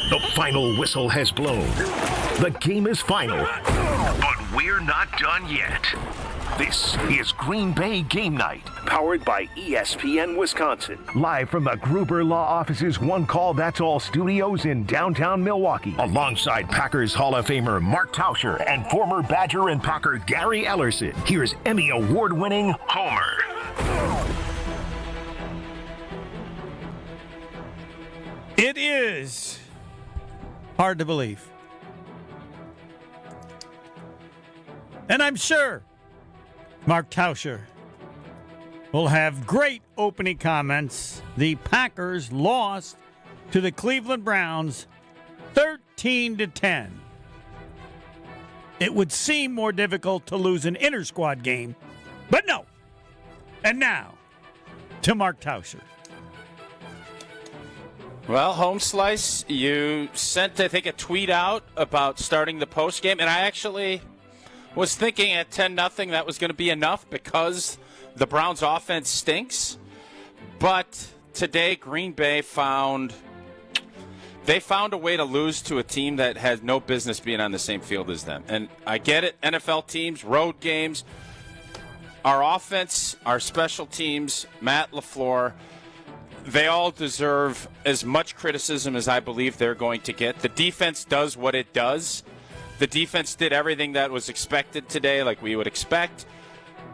The final whistle has blown. The game is final. But we're not done yet. This is Green Bay Game Night, powered by ESPN Wisconsin. Live from the Gruber Law Office's One Call That's All studios in downtown Milwaukee. Alongside Packers Hall of Famer Mark Tauscher and former Badger and Packer Gary Ellerson, here's Emmy Award-winning Homer. It is hard to believe. And I'm sure Mark Tauscher will have great opening comments. The Packers lost to the Cleveland Browns 13-10. It would seem more difficult to lose an inter-squad game, but no. And now, to Mark Tauscher. Well, Home Slice, you sent, I think, a tweet out about starting the postgame, and I actually was thinking at 10-0 that was going to be enough because the Browns' offense stinks. But today, Green Bay found a way to lose to a team that has no business being on the same field as them. And I get it, NFL teams, road games, our offense, our special teams, Matt LaFleur, they all deserve as much criticism as I believe they're going to get. The defense does what it does. The defense did everything that was expected today, like we would expect.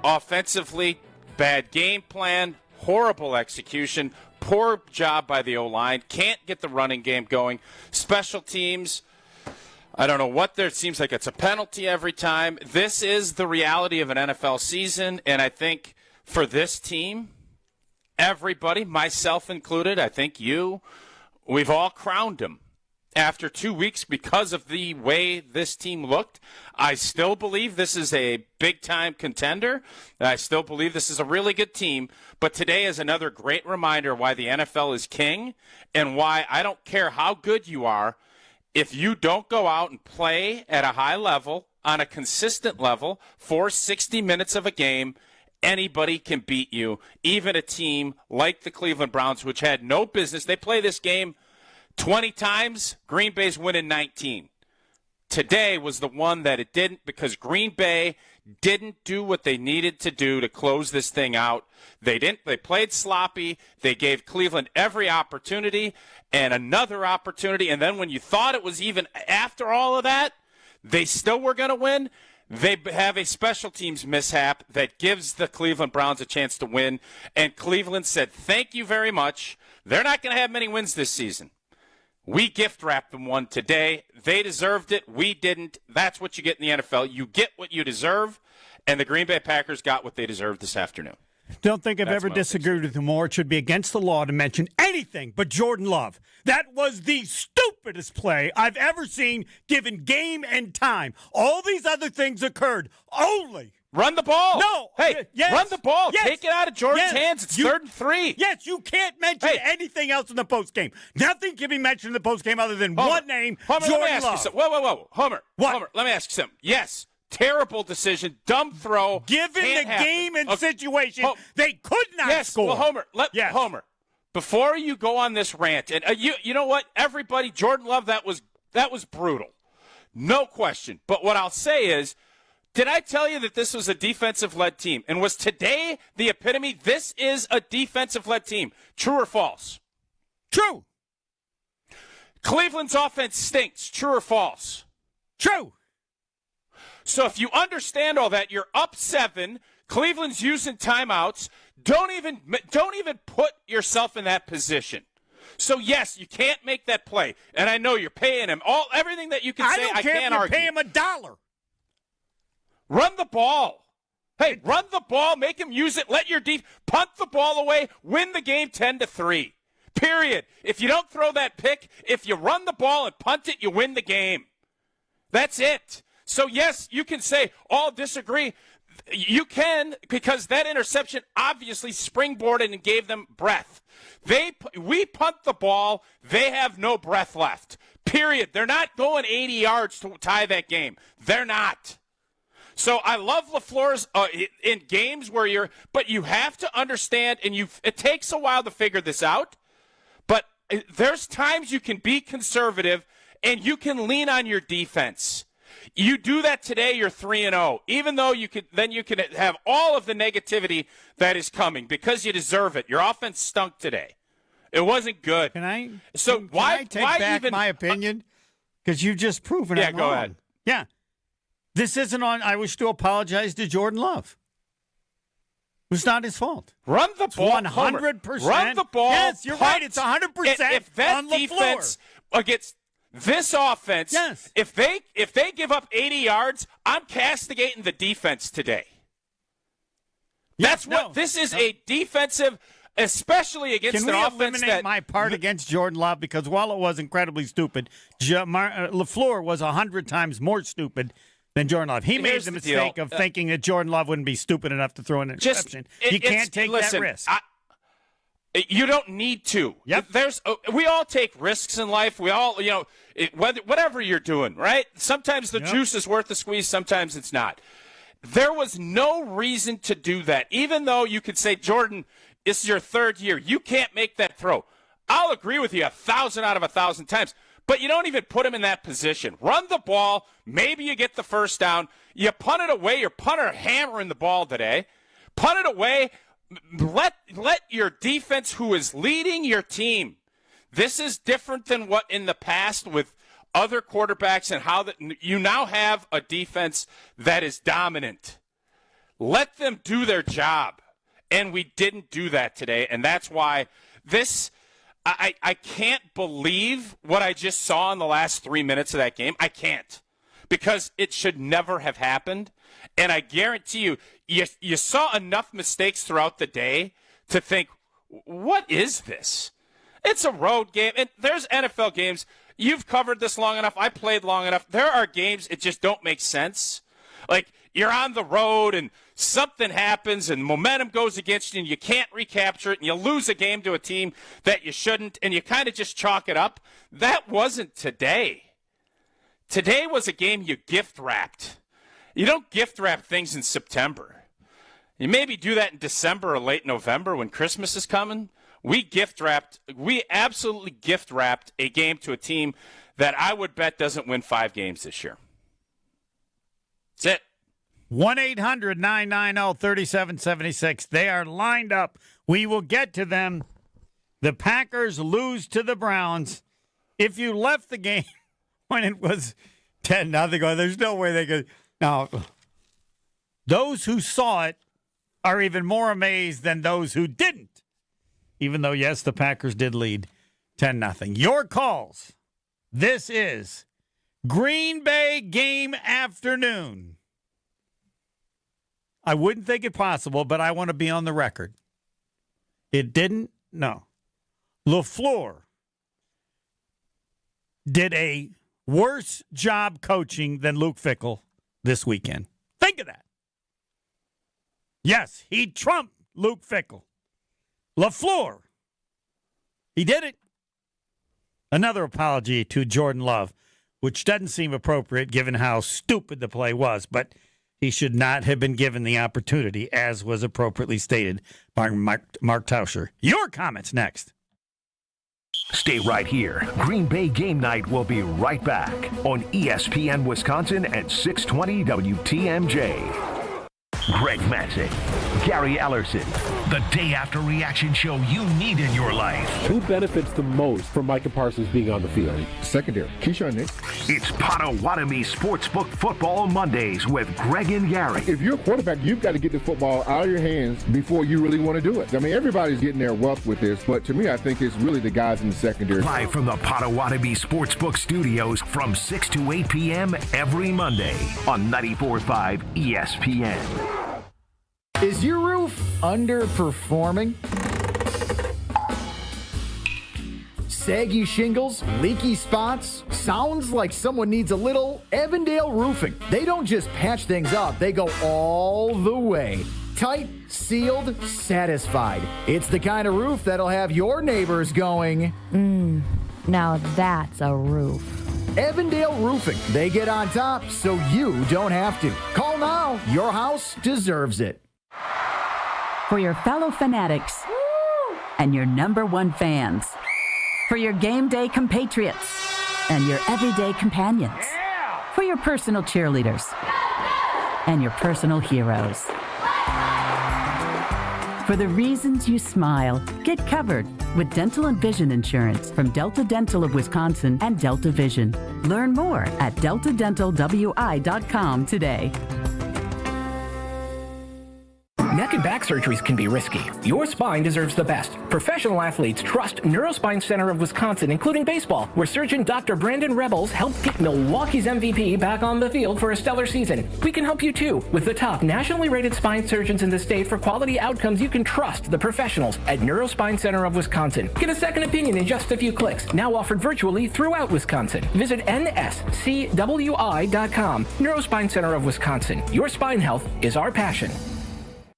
Offensively, bad game plan, horrible execution, poor job by the O-line, can't get the running game going. Special teams, I don't know what there, it seems like it's a penalty every time. This is the reality of an NFL season, and I think for this team, everybody, myself included, I think you, we've all crowned him after 2 weeks because of the way this team looked. I still believe this is a big-time contender. I still believe this is a really good team. But today is another great reminder why the NFL is king and why I don't care how good you are. If you don't go out and play at a high level, on a consistent level, for 60 minutes of a game, anybody can beat you, even a team like the Cleveland Browns, which had no business. They play this game 20 times, Green Bay's winning 19. Today was the one that it didn't because Green Bay didn't do what they needed to do to close this thing out. They didn't. They played sloppy. They gave Cleveland every opportunity and another opportunity. And then when you thought it was even after all of that, they still were going to win. They have a special teams mishap that gives the Cleveland Browns a chance to win. And Cleveland said, thank you very much. They're not going to have many wins this season. We gift-wrapped them one today. They deserved it. We didn't. That's what you get in the NFL. You get what you deserve, and the Green Bay Packers got what they deserved this afternoon. Don't think I've ever disagreed with you more. It should be against the law to mention anything but Jordan Love. That was the stupidest play I've ever seen given game and time. All these other things occurred only. Run the ball. No. Hey, yes. Run the ball. Yes. Take it out of Jordan's hands. It's 3rd and 3. Yes, you can't mention anything else in the postgame. Nothing can be mentioned in the postgame other than one name, Homer, Jordan let me ask Love. you something. Whoa. Homer. What? Homer, let me ask you something. Yes, terrible decision, dumb throw. Given the game and situation, they could not score. Well, Homer, before you go on this rant, and you know what? Everybody, Jordan Love, that was brutal. No question. But what I'll say is, did I tell you that this was a defensive-led team? And was today the epitome? This is a defensive-led team. True or false? True. Cleveland's offense stinks. True or false? True. So if you understand all that, you're up 7. Cleveland's using timeouts. Don't even put yourself in that position. So yes, you can't make that play. And I know you're paying him everything that you can say. I can't argue. Pay him $1. Run the ball. Hey, run the ball. Make him use it. Let your punt the ball away. Win the game 10-3. Period. If you don't throw that pick, if you run the ball and punt it, you win the game. That's it. So, yes, you can say, disagree. You can, because that interception obviously springboarded and gave them breath. We punt the ball. They have no breath left. Period. They're not going 80 yards to tie that game. They're not. So I love LaFleur's in games where but you have to understand, and it takes a while to figure this out. But there's times you can be conservative and you can lean on your defense. You do that today, you're 3-0. Even though you could have all of the negativity that is coming because you deserve it. Your offense stunk today. It wasn't good. Can I why take back even my opinion? Because you've just proven it wrong. Go ahead. Yeah. This isn't on. I wish to apologize to Jordan Love. It was not his fault. Run the ball. 100%. Run the ball. Yes, you're right. It's 100% if that on defense against this offense, yes. if they give up 80 yards, I'm castigating the defense today. This is a defensive, especially against an offense that. Can we eliminate my part against Jordan Love? Because while it was incredibly stupid, LaFleur was 100 times more stupid than Jordan Love. He made the mistake of thinking that Jordan Love wouldn't be stupid enough to throw an interception. You can't take that risk. You don't need to. Yep. We all take risks in life. We all, whatever you're doing, right? Sometimes the juice is worth the squeeze. Sometimes it's not. There was no reason to do that. Even though you could say, Jordan, this is your third year. You can't make that throw. I'll agree with you 1,000 out of 1,000 times. But you don't even put him in that position. Run the ball. Maybe you get the first down. You punt it away. Your punter hammering the ball today. Punt it away. Let your defense, who is leading your team. This is different than what in the past with other quarterbacks and how you now have a defense that is dominant. Let them do their job. And we didn't do that today. And that's why I can't believe what I just saw in the last 3 minutes of that game. I can't. Because it should never have happened. And I guarantee you saw enough mistakes throughout the day to think, what is this? It's a road game. And there's NFL games. You've covered this long enough. I played long enough. There are games it just don't make sense. Like, you're on the road and something happens and momentum goes against you and you can't recapture it and you lose a game to a team that you shouldn't and you kind of just chalk it up. That wasn't today. Today was a game you gift-wrapped. You don't gift-wrap things in September. You maybe do that in December or late November when Christmas is coming. We absolutely gift-wrapped a game to a team that I would bet doesn't win 5 games this year. That's it. 1-800-990-3776. They are lined up. We will get to them. The Packers lose to the Browns. If you left the game when it was 10-0, there's no way they could. Now, those who saw it are even more amazed than those who didn't. Even though, yes, the Packers did lead 10-0. Your calls. This is Green Bay Game Afternoon. I wouldn't think it possible, but I want to be on the record. It didn't? No. LaFleur did a worse job coaching than Luke Fickell this weekend. Think of that. Yes, he trumped Luke Fickell. LaFleur, he did it. Another apology to Jordan Love, which doesn't seem appropriate given how stupid the play was, but he should not have been given the opportunity, as was appropriately stated by Mark Tauscher. Your comments next. Stay right here. Green Bay Game Night will be right back on ESPN Wisconsin at 620 WTMJ. Greg Matzek, Gary Ellerson, the day after reaction show you need in your life. Who benefits the most from Micah Parsons being on the field? Secondary. Keyshawn Nix. It's Potawatomi Sportsbook Football Mondays with Greg and Gary. If you're a quarterback, you've got to get the football out of your hands before you really want to do it. I mean, everybody's getting their wealth with this, but to me, I think it's really the guys in the secondary. Live from the Potawatomi Sportsbook Studios from 6 to 8 p.m. every Monday on 94.5 ESPN. Is your roof underperforming? Saggy shingles, leaky spots? Sounds like someone needs a little Evandale Roofing. They don't just patch things up, they go all the way. Tight, sealed, satisfied. It's the kind of roof that'll have your neighbors going, now that's a roof. Evandale Roofing. They get on top so you don't have to. Call now. Your house deserves it. For your fellow fanatics and your number one fans, For your game day compatriots and your everyday companions. For your personal cheerleaders and your personal heroes. For the reasons you smile, get covered with dental and vision insurance from Delta Dental of Wisconsin and Delta Vision. Learn more at deltadentalwi.com today. Neck and back surgeries can be risky. Your spine deserves the best. Professional athletes trust Neurospine Center of Wisconsin, including baseball, where surgeon Dr. Brandon Rebels helped get Milwaukee's MVP back on the field for a stellar season. We can help you too, with the top nationally rated spine surgeons in the state for quality outcomes. You can trust the professionals at Neurospine Center of Wisconsin. Get a second opinion in just a few clicks. Now offered virtually throughout Wisconsin. Visit nscwi.com. Neurospine Center of Wisconsin. Your spine health is our passion.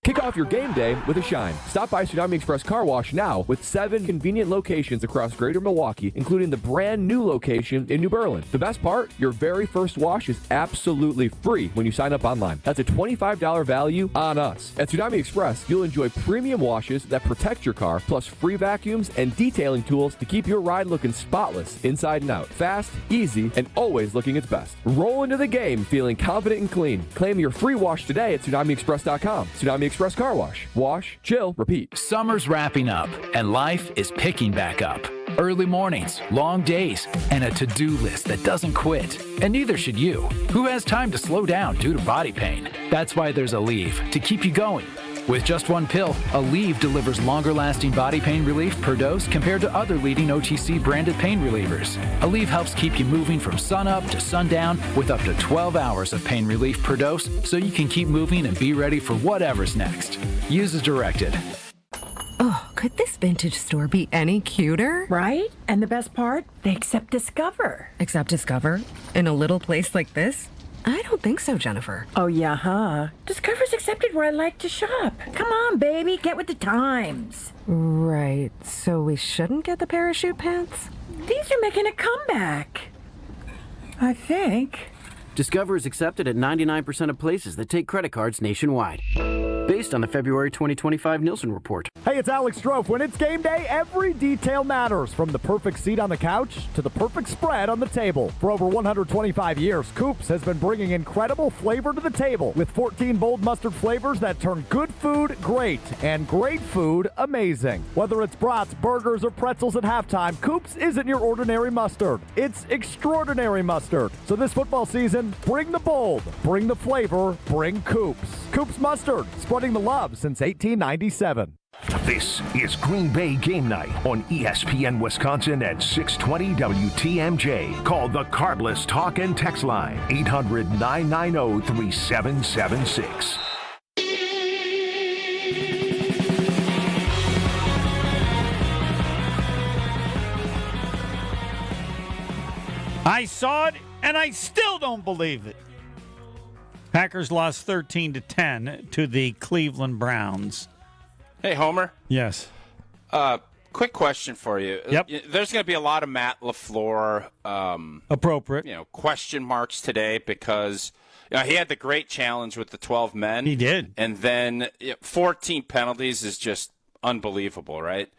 Kick off your game day with a shine. Stop by Tsunami Express Car Wash now with 7 convenient locations across greater Milwaukee, including the brand new location in New Berlin. The best part, your very first wash is absolutely free when you sign up online. That's a $25 value on us. At Tsunami Express, you'll enjoy premium washes that protect your car, plus free vacuums and detailing tools to keep your ride looking spotless inside and out. Fast, easy, and always looking its best. Roll into the game feeling confident and clean. Claim your free wash today at TsunamiExpress.com. Tsunami Express Car Wash. Wash, chill, repeat. Summer's wrapping up, and life is picking back up. Early mornings, long days, and a to-do list that doesn't quit. And neither should you. Who has time to slow down due to body pain? That's why there's Aleve, to keep you going. With just one pill, Aleve delivers longer-lasting body pain relief per dose compared to other leading OTC branded pain relievers. Aleve helps keep you moving from sunup to sundown with up to 12 hours of pain relief per dose, so you can keep moving and be ready for whatever's next. Use as directed. Oh, could this vintage store be any cuter? Right? And the best part? They accept Discover. Accept Discover? In a little place like this? I don't think so, Jennifer. Oh, yeah, huh? Discover's accepted where I like to shop. Come on, baby, get with the times. Right, so we shouldn't get the parachute pants? These are making a comeback. I think. Discover is accepted at 99% of places that take credit cards nationwide. Based on the February 2025 Nielsen report. Hey, it's Alex Strofe. When it's game day, every detail matters. From the perfect seat on the couch to the perfect spread on the table. For over 125 years, Coops has been bringing incredible flavor to the table with 14 bold mustard flavors that turn good food great and great food amazing. Whether it's brats, burgers, or pretzels at halftime, Coops isn't your ordinary mustard. It's extraordinary mustard. So this football season, bring the bold, bring the flavor, bring Coops. Coops Mustard, spreading the love since 1897. This is Green Bay Game Night on ESPN Wisconsin at 620 WTMJ. Call the Carbless Talk and Text Line, 800-990-3776. I saw it, and I still don't believe it. Packers lost 13-10 to the Cleveland Browns. Hey, Homer. Yes. Quick question for you. Yep. There's going to be a lot of Matt LaFleur appropriate. Question marks today because he had the great challenge with the 12 men. He did. And then 14 penalties is just unbelievable, right?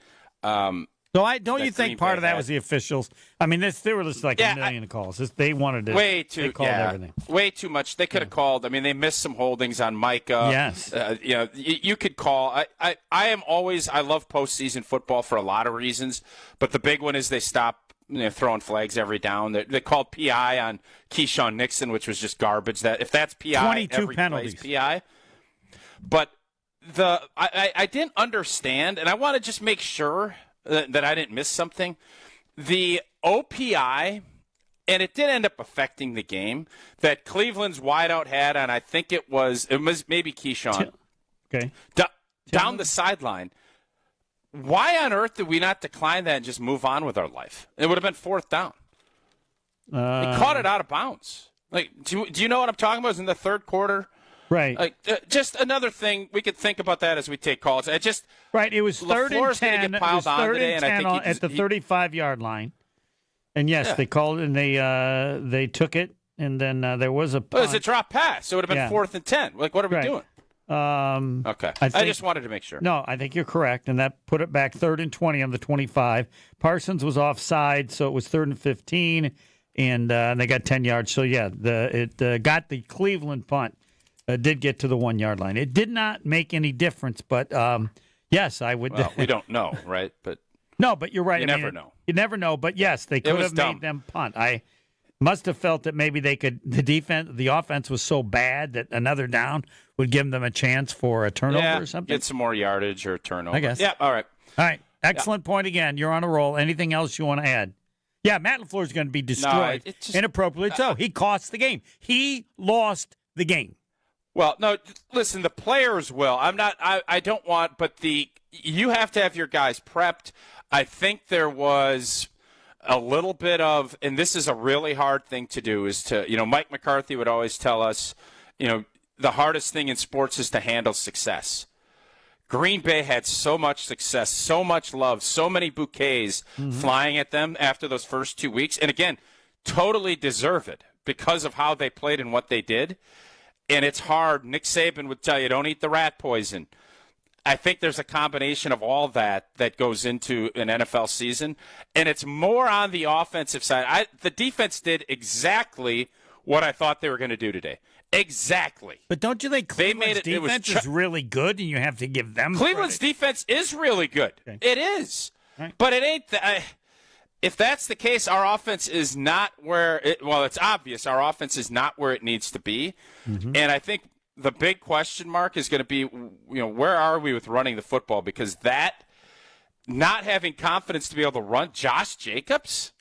So don't you think part of that was the officials? I mean, there were just like a million calls. They wanted to. They called everything. Way too much. They could have called. I mean, they missed some holdings on Micah. Yes. You could call. I love postseason football for a lot of reasons, but the big one is they stop throwing flags every down. They called PI on Keyshawn Nixon, which was just garbage. That if that's PI, 22 every penalties. play's PI. But I didn't understand, and I want to just make sure that I didn't miss something. The OPI, and it did end up affecting the game, that Cleveland's wideout had on, I think it was maybe Keyshawn. Okay. Down the sideline. Why on earth did we not decline that and just move on with our life? It would have been fourth down. They caught it out of bounds. Do you know what I'm talking about? It was in the third quarter. Right. Just another thing, we could think about that as we take calls. It was third and 10. It was third and 10 at the 35-yard line. And yes, they called it, and they took it, and then there was a punt. It was a drop pass, so it would have been 4th and 10. What are we doing? Okay. I just wanted to make sure. No, I think you're correct, and that put it back 3rd and 20 on the 25. Parsons was offside, so it was 3rd and 15, and they got 10 yards. So, yeah, it got the Cleveland punt. Did get to the 1 yard line. It did not make any difference, but yes, I would. Well, we don't know, right? But no, but you're right. You never know. You never know. But yes, they could have made them punt. I must have felt that maybe they could. The offense was so bad that another down would give them a chance for a turnover or something. Get some more yardage or turnover. I guess. Yeah. All right. All right. Excellent point again. You're on a roll. Anything else you want to add? Yeah, Matt LaFleur is going to be destroyed inappropriately. So he cost the game. He lost the game. Well, no, listen, the players will. I don't want, but you have to have your guys prepped. I think there was a little bit of, and this is a really hard thing to do, is to, Mike McCarthy would always tell us, the hardest thing in sports is to handle success. Green Bay had so much success, so much love, so many bouquets flying at them after those first 2 weeks. And again, totally deserve it because of how they played and what they did. And it's hard. Nick Saban would tell you, don't eat the rat poison. I think there's a combination of all that goes into an NFL season. And it's more on the offensive side. The defense did exactly what I thought they were going to do today. Exactly. But don't you think Cleveland's defense is really good, and you have to give them Cleveland's credit? Defense is really good. Okay. It is. Right. But it ain't if that's the case, our offense is not where it's obvious our offense is not where it needs to be. Mm-hmm. And I think the big question mark is going to be, where are we with running the football? Because that not having confidence to be able to run Josh Jacobs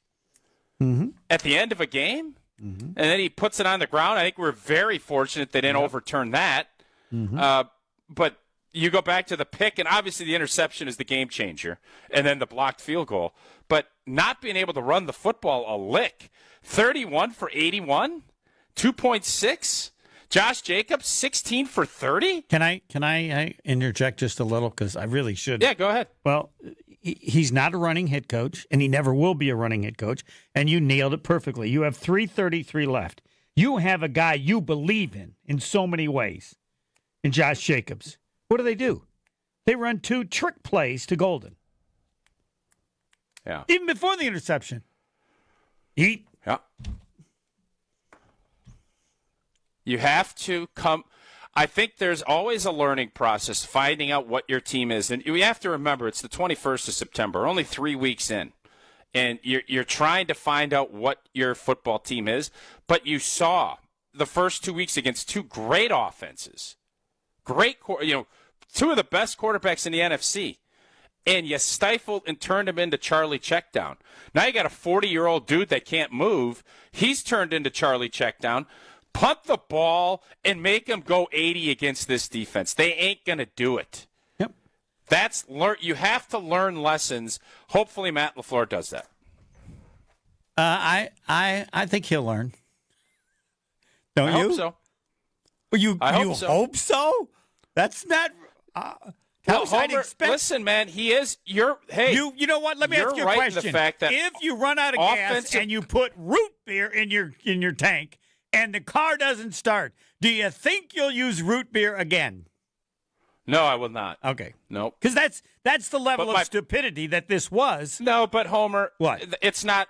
at the end of a game, and then he puts it on the ground. I think we're very fortunate they didn't overturn that. But you go back to the pick, and obviously the interception is the game changer, and then the blocked field goal. But not being able to run the football a lick, 31 for 81, 2.6. Josh Jacobs, 16 for 30. Can I interject just a little, because I really should? Yeah, go ahead. Well, he's not a running head coach, and he never will be a running head coach, and you nailed it perfectly. You have 3:33 left. You have a guy you believe in so many ways, in Josh Jacobs. What do? They run 2 trick plays to Golden. Yeah. Even before the interception. Yeah. You have to come. I think there's always a learning process, finding out what your team is. And you have to remember, it's the 21st of September, only 3 weeks in. And you're trying to find out what your football team is. But you saw the first 2 weeks against 2 great offenses. Two of the best quarterbacks in the NFC. And you stifled and turned him into Charlie Checkdown. Now you got a 40-year-old dude that can't move. He's turned into Charlie Checkdown. Punt the ball and make them go 80 against this defense. They ain't going to do it. Yep. You have to learn lessons. Hopefully Matt LaFleur does that. I think he'll learn. Don't you? I hope so. You hope so? That's not Homer, listen, man, he is. You know what? Let me ask you a question. The fact that if you run out of gas and you put root beer in your tank and the car doesn't start, do you think you'll use root beer again? No, I will not. Okay. Nope. Because that's the level of stupidity that this was. No, but Homer, what? It's not.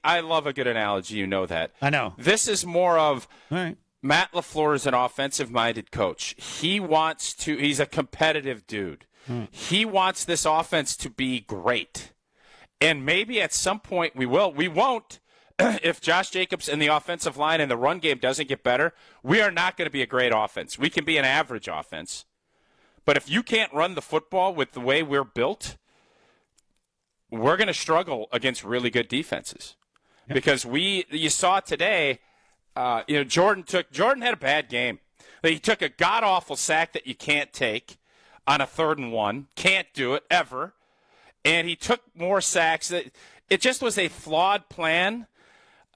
I love a good analogy. You know that. I know. This is more of. All right. Matt LaFleur is an offensive-minded coach. He's a competitive dude. He wants this offense to be great. And maybe at some point we will. We won't. If Josh Jacobs and the offensive line and the run game doesn't get better, we are not going to be a great offense. We can be an average offense. But if you can't run the football with the way we're built, we're going to struggle against really good defenses. Yep. Because you saw today, Jordan had a bad game. He took a god-awful sack that you can't take on a 3rd and 1. Can't do it, ever. And he took more sacks. It just was a flawed plan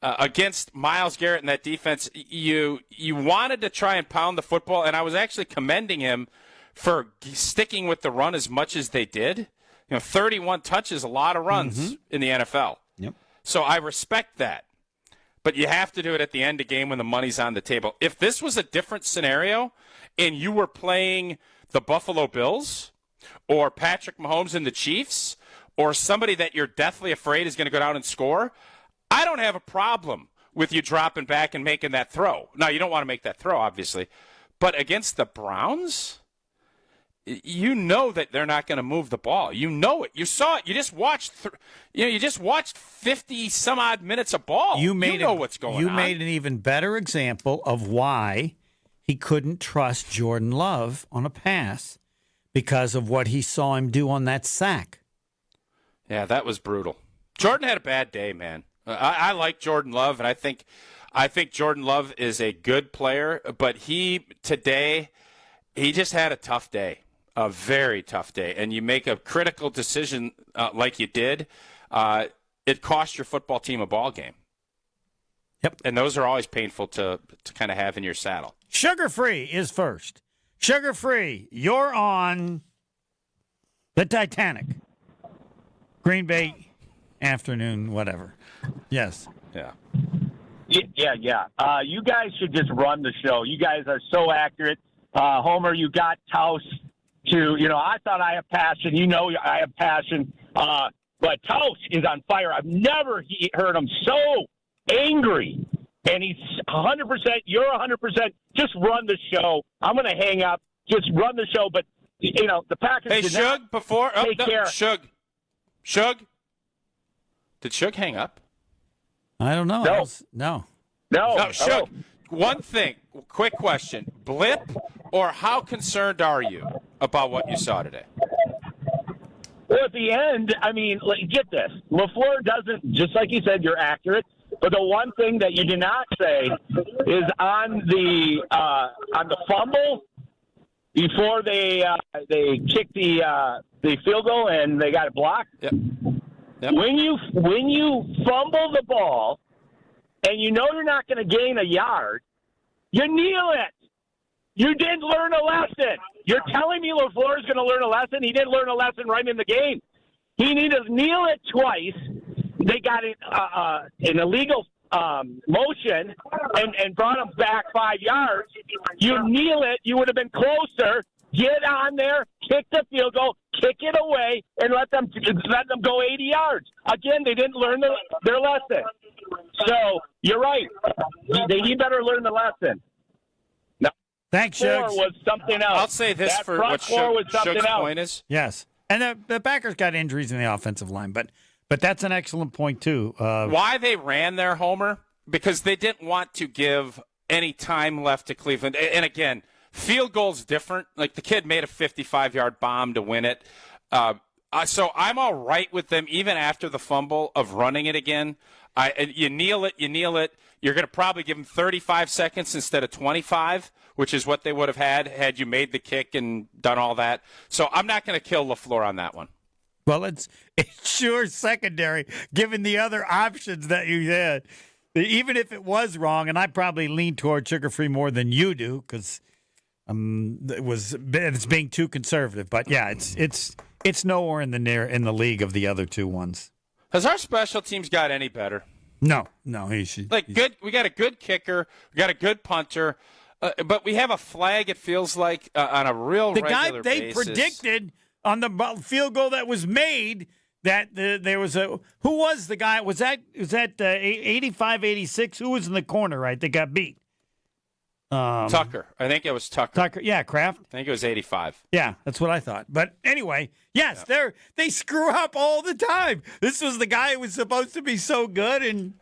against Myles Garrett and that defense. You wanted to try and pound the football, and I was actually commending him for sticking with the run as much as they did. 31 touches, a lot of runs in the NFL. Yep. So I respect that. but you have to do it at the end of the game when the money's on the table. If this was a different scenario and you were playing the Buffalo Bills or Patrick Mahomes and the Chiefs or somebody that you're deathly afraid is going to go down and score, I don't have a problem with you dropping back and making that throw. Now, you don't want to make that throw, obviously. But against the Browns, you know that they're not going to move the ball. You know it. You saw it. You just watched. You just watched 50-some-odd minutes of ball. You know what's going on. You made an even better example of why he couldn't trust Jordan Love on a pass because of what he saw him do on that sack. Yeah, that was brutal. Jordan had a bad day, man. I like Jordan Love, and I think Jordan Love is a good player, but today he just had a tough day, a very tough day. And you make a critical decision like you did, it cost your football team a ball game. Yep. And those are always painful to kind of have in your saddle. Sugar-free is first. Sugar-free, you're on the Titanic. Green Bay afternoon, whatever. Yes. Yeah. Yeah. You guys should just run the show. You guys are so accurate. Homer, you got Taus to, I thought I have passion. I have passion. But Taus is on fire. I've never heard him so angry. And he's 100%. You're 100%. Just run the show. I'm going to hang up. Just run the show. But, the Packers Hey, did Shug, not before. take care. Shug. Did Shug hang up? I don't know. No. No, Shug. One thing, quick question. Blip, or how concerned are you about what you saw today? Well, at the end, get this. LaFleur doesn't, just like you said, you're accurate. But the one thing that you did not say is on the fumble before they kicked the field goal and they got it blocked. Yep. When you fumble the ball and you know you're not going to gain a yard, you kneel it. You didn't learn a lesson. You're telling me LaFleur is going to learn a lesson? He didn't learn a lesson right in the game. He needed to kneel it twice. They got an illegal motion and brought him back 5 yards. You kneel it. You would have been closer. Get on there, kick the field goal, kick it away, and let them go 80 yards. Again, they didn't learn their lesson. So you're right. He better learn the lesson. No. Thanks, Shug. Was something else. I'll say this that for front what four was something Shug's else. point is. Yes. And the Packers got injuries in the offensive line, but that's an excellent point, too. Why they ran there, Homer? Because they didn't want to give any time left to Cleveland. And again, field goal's different. Like the kid made a 55-yard bomb to win it. So I'm all right with them, even after the fumble, of running it again. You kneel it. You're going to probably give them 35 seconds instead of 25, which is what they would have had you made the kick and done all that. So I'm not going to kill LaFleur on that one. Well, it's sure secondary, given the other options that you had. Even if it was wrong, and I probably lean toward sugar-free more than you do, because it's being too conservative. But yeah, it's nowhere in the league of the other two ones. Has our special teams got any better? No. Good. We got a good kicker. We got a good punter, but we have a flag. It feels like on a real regular basis. The guy they predicted on the field goal that was made that there was who was the guy? Was that 85-86? Who was in the corner? Right, they got beat. Tucker. I think it was Tucker. Yeah, Kraft. I think it was 85. Yeah, that's what I thought. But anyway, yes, they screw up all the time. This was the guy who was supposed to be so good, and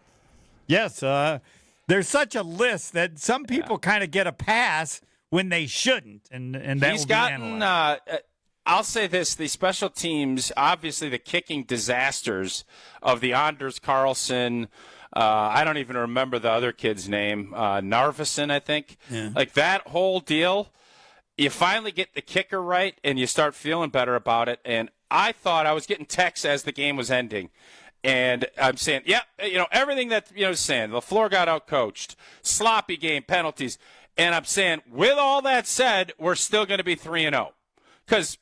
yes, there's such a list that some people kind of get a pass when they shouldn't, and that He's will be gotten. I'll say this: the special teams, obviously, the kicking disasters of the Anders Carlson. I don't even remember the other kid's name. Narveson, I think. Yeah. Like that whole deal, you finally get the kicker right, and you start feeling better about it. And I thought I was getting texts as the game was ending. And I'm saying, everything that, saying. LaFleur got out-coached. Sloppy game, penalties. And I'm saying, with all that said, we're still going to be 3-0. Because,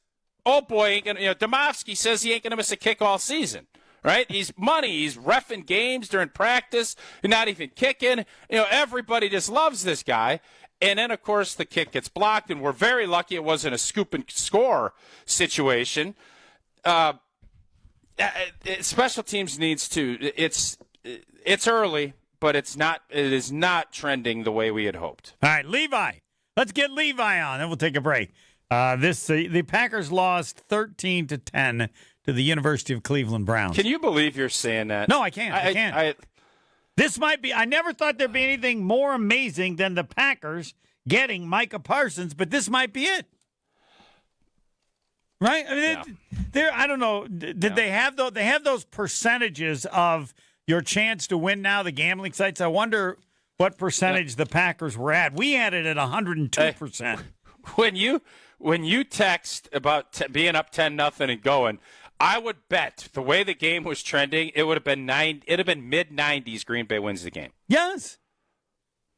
oh, boy, Domofsky says he ain't going to miss a kick all season. right? He's money. He's reffing games during practice, not even kicking. Everybody just loves this guy. And then, of course, the kick gets blocked, and we're very lucky it wasn't a scoop and score situation. Special teams needs to. It's early, but it is not trending the way we had hoped. All right, Levi. Let's get Levi on, then we'll take a break. The Packers lost 13-10 to the University of Cleveland Browns. Can you believe you're saying that? No, I can't. I can't. This might be. I never thought there'd be anything more amazing than the Packers getting Micah Parsons, but this might be it. Right? I mean, I don't know. Did they have those? They have those percentages of your chance to win now. The gambling sites. I wonder what percentage the Packers were at. We had it at 102%. When you text about being up 10-0 and going, I would bet the way the game was trending, it would have been mid-90s. Green Bay wins the game. Yes.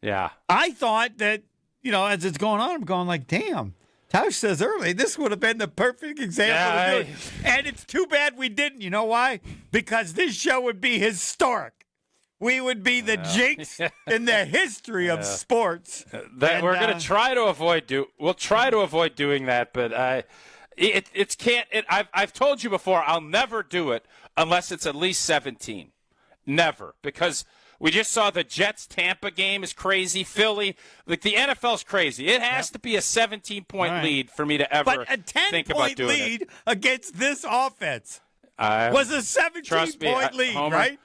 Yeah. I thought that as it's going on, I'm going like, damn. Tausch says early, this would have been the perfect example to do it. And it's too bad we didn't. You know why? Because this show would be historic. We would be the jinx in the history of sports. We're going to try to avoid we'll try to avoid doing that, but I've told you before, I'll never do it unless it's at least 17. Never, because we just saw the Jets-Tampa game is crazy. Philly, the NFL's crazy. It has to be a 17-point lead for me to ever think about doing it. But a 10-point lead against this offense was a 17-point lead, Homer, right?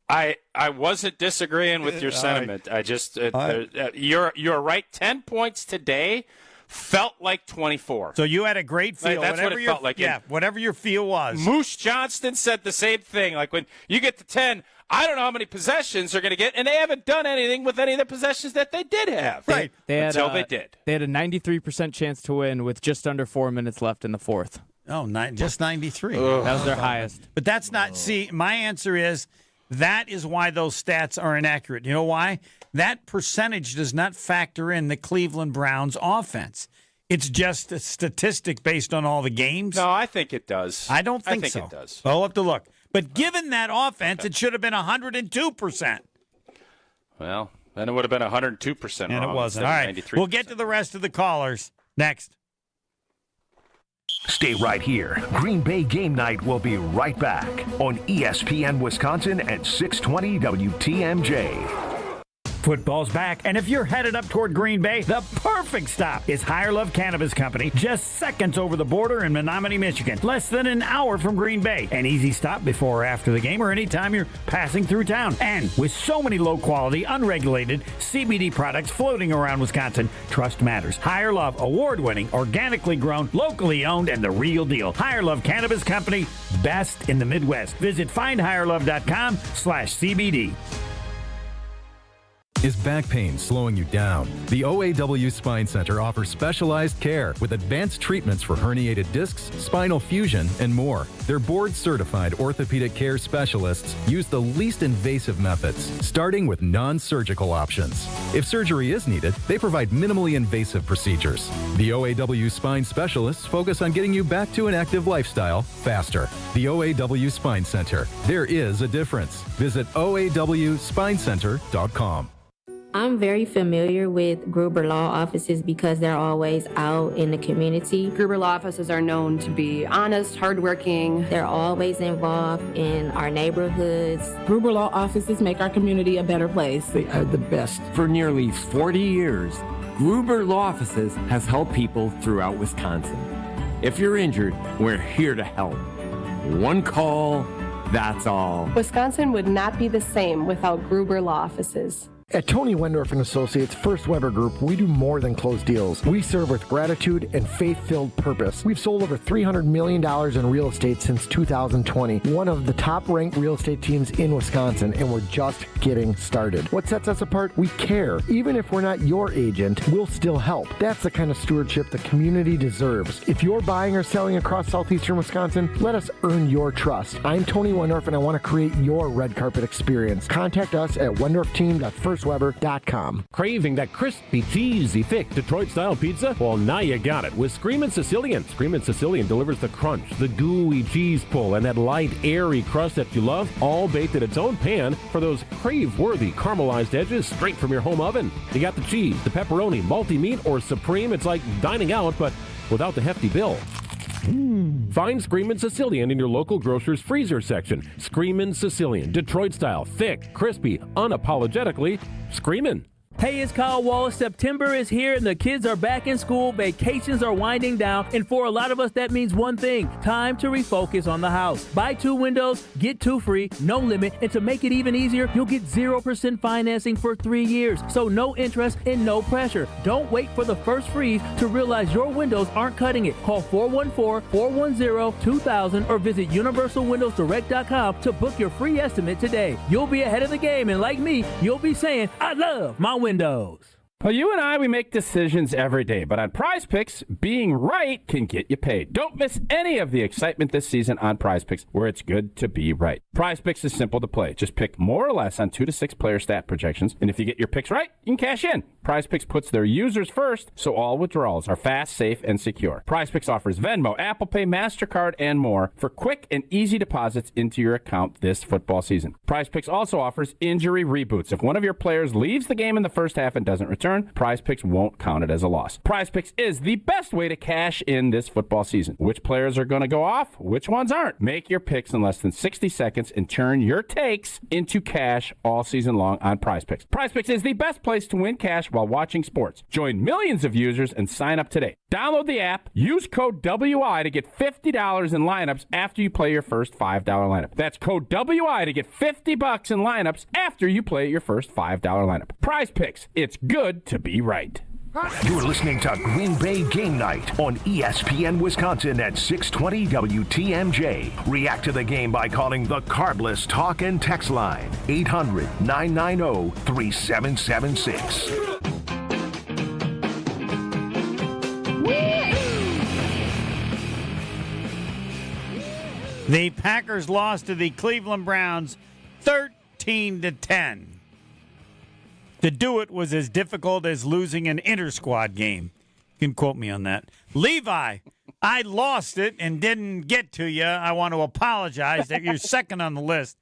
I wasn't disagreeing with your sentiment. I just you're right. 10 points today felt like 24. So you had a great feel. That's what it felt like. Yeah, whatever your feel was. Moose Johnston said the same thing. Like when you get to 10, I don't know how many possessions they're going to get, and they haven't done anything with any of the possessions that they did have. Right. They did. They had a 93% chance to win with just under 4 minutes left in the fourth. Oh, just 93. That was their highest. But that's not. See, my answer is that is why those stats are inaccurate. You know why? That percentage does not factor in the Cleveland Browns offense. It's just a statistic based on all the games. No, I think it does. I don't think so. it does. I'll have to look. But given that offense, it should have been 102%. Well, then it would have been 102%. And it wasn't. All right. We'll get to the rest of the callers next. Stay right here. Green Bay Game Night will be right back on ESPN Wisconsin at 620 WTMJ. Football's back, and if you're headed up toward Green Bay, the perfect stop is Higher Love Cannabis Company, just seconds over the border in Menominee, Michigan. Less than an hour from Green Bay. An easy stop before or after the game or anytime you're passing through town. And with so many low-quality, unregulated CBD products floating around Wisconsin, trust matters. Higher Love, award-winning, organically grown, locally owned, and the real deal. Higher Love Cannabis Company, best in the Midwest. Visit findhigherlove.com/CBD. Is back pain slowing you down? The OAW Spine Center offers specialized care with advanced treatments for herniated discs, spinal fusion, and more. Their board-certified orthopedic care specialists use the least invasive methods, starting with non-surgical options. If surgery is needed, they provide minimally invasive procedures. The OAW Spine Specialists focus on getting you back to an active lifestyle faster. The OAW Spine Center. There is a difference. Visit OAWspinecenter.com. I'm very familiar with Gruber Law Offices because they're always out in the community. Gruber Law Offices are known to be honest, hardworking. They're always involved in our neighborhoods. Gruber Law Offices make our community a better place. They are the best. For nearly 40 years, Gruber Law Offices has helped people throughout Wisconsin. If you're injured, we're here to help. One call, that's all. Wisconsin would not be the same without Gruber Law Offices. At Tony Wendorf & Associates First Weber Group, we do more than close deals. We serve with gratitude and faith-filled purpose. We've sold over $300 million in real estate since 2020, one of the top-ranked real estate teams in Wisconsin, and we're just getting started. What sets us apart? We care. Even if we're not your agent, we'll still help. That's the kind of stewardship the community deserves. If you're buying or selling across southeastern Wisconsin, let us earn your trust. I'm Tony Wendorf, and I want to create your red carpet experience. Contact us at wendorfteam.first firstweber.com. Craving that crispy, cheesy, thick Detroit-style pizza? Well, now you got it with Screamin' Sicilian. Screamin' Sicilian delivers the crunch, the gooey cheese pull, and that light, airy crust that you love, all baked in its own pan for those crave-worthy caramelized edges straight from your home oven. You got the cheese, the pepperoni, multi-meat, or supreme. It's like dining out, but without the hefty bill. Find Screamin' Sicilian in your local grocer's freezer section. Screamin' Sicilian, Detroit style, thick, crispy, unapologetically screamin'. Hey, it's Kyle Wallace. September is here and the kids are back in school. Vacations are winding down. And for a lot of us, that means one thing: time to refocus on the house. Buy 2 windows, get 2 free, no limit. And to make it even easier, you'll get 0% financing for 3 years. So no interest and no pressure. Don't wait for the first freeze to realize your windows aren't cutting it. Call 414-410-2000 or visit universalwindowsdirect.com to book your free estimate today. You'll be ahead of the game, and like me, you'll be saying, I love my windows. Well, you and I, we make decisions every day, but on Prize Picks, being right can get you paid. Don't miss any of the excitement this season on Prize Picks, where it's good to be right. Prize Picks is simple to play. Just pick more or less on 2 to 6 player stat projections, and if you get your picks right, you can cash in. Prize Picks puts their users first, so all withdrawals are fast, safe, and secure. Prize Picks offers Venmo, Apple Pay, MasterCard, and more for quick and easy deposits into your account this football season. Prize Picks also offers injury reboots. If one of your players leaves the game in the first half and doesn't return, Prize Picks won't count it as a loss. Prize Picks is the best way to cash in this football season. Which players are going to go off? Which ones aren't? Make your picks in less than 60 seconds and turn your takes into cash all season long on Prize Picks. Prize Picks is the best place to win cash while watching sports. Join millions of users and sign up today. Download the app, use code WI to get $50 in lineups after you play your first $5 lineup. That's code WI to get $50 in lineups after you play your first $5 lineup. Prize Picks. It's good to be right. You're listening to Green Bay Game Night on ESPN Wisconsin at 620 WTMJ. React to the game by calling the Carbless Talk and Text line, 800-990-3776. The Packers lost to the Cleveland Browns 13-10. To do it was as difficult as losing an inter-squad game. You can quote me on that. Levi, I lost it and didn't get to you. I want to apologize that you're second on the list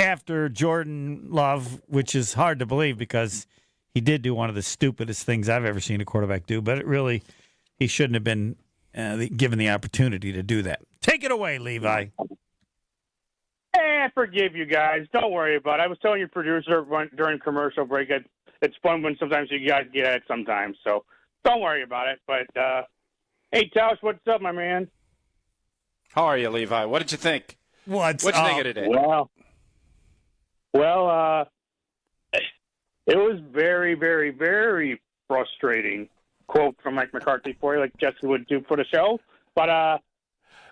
after Jordan Love, which is hard to believe because he did do one of the stupidest things I've ever seen a quarterback do, but he shouldn't have been given the opportunity to do that. Take it away, Levi. Forgive you guys. Don't worry about it. I was telling your producer during commercial break, it's fun when sometimes you guys get it sometimes, so don't worry about it. But, hey, Tausch, what's up, my man? How are you, Levi? What did you think? What'd you think of today? Well, it was very, very, very frustrating. Quote from Mike McCarthy for you, like Jesse would do for the show. But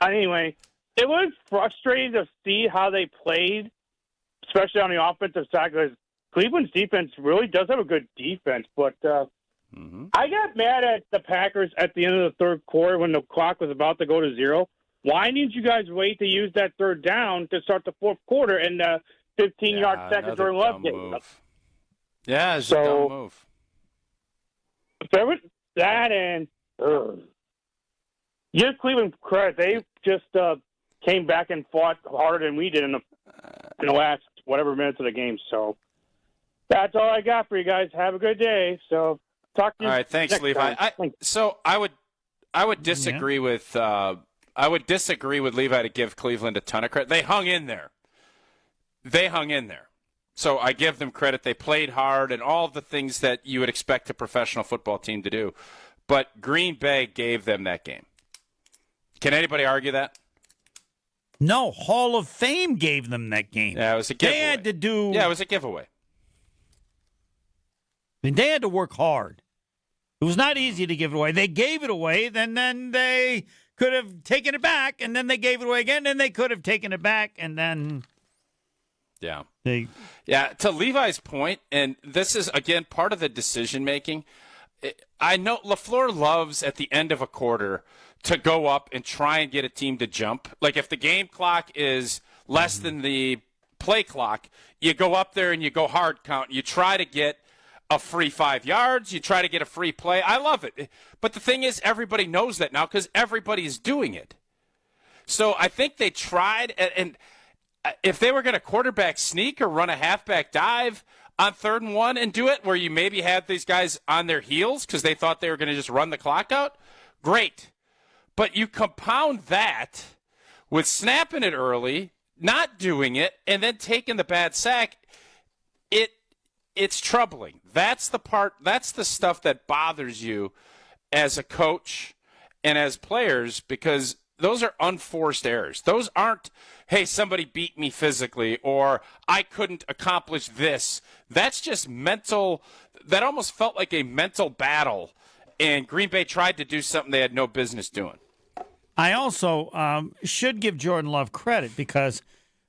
anyway, it was frustrating to see how they played, especially on the offensive side, because Cleveland's defense really does have a good defense. But I got mad at the Packers at the end of the third quarter when the clock was about to go to 0. Why didn't you guys wait to use that third down to start the fourth quarter and 15-yard seconds or left game? Yeah, it's a dumb move. That and give Cleveland credit. They just came back and fought harder than we did in the last whatever minutes of the game. So that's all I got for you guys. Have a good day. So talk to you. All right, thanks, Levi. I would disagree with Levi to give Cleveland a ton of credit. They hung in there. So I give them credit. They played hard and all the things that you would expect a professional football team to do. But Green Bay gave them that game. Can anybody argue that? No, Hall of Fame gave them that game. Yeah, it was a giveaway. They had to do. Yeah, it was a giveaway. They had to work hard. It was not easy to give it away. They gave it away, then they could have taken it back, and then they gave it away again, and they could have taken it back, and then. Yeah. Yeah, to Levi's point, and this is, again, part of the decision-making, I know LaFleur loves at the end of a quarter to go up and try and get a team to jump. Like if the game clock is less than the play clock, you go up there and you go hard count. You try to get a free 5 yards. You try to get a free play. I love it. But the thing is, everybody knows that now because everybody is doing it. So I think they tried, and if they were going to quarterback sneak or run a halfback dive on 3rd and 1 and do it, where you maybe had these guys on their heels because they thought they were going to just run the clock out, great. But you compound that with snapping it early, not doing it, and then taking the bad sack, it's troubling. That's the part, that's the stuff that bothers you as a coach and as players, because those are unforced errors. Those aren't, hey, somebody beat me physically, or I couldn't accomplish this. That's just mental. That almost felt like a mental battle, and Green Bay tried to do something they had no business doing. I also should give Jordan Love credit, because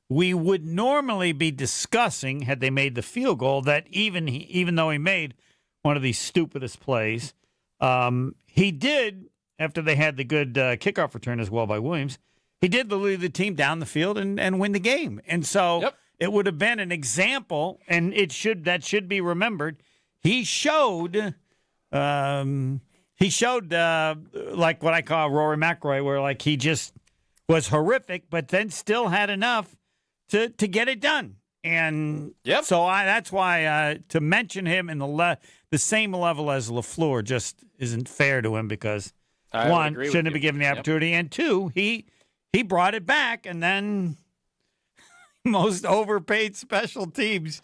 we would normally be discussing, had they made the field goal, that even though he made one of these stupidest plays, he did, after they had the good kickoff return as well by Williams, he did lead the team down the field and win the game. And so it would have been an example, and that should be remembered. He showed like what I call Rory McIlroy, where like he just was horrific, but then still had enough to get it done. And so that's why to mention him in the same level as LaFleur just isn't fair to him, because one, shouldn't have been given the opportunity, and two, he brought it back, and then most overpaid special teams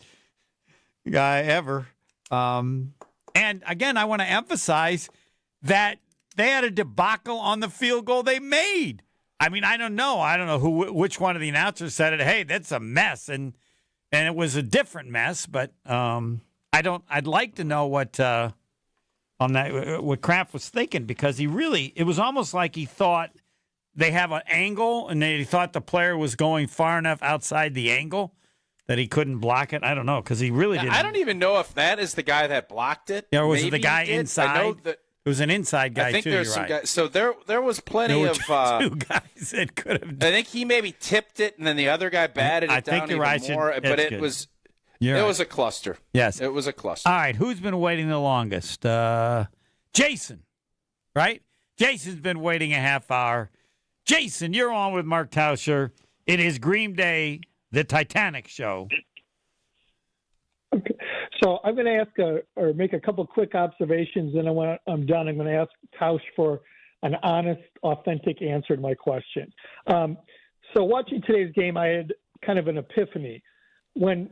guy ever. And again, I want to emphasize that they had a debacle on the field goal they made. I mean, I don't know which one of the announcers said it. Hey, that's a mess, and it was a different mess. But I'd like to know what Kraft was thinking, because it was almost like he thought they have an angle, and he thought the player was going far enough outside the angle that he couldn't block it. I don't know, because he really didn't. I don't even know if that is the guy that blocked it. Yeah, or was it the guy inside? I know that. It was an inside guy, I think too. There's some guys. So there was plenty of two guys that could have. I think he maybe tipped it, and then the other guy batted it down even more. But it was a cluster. Yes, it was a cluster. All right, who's been waiting the longest? Jason, right? Jason's been waiting a half hour. Jason, you're on with Mark Tauscher. It is Green Day, the Titanic show. Okay. So I'm going to ask or make a couple quick observations, and when I'm done, I'm going to ask Tausch for an honest, authentic answer to my question. So watching today's game, I had kind of an epiphany. When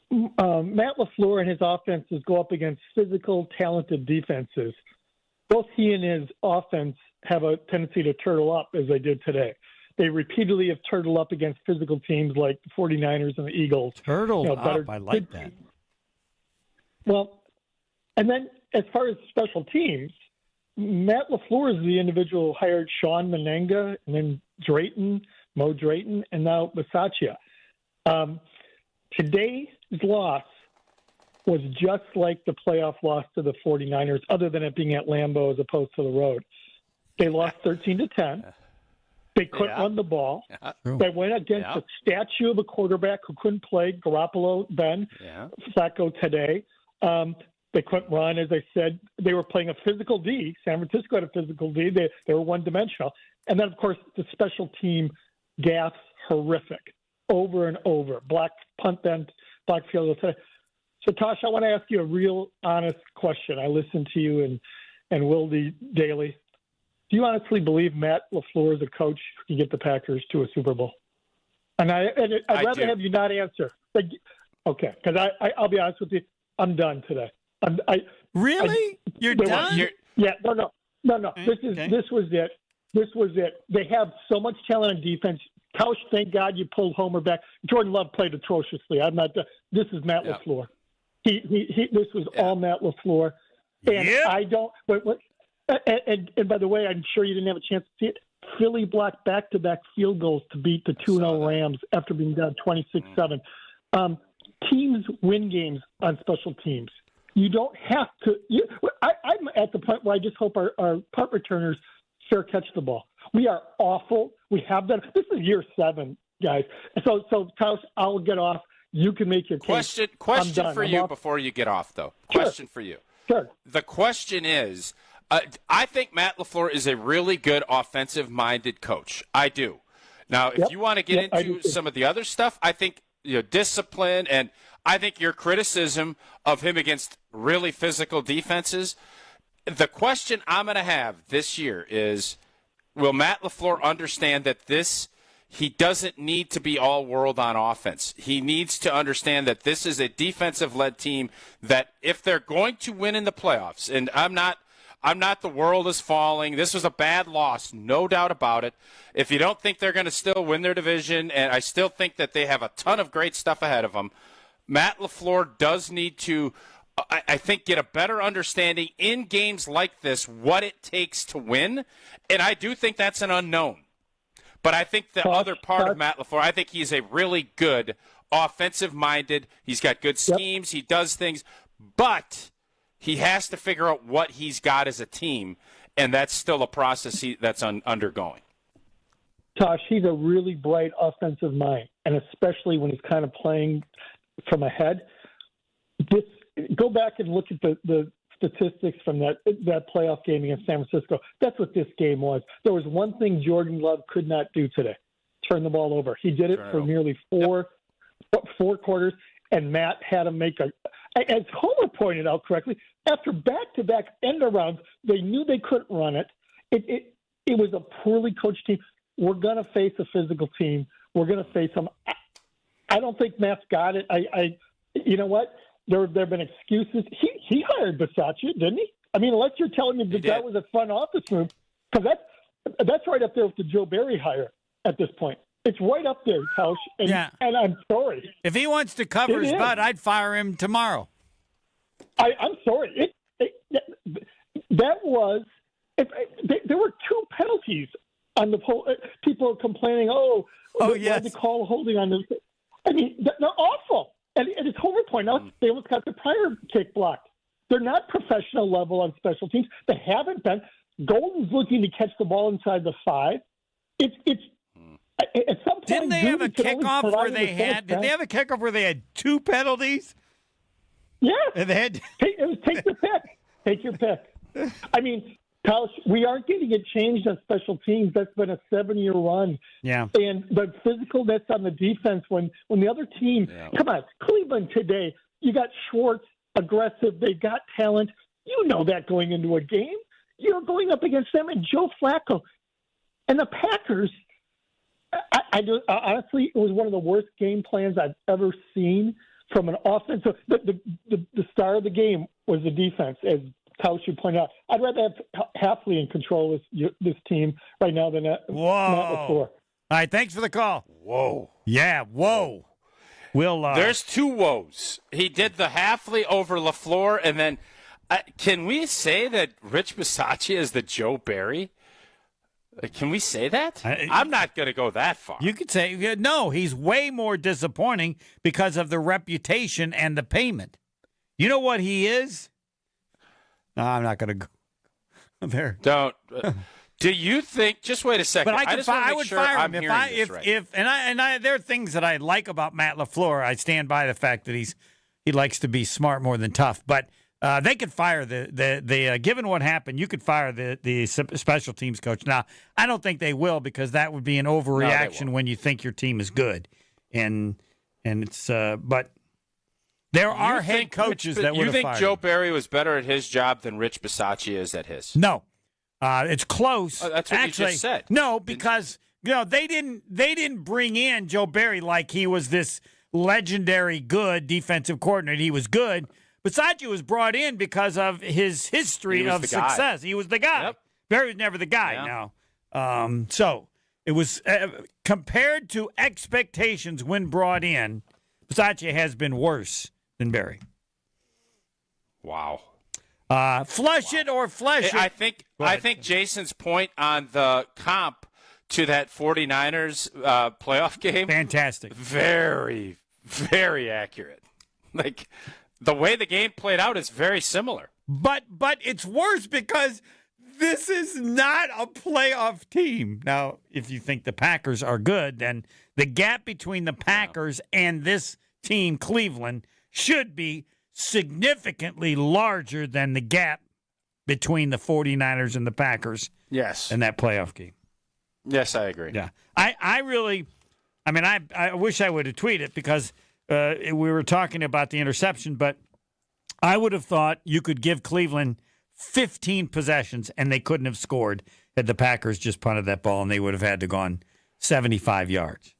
Matt LaFleur and his offenses go up against physical, talented defenses, both he and his offense have a tendency to turtle up, as they did today. They repeatedly have turtled up against physical teams like the 49ers and the Eagles. Turtled up, I like that. Well, and then as far as special teams, Matt LaFleur is the individual who hired Sean Menenga, and then Mo Drayton, and now Bisaccia. Today's loss was just like the playoff loss to the 49ers, other than it being at Lambeau as opposed to the road. They lost 13-10. They couldn't run the ball. They went against a statue of a quarterback who couldn't play, Garoppolo then, Flacco today. They couldn't run, as I said. They were playing a physical D. San Francisco had a physical D. They were one-dimensional. And then, of course, the special team gaffes, horrific, over and over. Black punt then, black field goal. So, Tosh, I want to ask you a real honest question. I listen to you and Wildy daily. Do you honestly believe Matt LaFleur is a coach who can get the Packers to a Super Bowl? And I'd rather have you not answer. Okay, because I'll be honest with you. I'm done today. Really? You're done? No. Okay. This was it. This was it. They have so much talent on defense. Tausch, thank God you pulled Homer back. Jordan Love played atrociously. I'm not. This is Matt LaFleur. This was all Matt LaFleur. And I don't. And by the way, I'm sure you didn't have a chance to see it. Philly blocked back-to-back field goals to beat the 2-0 Rams after being down 26-7. Teams win games on special teams. You don't have to. I'm at the point where I just hope our punt returners fair catch the ball. We are awful. We have done. This is year 7 guys. So Taus, I'll get off. You can make your case. Question for you before you get off, though. Sure. Question for you. Sure. The question is, I think Matt LaFleur is a really good offensive-minded coach. I do. Now, if you want to get into some of the other stuff, I think discipline, and I think your criticism of him against really physical defenses, the question I'm going to have this year is, will Matt LaFleur understand that he doesn't need to be all world on offense. He needs to understand that this is a defensive-led team that if they're going to win in the playoffs, and I'm not the world is falling. This was a bad loss, no doubt about it. If you don't think they're going to still win their division, and I still think that they have a ton of great stuff ahead of them, Matt LaFleur does need to, I think, get a better understanding in games like this what it takes to win, and I do think that's an unknown. But I think the other part of Matt LaFleur, I think he's a really good offensive-minded. He's got good schemes. He does things. But he has to figure out what he's got as a team, and that's still a process that's undergoing. Tosh, he's a really bright offensive mind, and especially when he's kind of playing from ahead. Go back and look at the statistics from that playoff game against San Francisco. That's what this game was. There was one thing Jordan Love could not do today: turn the ball over. He did it for nearly four quarters, and Matt had him make as Homer pointed out correctly, after back-to-back end-arounds, they knew they couldn't run it. It was a poorly coached team. We're going to face a physical team. We're going to face them. I don't think Matt's got it. You know what? There have been excuses. He hired Bisaccia, didn't he? I mean, unless you're telling me that was a front office move, because that's right up there with the Joe Barry hire at this point. It's right up there, Tausch, and I'm sorry. If he wants to cover his butt, I'd fire him tomorrow. I'm sorry. There were two penalties on the poll. People are complaining, yes, the call holding on this. I mean, they're awful. And it's Homer point out, they almost got the prior kick blocked. They're not professional level on special teams. They haven't been. Golden's looking to catch the ball inside the 5. It's at some point. Didn't they have a kickoff where they had? Did they have a kickoff where they had 2 penalties? Yeah. And they had take the pick. Take your pick. I mean, Tausch, we aren't getting it changed on special teams. That's been a 7-year run. Yeah. And the physicalness on the defense when the other team, come on, Cleveland today, you got Schwartz, aggressive. They got talent. You know that going into a game. You're going up against them and Joe Flacco. And the Packers, honestly, it was one of the worst game plans I've ever seen from an offense. The star of the game was the defense, as Tauscher pointed out. I'd rather have Hafley in control of this team right now than Matt LaFleur. All right, thanks for the call. Whoa. Yeah, whoa. There's 2 woes. He did the Hafley over LaFleur, and then can we say that Rich Bisaccia is the Joe Barry? Can we say that? I'm not going to go that far. You could say, no, he's way more disappointing because of the reputation and the payment. You know what he is? No, I'm not going to go there. Don't. Do you think? Just wait a second. But I would fire him if there are things that I like about Matt LaFleur. I stand by the fact that he likes to be smart more than tough. But they could fire the given what happened, you could fire the special teams coach. Now, I don't think they will because that would be an overreaction when you think your team is good, and it's but. There are head coaches that would have fired. You think Joe Barry was better at his job than Rich Bisaccia is at his? No. It's close. That's what you just said. No, because they didn't bring in Joe Barry like he was this legendary good defensive coordinator. He was good. Bisaccia was brought in because of his history of success. He was the guy. Yep. Barry was never the guy now. So it was compared to expectations when brought in, Bisaccia has been worse than Barry. Wow. Flush it or flesh it. I think Jason's point on the comp to that 49ers playoff game. Fantastic. Very, very accurate. Like, the way the game played out is very similar. But it's worse because this is not a playoff team. Now, if you think the Packers are good, then The gap between the Packers and this team, Cleveland, should be significantly larger than the gap between the 49ers and the Packers. Yes. In that playoff game. Yes, I agree. Yeah. I wish I would have tweeted because we were talking about the interception, but I would have thought you could give Cleveland 15 possessions and they couldn't have scored had the Packers just punted that ball and they would have had to gone 75 yards.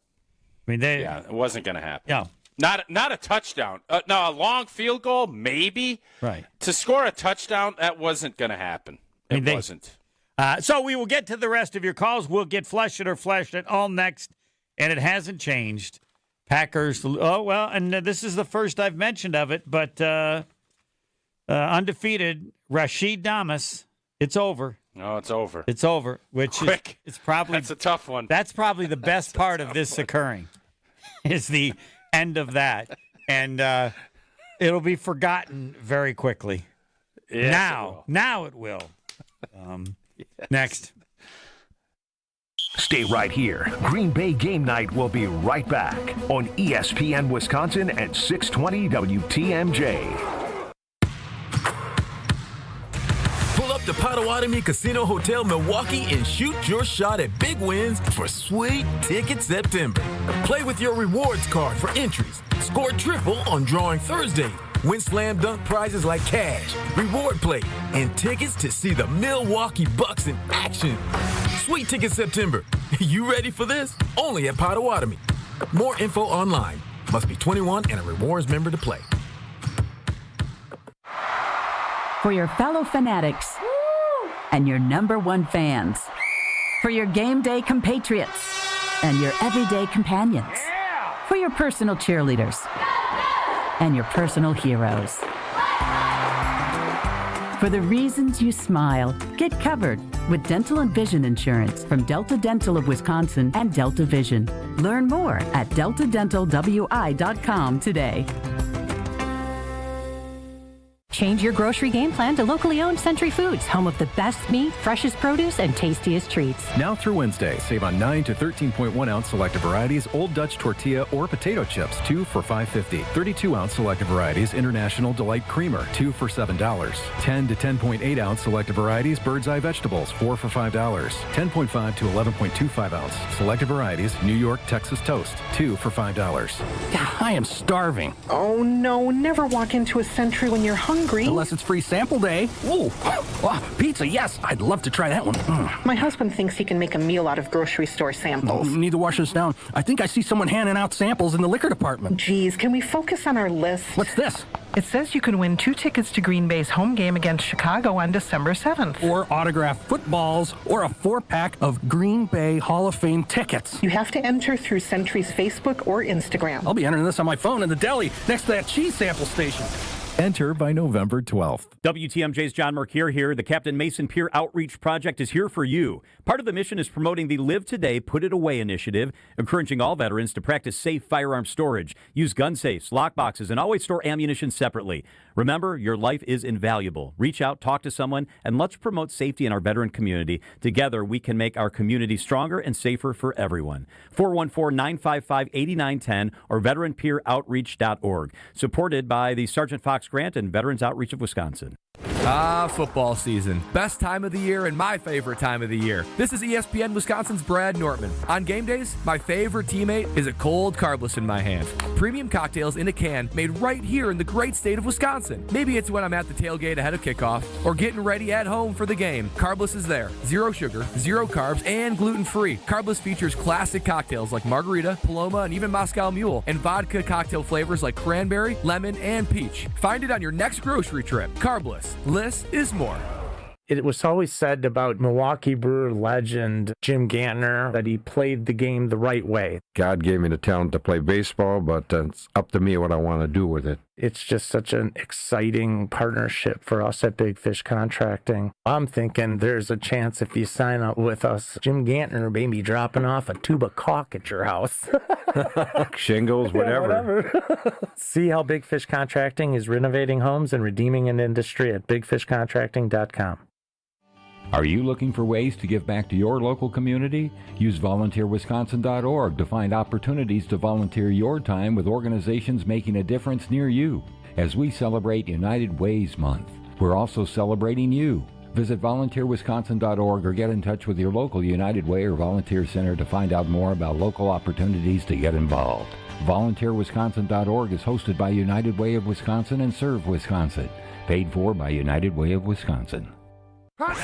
I mean, it wasn't going to happen. Yeah. Not a touchdown. No, a long field goal, maybe. Right. To score a touchdown, that wasn't going to happen. It wasn't. So we will get to the rest of your calls. We'll get Flesh It or Flesh It all next, and it hasn't changed. Packers, and this is the first I've mentioned of it, but undefeated, Rashid Damas, it's over. No, it's over. It's over, which Quick. is probably That's a tough one. That's probably the best part of this occurring, is the end of that, and it'll be forgotten very quickly. Yes, now it will. Next. Stay right here. Green Bay Game Night will be right back on ESPN Wisconsin at 620 WTMJ. Pull up to Potawatomi Casino Hotel Milwaukee and shoot your shot at big wins for Sweet Ticket September. Play with your rewards card for entries. Score triple on Drawing Thursday. Win slam dunk prizes like cash, reward plate, and tickets to see the Milwaukee Bucks in action. Sweet Ticket September. You ready for this? Only at Potawatomi. More info online. Must be 21 and a rewards member to play. For your fellow fanatics and your number one fans. For your game day compatriots and your everyday companions. For your personal cheerleaders and your personal heroes. For the reasons you smile, get covered with dental and vision insurance from Delta Dental of Wisconsin and Delta Vision. Learn more at deltadentalwi.com today. Change your grocery game plan to locally owned Century Foods, home of the best meat, freshest produce, and tastiest treats. Now through Wednesday, save on 9 to 13.1 ounce selected varieties, Old Dutch tortilla or potato chips, 2 for $5.50. 32 ounce selected varieties, International Delight Creamer, 2 for $7. 10 to 10.8 ounce selected varieties, Bird's Eye Vegetables, 4 for $5. 10.5 to 11.25 ounce selected varieties, New York Texas Toast, 2 for $5. I am starving. Oh no, never walk into a Century when you're hungry. Unless it's free sample day. Ooh, wow, pizza, yes. I'd love to try that one. My husband thinks he can make a meal out of grocery store samples. Need to wash this down. I think I see someone handing out samples in the liquor department. Geez, can we focus on our list? What's this? It says you can win 2 tickets to Green Bay's home game against Chicago on December 7th. Or autographed footballs, or a 4-pack of Green Bay Hall of Fame tickets. You have to enter through Century's Facebook or Instagram. I'll be entering this on my phone in the deli next to that cheese sample station. Enter by November 12th. WTMJ's John Mercure here. The Captain Mason Pier Outreach Project is here for you. Part of the mission is promoting the Live Today, Put It Away initiative, encouraging all veterans to practice safe firearm storage, use gun safes, lockboxes, and always store ammunition separately. Remember, your life is invaluable. Reach out, talk to someone, and let's promote safety in our veteran community. Together, we can make our community stronger and safer for everyone. 414-955-8910 or veteranpeeroutreach.org. Supported by the Sergeant Fox Grant and Veterans Outreach of Wisconsin. Football season. Best time of the year and my favorite time of the year. This is ESPN Wisconsin's Brad Nortman. On game days, my favorite teammate is a cold carbless in my hand. Premium cocktails in a can made right here in the great state of Wisconsin. Maybe it's when I'm at the tailgate ahead of kickoff or getting ready at home for the game. Carbless is there. 0 sugar, 0 carbs, and gluten-free. Carbless features classic cocktails like margarita, Paloma, and even Moscow Mule, and vodka cocktail flavors like cranberry, lemon, and peach. Find it on your next grocery trip. Carbless. Less is more. It was always said about Milwaukee Brewer legend Jim Gantner that he played the game the right way. God gave me the talent to play baseball, but it's up to me what I want to do with it. It's just such an exciting partnership for us at Big Fish Contracting. I'm thinking there's a chance if you sign up with us, Jim Gantner may be dropping off a tube of caulk at your house. Shingles, whatever. See how Big Fish Contracting is renovating homes and redeeming an industry at bigfishcontracting.com. Are you looking for ways to give back to your local community? Use volunteerwisconsin.org to find opportunities to volunteer your time with organizations making a difference near you. As we celebrate United Ways Month, we're also celebrating you. Visit volunteerwisconsin.org or get in touch with your local United Way or Volunteer Center to find out more about local opportunities to get involved. VolunteerWisconsin.org is hosted by United Way of Wisconsin and Serve Wisconsin. Paid for by United Way of Wisconsin.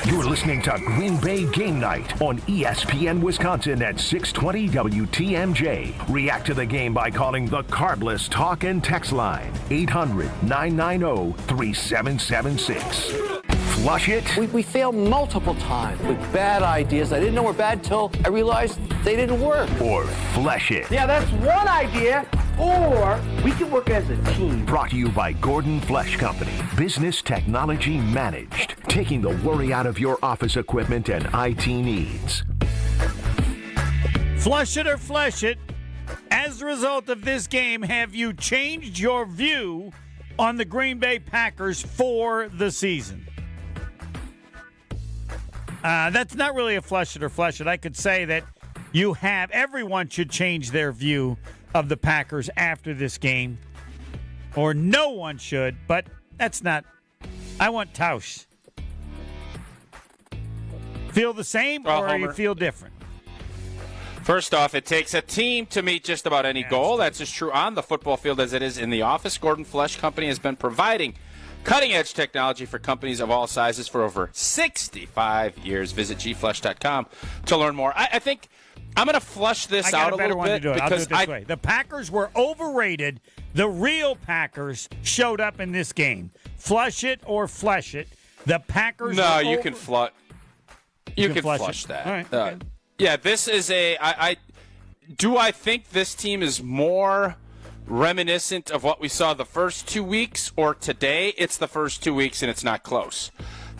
You're listening to Green Bay Game Night on ESPN Wisconsin at 620 WTMJ. React to the game by calling the Carbless Talk and Text line, 800-990-3776. Flush it. We failed multiple times with bad ideas. I didn't know were bad till I realized they didn't work. Or flesh it. Yeah, that's one idea. Or we can work as a team. Brought to you by Gordon Flesh Company. Business technology managed. Taking the worry out of your office equipment and IT needs. Flush it or flesh it. As a result of this game, have you changed your view on the Green Bay Packers for the season? That's not really a flush it or flesh it. I could say that everyone should change their view of the Packers after this game, or no one should, but that's not. I want Tauscher. Feel the same, or you feel different? First off, it takes a team to meet just about any goal. That's as true on the football field as it is in the office. Gordon Flesh Company has been providing cutting-edge technology for companies of all sizes for over 65 years. Visit gflesh.com to learn more. I think I'm going to flush this out a little bit. I'll do it this way. The Packers were overrated. The real Packers showed up in this game. Flush it or flesh it. The Packers. No, you can flush. You can flush that. All right. Okay. Yeah, this is I think this team is more reminiscent of what we saw the first 2 weeks, or today? It's the first 2 weeks and it's not close.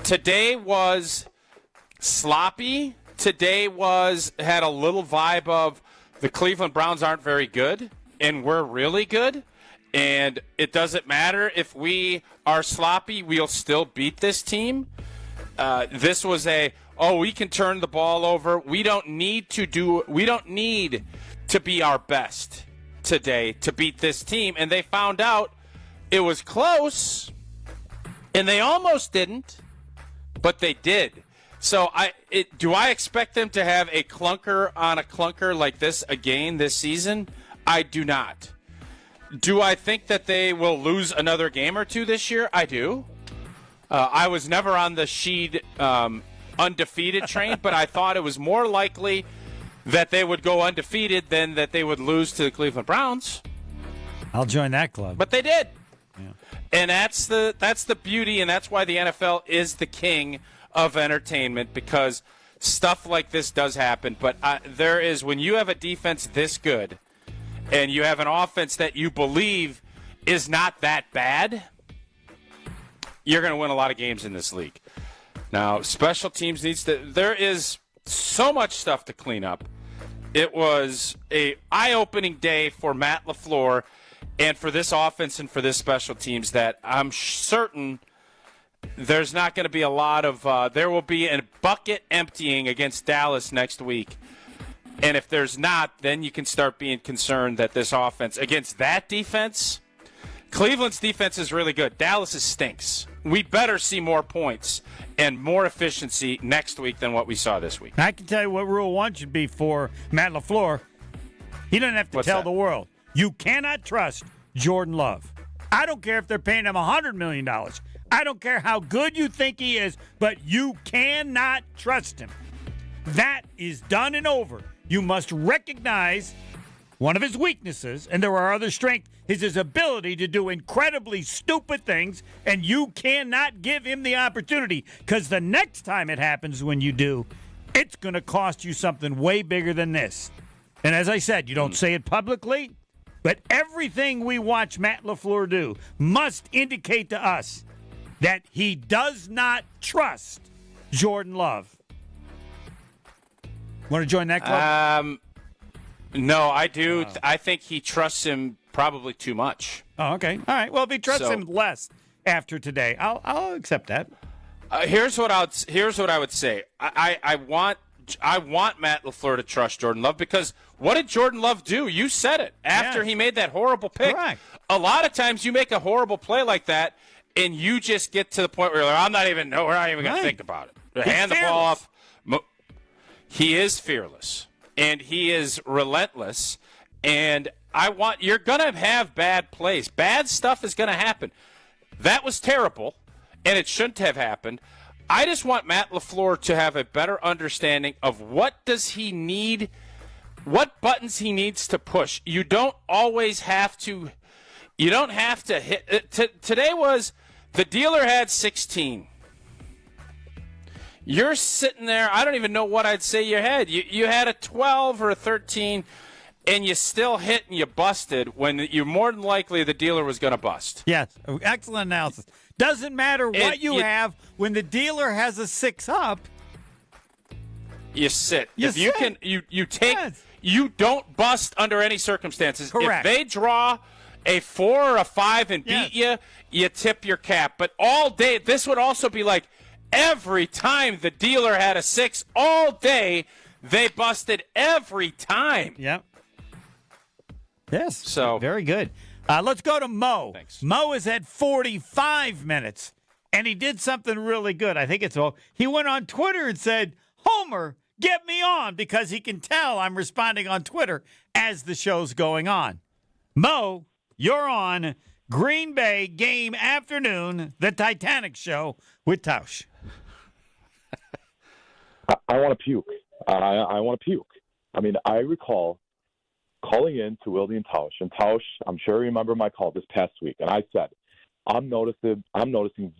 Today was sloppy. Today had a little vibe of the Cleveland Browns aren't very good and we're really good, and it doesn't matter if we are sloppy, we'll still beat this team. This was we can turn the ball over. We don't need to be our best today to beat this team, and they found out it was close, and they almost didn't, but they did. So do I expect them to have a clunker on a clunker like this again this season? I do not. Do I think that they will lose another game or two this year? I do. I was never on the Sheed undefeated train, but I thought it was more likely that they would go undefeated than that they would lose to the Cleveland Browns. I'll join that club. But they did. Yeah. And that's the beauty, and that's why the NFL is the king of entertainment, because stuff like this does happen. But when you have a defense this good and you have an offense that you believe is not that bad, you're going to win a lot of games in this league. Now, special teams there is so much stuff to clean up. It was a eye-opening day for Matt LaFleur and for this offense and for this special teams that I'm certain there's not going to be a lot of there will be a bucket emptying against Dallas next week. And if there's not, then you can start being concerned that this offense against that defense, Cleveland's defense is really good. Dallas's stinks. We better see more points and more efficiency next week than what we saw this week. I can tell you what Rule 1 should be for Matt LaFleur. He doesn't have to tell the world. You cannot trust Jordan Love. I don't care if they're paying him $100 million. I don't care how good you think he is, but you cannot trust him. That is done and over. You must recognize one of his weaknesses, and there are other strengths, is his ability to do incredibly stupid things, and you cannot give him the opportunity, because the next time it happens when you do, it's going to cost you something way bigger than this. And as I said, you don't say it publicly, but everything we watch Matt LaFleur do must indicate to us that he does not trust Jordan Love. Want to join that club? No, I do. I think he trusts him probably too much. Oh, okay. All right. Well, if he trusts him less after today, I'll accept that. Here's what I would say. I want Matt LaFleur to trust Jordan Love, because what did Jordan Love do? You said it after he made that horrible pick. Correct. A lot of times you make a horrible play like that, and you just get to the point where you're like, we're not even going to think about it. Hand the ball off. He is fearless, and he is relentless, and you're going to have bad plays. Bad stuff is going to happen. That was terrible, and it shouldn't have happened. I just want Matt LaFleur to have a better understanding of what does he need, what buttons he needs to push. You don't always have to hit. Today was the dealer had 16. You're sitting there, I don't even know what I'd say you had. You had a 12 or a 13, and you still hit and you busted when you're more than likely the dealer was going to bust. Yes, excellent analysis. Doesn't matter what you have. When the dealer has a 6 up, you sit. You if you sit. can, you take. Yes. You don't bust under any circumstances. Correct. If they draw a 4 or a 5 and beat you, you tip your cap. But all day, this would also be like every time the dealer had a 6 all day, they busted every time. Yep. Yes. So very good. Let's go to Mo. Thanks. Mo is at 45 minutes, and he did something really good. I think it's all. He went on Twitter and said, Homer, get me on, because he can tell I'm responding on Twitter as the show's going on. Mo, you're on Green Bay Game Afternoon, the Titanic Show with Tauscher. I want to puke. I want to puke. I mean, I recall calling in to Wilde and Tausch. And Tausch, I'm sure you remember my call this past week. And I said, I'm noticing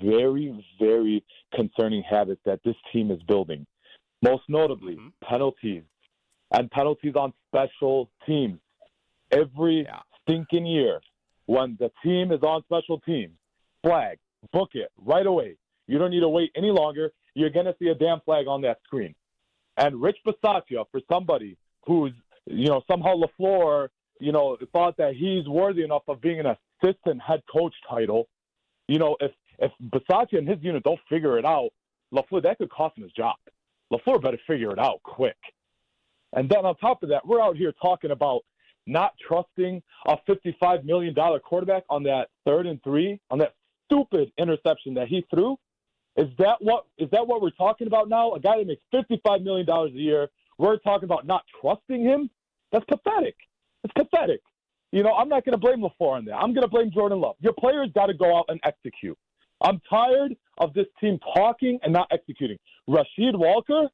very, very concerning habits that this team is building. Most notably, penalties. And penalties on special teams. Every stinking year, when the team is on special teams, flag, book it right away. You don't need to wait any longer. You're going to see a damn flag on that screen. And Rich Bisaccia, for somebody who's, somehow LaFleur, thought that he's worthy enough of being an assistant head coach title. If Bisaccia and his unit don't figure it out, LaFleur, that could cost him his job. LaFleur better figure it out quick. And then on top of that, we're out here talking about not trusting a $55 million quarterback on that 3rd and 3, on that stupid interception that he threw. Is that what we're talking about now? A guy that makes $55 million a year, we're talking about not trusting him? That's pathetic. It's pathetic. I'm not going to blame LaFleur on that. I'm going to blame Jordan Love. Your players got to go out and execute. I'm tired of this team talking and not executing. Rasheed Walker,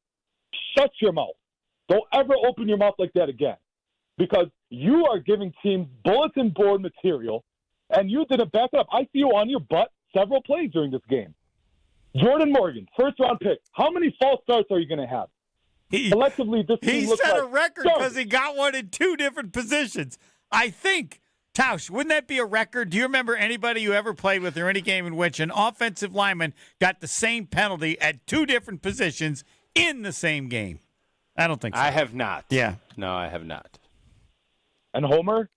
shut your mouth. Don't ever open your mouth like that again, because you are giving teams bulletin board material, and you didn't back it up. I see you on your butt several plays during this game. Jordan Morgan, first-round pick. How many false starts are you going to have? Collectively, this team looks set like a record because he got one in 2 different positions. I think, Tausch, wouldn't that be a record? Do you remember anybody you ever played with or any game in which an offensive lineman got the same penalty at 2 different positions in the same game? I don't think so. I have not. Yeah. No, I have not. And Homer,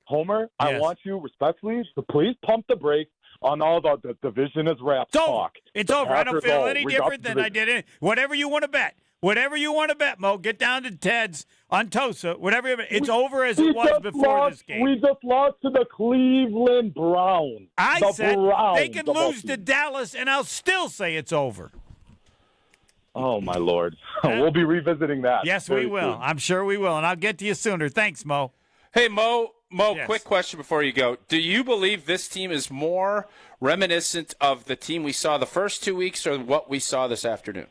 I want you respectfully to please pump the brakes on all the division is wrapped talk. It's over. I don't feel any different than I did it. Whatever you want to bet. Whatever you want to bet, Mo. Get down to Ted's on Tosa. Whatever you bet. It's over as it was before this game. We just lost to the Cleveland Browns. I said they can lose to Dallas, and I'll still say it's over. Oh, my Lord. We'll be revisiting that. Yes, we will. Soon. I'm sure we will, and I'll get to you sooner. Thanks, Mo. Hey, Mo, Yes. Quick question before you go. Do you believe this team is more reminiscent of the team we saw the first 2 weeks or what we saw this afternoon?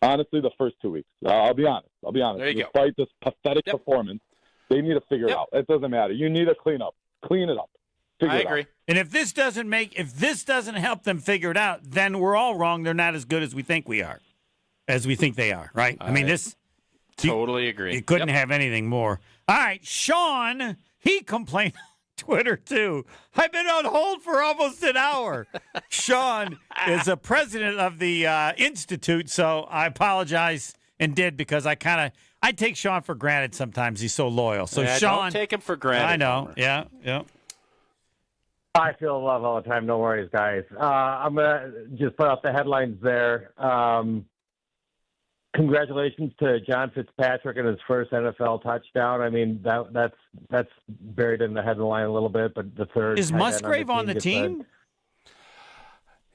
Honestly, the first 2 weeks. I'll be honest. There you Despite this pathetic performance, they need to figure it out. It doesn't matter. You need to clean up. Clean it up. I agree. And if this doesn't help them figure it out, then we're all wrong. They're not as good as we think we are, as we think they are, right? I mean, this totally agree. You couldn't have anything more. All right, Sean, he complained on Twitter too. I've been on hold for almost an hour. Sean is a president of the Institute, so I apologize and did because I take Sean for granted sometimes. He's so loyal. So Sean, don't take him for granted. I know. Homer. Yeah. I feel love all the time. No worries, guys. I'm going to just put out the headlines there. Congratulations to John Fitzpatrick and his first NFL touchdown. I mean, that's buried in the headline a little bit, but the third. Is Musgrave on the team?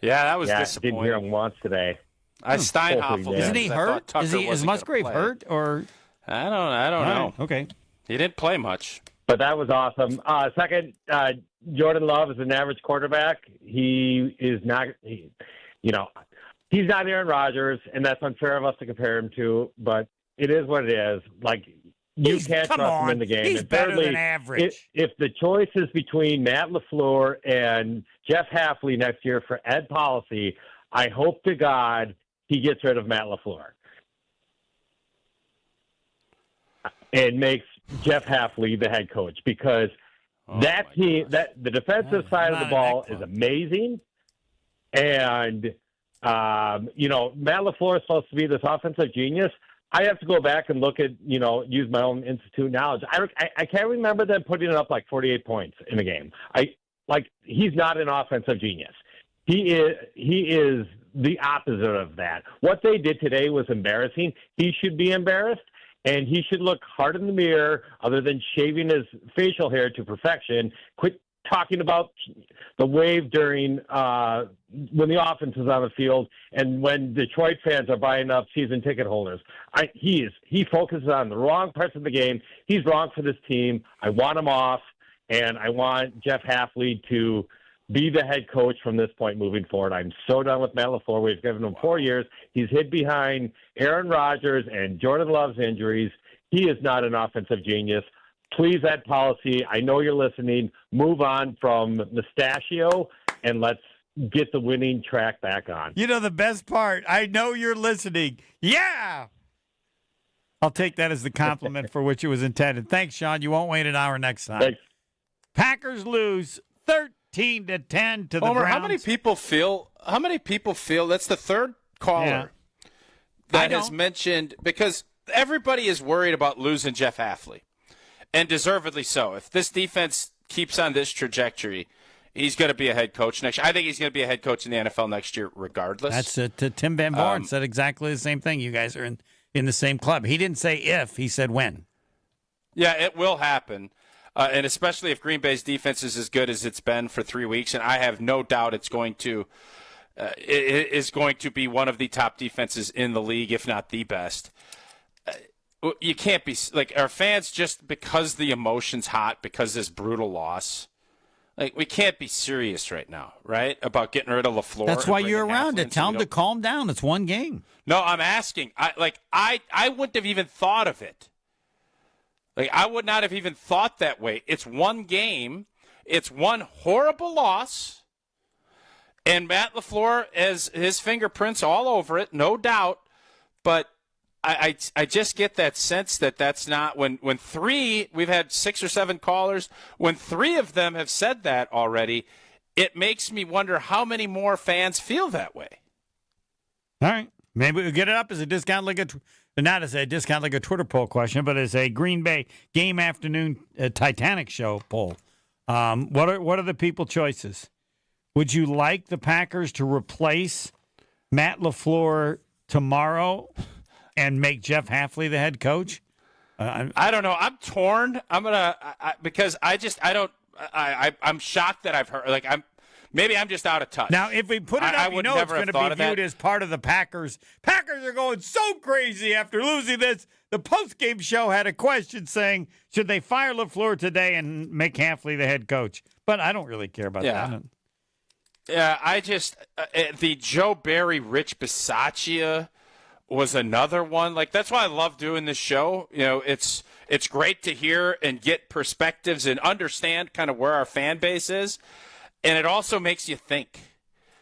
Yeah, that was disappointing. Didn't hear him once today. Steinhoffel. Isn't he hurt? Is Musgrave hurt or? I don't know. Okay. He didn't play much. But that was awesome. Second, Jordan Love is an average quarterback. He is not, he's not Aaron Rodgers, and that's unfair of us to compare him to, but it is what it is. Like, you can't trust him in the game. He's and better thirdly, than average. If the choice is between Matt LaFleur and Jeff Hafley next year for Ed Policy, I hope to God he gets rid of Matt LaFleur and makes Jeff Hafley the head coach, because that team, the defensive side of the ball is amazing. And, Matt LaFleur is supposed to be this offensive genius. I have to go back and look at, use my own institute knowledge. I can't remember them putting it up like 48 points in a game. He's not an offensive genius. He is the opposite of that. What they did today was embarrassing. He should be embarrassed, and he should look hard in the mirror, other than shaving his facial hair to perfection. Quit talking about the wave during when the offense is on the field and when Detroit fans are buying up season ticket holders. He focuses on the wrong parts of the game. He's wrong for this team. I want him off, and I want Jeff Hafley to be the head coach from this point moving forward. I'm so done with Matt LaFleur. We've given him 4 years. He's hid behind Aaron Rodgers and Jordan Love's injuries. He is not an offensive genius. Please, Ed Policy, I know you're listening. Move on from Mustachio, and let's get the winning track back on. The best part, I know you're listening. Yeah! I'll take that as the compliment for which it was intended. Thanks, Sean. You won't wait an hour next time. Thanks. Packers lose 13-10 to the Homer, Browns. how many people feel that's the third caller that has mentioned, because everybody is worried about losing Jeff Hafley, and deservedly so. If this defense keeps on this trajectory, he's going to be a head coach next year. I think he's going to be a head coach in the NFL next year regardless. That's it. Tim Van Born said exactly the same thing. You guys are in the same club. He didn't say if, he said when. Yeah, it will happen. And especially if Green Bay's defense is as good as it's been for 3 weeks, and I have no doubt it is going to be one of the top defenses in the league, if not the best. You can't be like, our fans, just because the emotion's hot because this brutal loss. Like, we can't be serious right now, right? About getting rid of LaFleur. That's why you're around it. Tell him to calm down. It's one game. No, I'm asking. I wouldn't have even thought of it. Like, I would not have even thought that way. It's one game. It's one horrible loss. And Matt LaFleur has his fingerprints all over it, no doubt. But I just get that sense that that's not when we've had 6 or 7 callers, when 3 of them have said that already, it makes me wonder how many more fans feel that way. All right. Maybe we'll get it up as a discount like not as a discount like a Twitter poll question, but as a Green Bay game afternoon Titanic show poll. What are the people choices? Would you like the Packers to replace Matt LaFleur tomorrow and make Jeff Hafley the head coach? I don't know. I'm torn. Because I'm shocked that I've heard. Maybe I'm just out of touch. Now, if we put it up, it's going to be viewed as part of the Packers. Packers are going so crazy after losing this. The post-game show had a question saying, should they fire LaFleur today and make Hafley the head coach? But I don't really care about that. Yeah, I just the Joe Barry, Rich Bisaccia was another one. That's why I love doing this show. It's great to hear and get perspectives and understand kind of where our fan base is. And it also makes you think.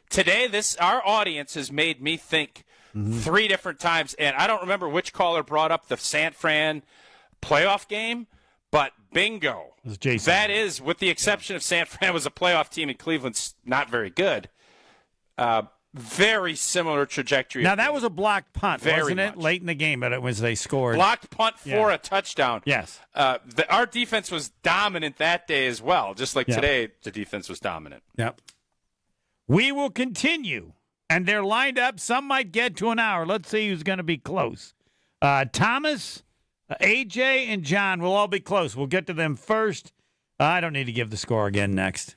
Today, our audience has made me think 3 different times. And I don't remember which caller brought up the San Fran playoff game, but bingo. That is, with the exception of San Fran was a playoff team and Cleveland's not very good. very similar trajectory. Now, that was a blocked punt, wasn't it? Much. Late in the game, but it was they scored. Blocked punt for a touchdown. Yes. Our defense was dominant that day as well, just like today the defense was dominant. Yep. We will continue, and they're lined up. Some might get to an hour. Let's see who's going to be close. Thomas, AJ, and John will all be close. We'll get to them first. I don't need to give the score again next.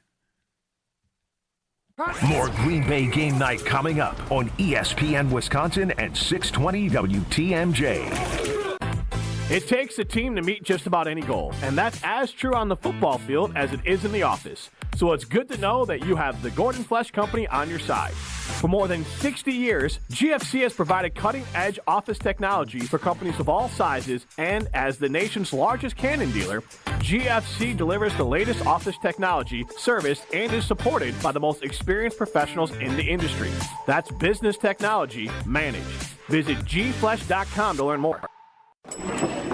More Green Bay Game Night coming up on ESPN Wisconsin and 620 WTMJ. It takes a team to meet just about any goal, and that's as true on the football field as it is in the office. So it's good to know that you have the Gordon Flesh Company on your side. For more than 60 years, GFC has provided cutting-edge office technology for companies of all sizes, and as the nation's largest Canon dealer, GFC delivers the latest office technology, serviced, and is supported by the most experienced professionals in the industry. That's business technology managed. Visit gflesh.com to learn more.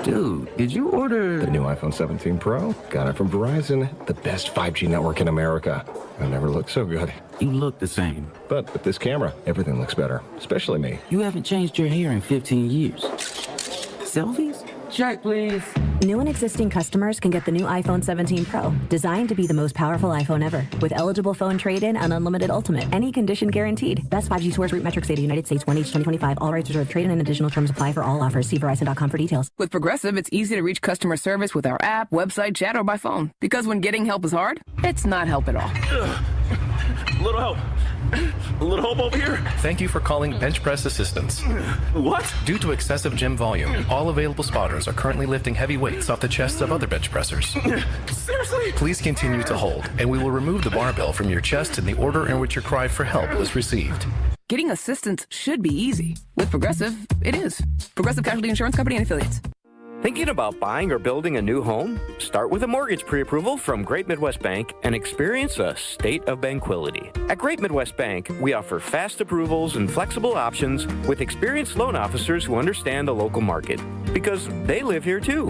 Dude, did you order the new iPhone 17 Pro? Got it from Verizon, the best 5G network in America. I never looked so good. You look the same. But with this camera, everything looks better, especially me. You haven't changed your hair in 15 years. Selfies? Check, please. New and existing customers can get the new iPhone 17 Pro, designed to be the most powerful iPhone ever, with eligible phone trade-in and unlimited ultimate. Any condition guaranteed. Best 5G source root metrics data, United States, 1H 2025. All rights reserved. Trade-in and additional terms apply for all offers. See Verizon.com for details. With Progressive, it's easy to reach customer service with our app, website, chat, or by phone. Because when getting help is hard, it's not help at all. A little help. A little help over here. Thank you for calling Bench Press Assistance. What? Due to excessive gym volume, all available spotters are currently lifting heavy weights off the chests of other bench pressers. Seriously? Please continue to hold, and we will remove the barbell from your chest in the order in which your cry for help was received. Getting assistance should be easy. With Progressive, it is. Progressive Casualty Insurance Company and Affiliates. Thinking about buying or building a new home? Start with a mortgage pre-approval from Great Midwest Bank and experience a state of tranquility. At Great Midwest Bank, we offer fast approvals and flexible options with experienced loan officers who understand the local market, because they live here too.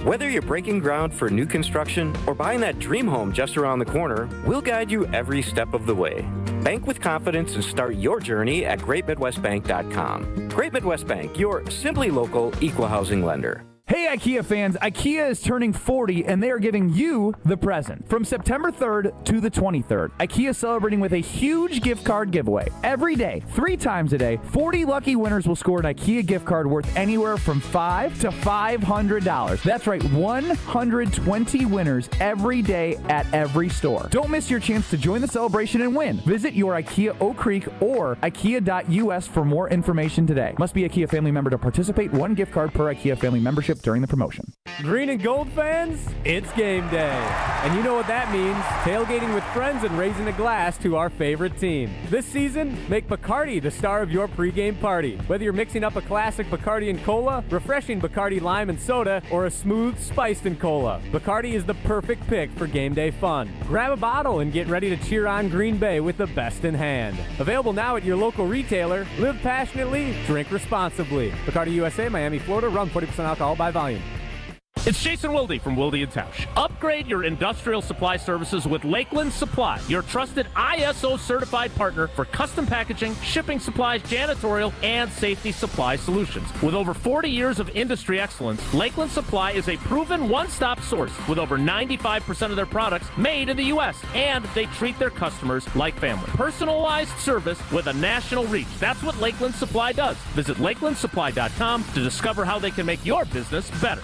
Whether you're breaking ground for new construction or buying that dream home just around the corner, we'll guide you every step of the way. Bank with confidence and start your journey at greatmidwestbank.com. Great Midwest Bank, your simply local equal housing lender. Hey IKEA fans, IKEA is turning 40 and they are giving you the present. From September 3rd to the 23rd, IKEA is celebrating with a huge gift card giveaway. Every day, 3 times a day, 40 lucky winners will score an IKEA gift card worth anywhere from $5 to $500. That's right, 120 winners every day at every store. Don't miss your chance to join the celebration and win. Visit your IKEA Oak Creek or IKEA.us for more information today. Must be a IKEA family member to participate. 1 gift card per IKEA family membership during the promotion. Green and gold fans, it's game day. And you know what that means. Tailgating with friends and raising a glass to our favorite team. This season, make Bacardi the star of your pregame party. Whether you're mixing up a classic Bacardi and cola, refreshing Bacardi lime and soda, or a smooth spiced and cola, Bacardi is the perfect pick for game day fun. Grab a bottle and get ready to cheer on Green Bay with the best in hand. Available now at your local retailer. Live passionately, drink responsibly. Bacardi USA, Miami, Florida. Run 40% alcohol by volume. It's Jason Wilde from Wilde & Tausch. Upgrade your industrial supply services with Lakeland Supply, your trusted ISO-certified partner for custom packaging, shipping supplies, janitorial, and safety supply solutions. With over 40 years of industry excellence, Lakeland Supply is a proven one-stop source with over 95% of their products made in the U.S., and they treat their customers like family. Personalized service with a national reach. That's what Lakeland Supply does. Visit lakelandsupply.com to discover how they can make your business better.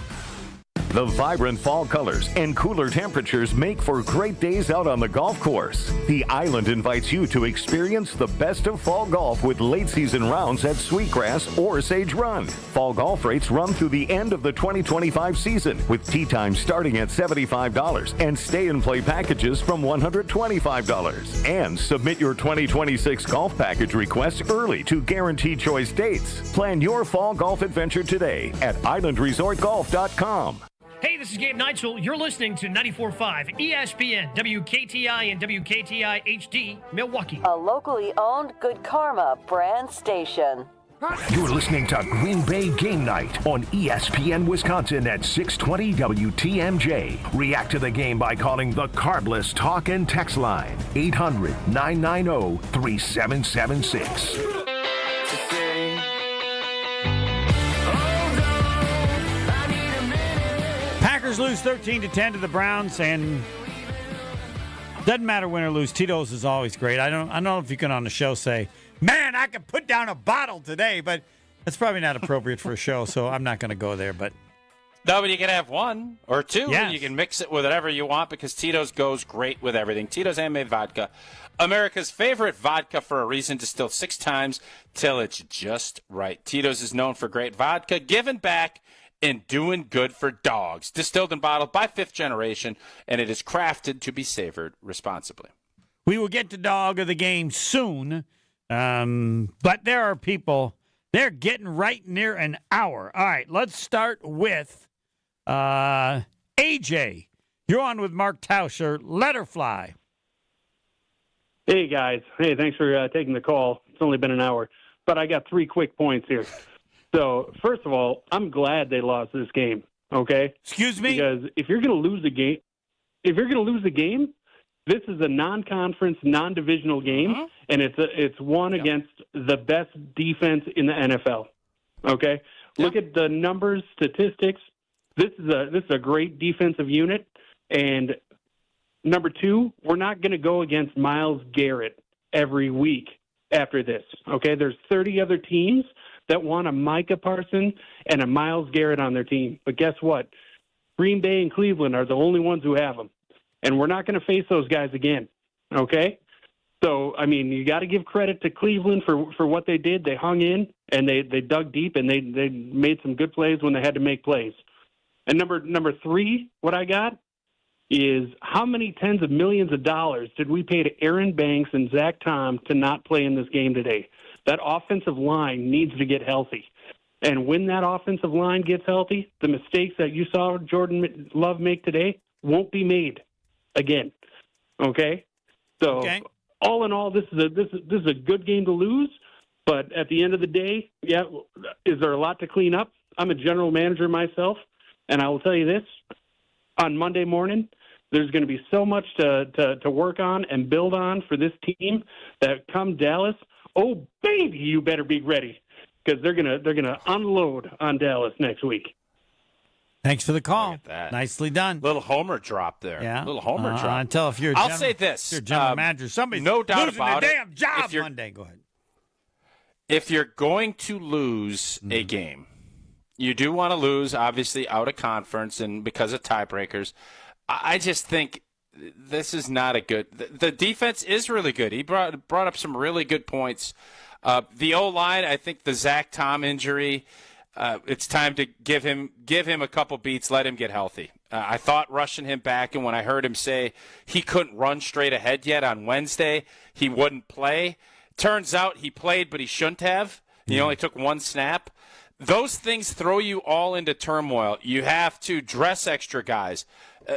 The vibrant fall colors and cooler temperatures make for great days out on the golf course. The Island invites you to experience the best of fall golf with late season rounds at Sweetgrass or Sage Run. Fall golf rates run through the end of the 2025 season, with tee times starting at $75 and stay and play packages from $125. And submit your 2026 golf package requests early to guarantee choice dates. Plan your fall golf adventure today at islandresortgolf.com. Hey, this is Gabe Neitzel. You're listening to 94.5 ESPN, WKTI and WKTI HD, Milwaukee. A locally owned Good Karma brand station. You're listening to Green Bay Game Night on ESPN Wisconsin at 620 WTMJ. React to the game by calling the Carbless Talk and Text line, 800-990-3776. Packers lose 13-10 to the Browns, and doesn't matter win or lose. Tito's is always great. I don't know if you can on the show say, man, I could put down a bottle today, but that's probably not appropriate for a show, so I'm not going to go there. But no, but you can have one or two, yes. And you can mix it with whatever you want because Tito's goes great with everything. Tito's handmade vodka, America's favorite vodka for a reason, distilled 6 times till it's just right. Tito's is known for great vodka, giving back and doing good for dogs. Distilled and bottled by 5th generation, and it is crafted to be savored responsibly. We will get to dog of the game soon. But there are people, they're getting right near an hour. All right, let's start with AJ. You're on with Mark Tauscher. Let her fly. Hey, guys. Hey, thanks for taking the call. It's only been an hour. But I got 3 quick points here. So, first of all, I'm glad they lost this game, okay? Excuse me? Because if you're going to lose the game, this is a non-conference, non-divisional game, and it's one against the best defense in the NFL. Okay, look at the numbers, statistics. This is a great defensive unit. And number 2, we're not going to go against Myles Garrett every week after this. Okay, there's 30 other teams that want a Micah Parsons and a Myles Garrett on their team. But guess what? Green Bay and Cleveland are the only ones who have them. And we're not going to face those guys again, okay? So, I mean, you got to give credit to Cleveland for what they did. They hung in, and they dug deep, and they made some good plays when they had to make plays. And number 3, what I got is how many tens of millions of dollars did we pay to Aaron Banks and Zach Tom to not play in this game today? That offensive line needs to get healthy. And when that offensive line gets healthy, the mistakes that you saw Jordan Love make today won't be made again. Okay? So all in all, this is a good game to lose, but at the end of the day, yeah, is there a lot to clean up? I'm a general manager myself, and I will tell you this, on Monday morning, there's going to be so much to work on and build on for this team that come Dallas, oh baby, you better be ready because they're gonna unload on Dallas next week. Thanks for the call. Nicely done. Little homer drop there. Yeah. Little homer drop. Until if you're I'll say this. You're a general manager. Somebody's no doubt losing about their it. damn job Monday. Go ahead. If you're going to lose a game, you do want to lose, obviously, out of conference and because of tiebreakers. I just think this is not a good – the defense is really good. He brought up some really good points. The O-line, I think the Zach Tom injury – it's time to give him a couple beats, let him get healthy. I thought rushing him back, and when I heard him say he couldn't run straight ahead yet on Wednesday, he wouldn't play. Turns out he played, but he shouldn't have. He only took 1 snap. Those things throw you all into turmoil. You have to dress extra guys.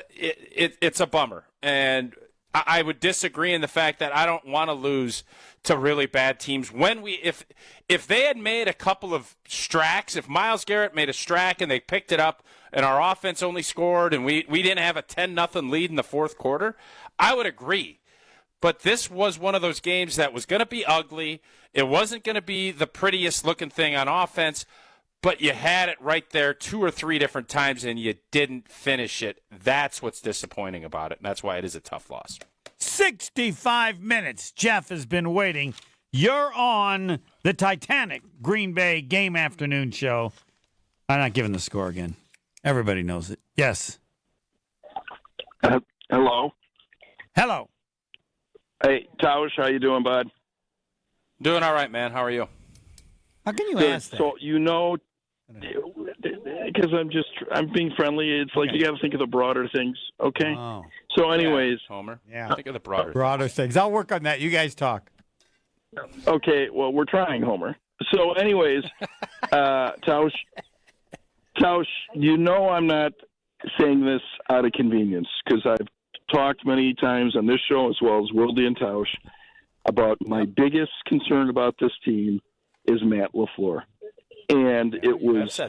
It's a bummer. And I would disagree in the fact that I don't want to lose to really bad teams. If they had made a couple of stracks, if Myles Garrett made a strack and they picked it up and our offense only scored and we didn't have a 10-0 lead in the fourth quarter, I would agree. But this was one of those games that was going to be ugly. It wasn't going to be the prettiest looking thing on offense, but you had it right there 2 or 3 different times and you didn't finish it. That's what's disappointing about it, and that's why it is a tough loss. 65 minutes. Jeff has been waiting. You're on the Titanic Green Bay game afternoon show. I'm not giving the score again. Everybody knows it. Yes. Hello. Hello. Hey, Tausch, how you doing, bud? Doing all right, man. How are you? How can you Good. ask that? So, because I'm being friendly. It's like you got to think of the broader things, okay? Oh. So, anyways. Yeah, Homer. Yeah. Think of the broader things. I'll work on that. You guys talk. Okay, well, we're trying, Homer. So, anyways, Tausch, I'm not saying this out of convenience because I've talked many times on this show as well as Wildy and Tausch about my biggest concern about this team is Matt LaFleur. And it was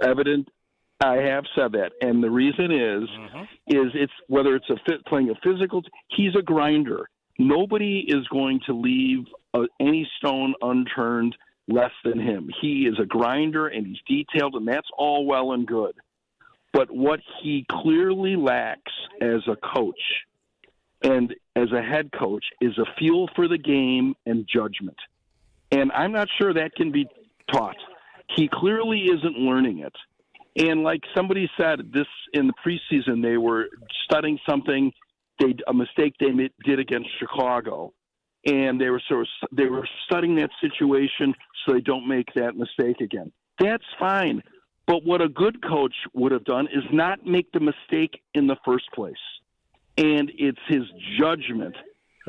evident. I have said that. And the reason is it's whether it's playing a physical, he's a grinder. Nobody is going to leave any stone unturned less than him. He is a grinder, and he's detailed, and that's all well and good. But what he clearly lacks as a coach and as a head coach is a feel for the game and judgment. And I'm not sure that can be taught. He clearly isn't learning it. And like somebody said, this in the preseason, they were studying something, a mistake they did against Chicago, and they were studying that situation so they don't make that mistake again. That's fine. But what a good coach would have done is not make the mistake in the first place. And it's his judgment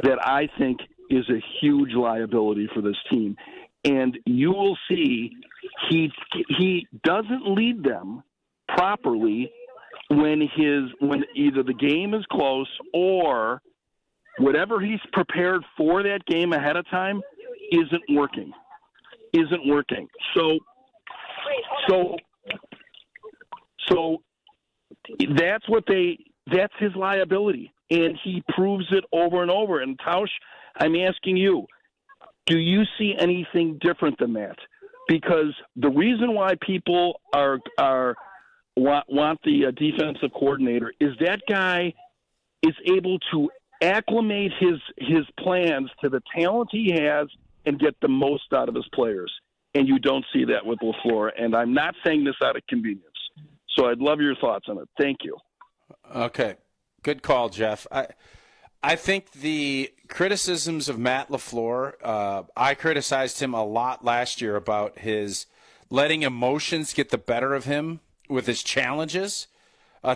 that I think is a huge liability for this team. And you will see he doesn't lead them properly when either the game is close or whatever he's prepared for that game ahead of time isn't working. So that's his liability, and he proves it over and over. And Tausch, I'm asking you, do you see anything different than that? Because the reason why people want the defensive coordinator is that guy is able to acclimate his plans to the talent he has and get the most out of his players. And you don't see that with LaFleur. And I'm not saying this out of convenience. So I'd love your thoughts on it. Thank you. Okay. Good call, Jeff. I think the criticisms of Matt LaFleur, I criticized him a lot last year about his letting emotions get the better of him with his challenges.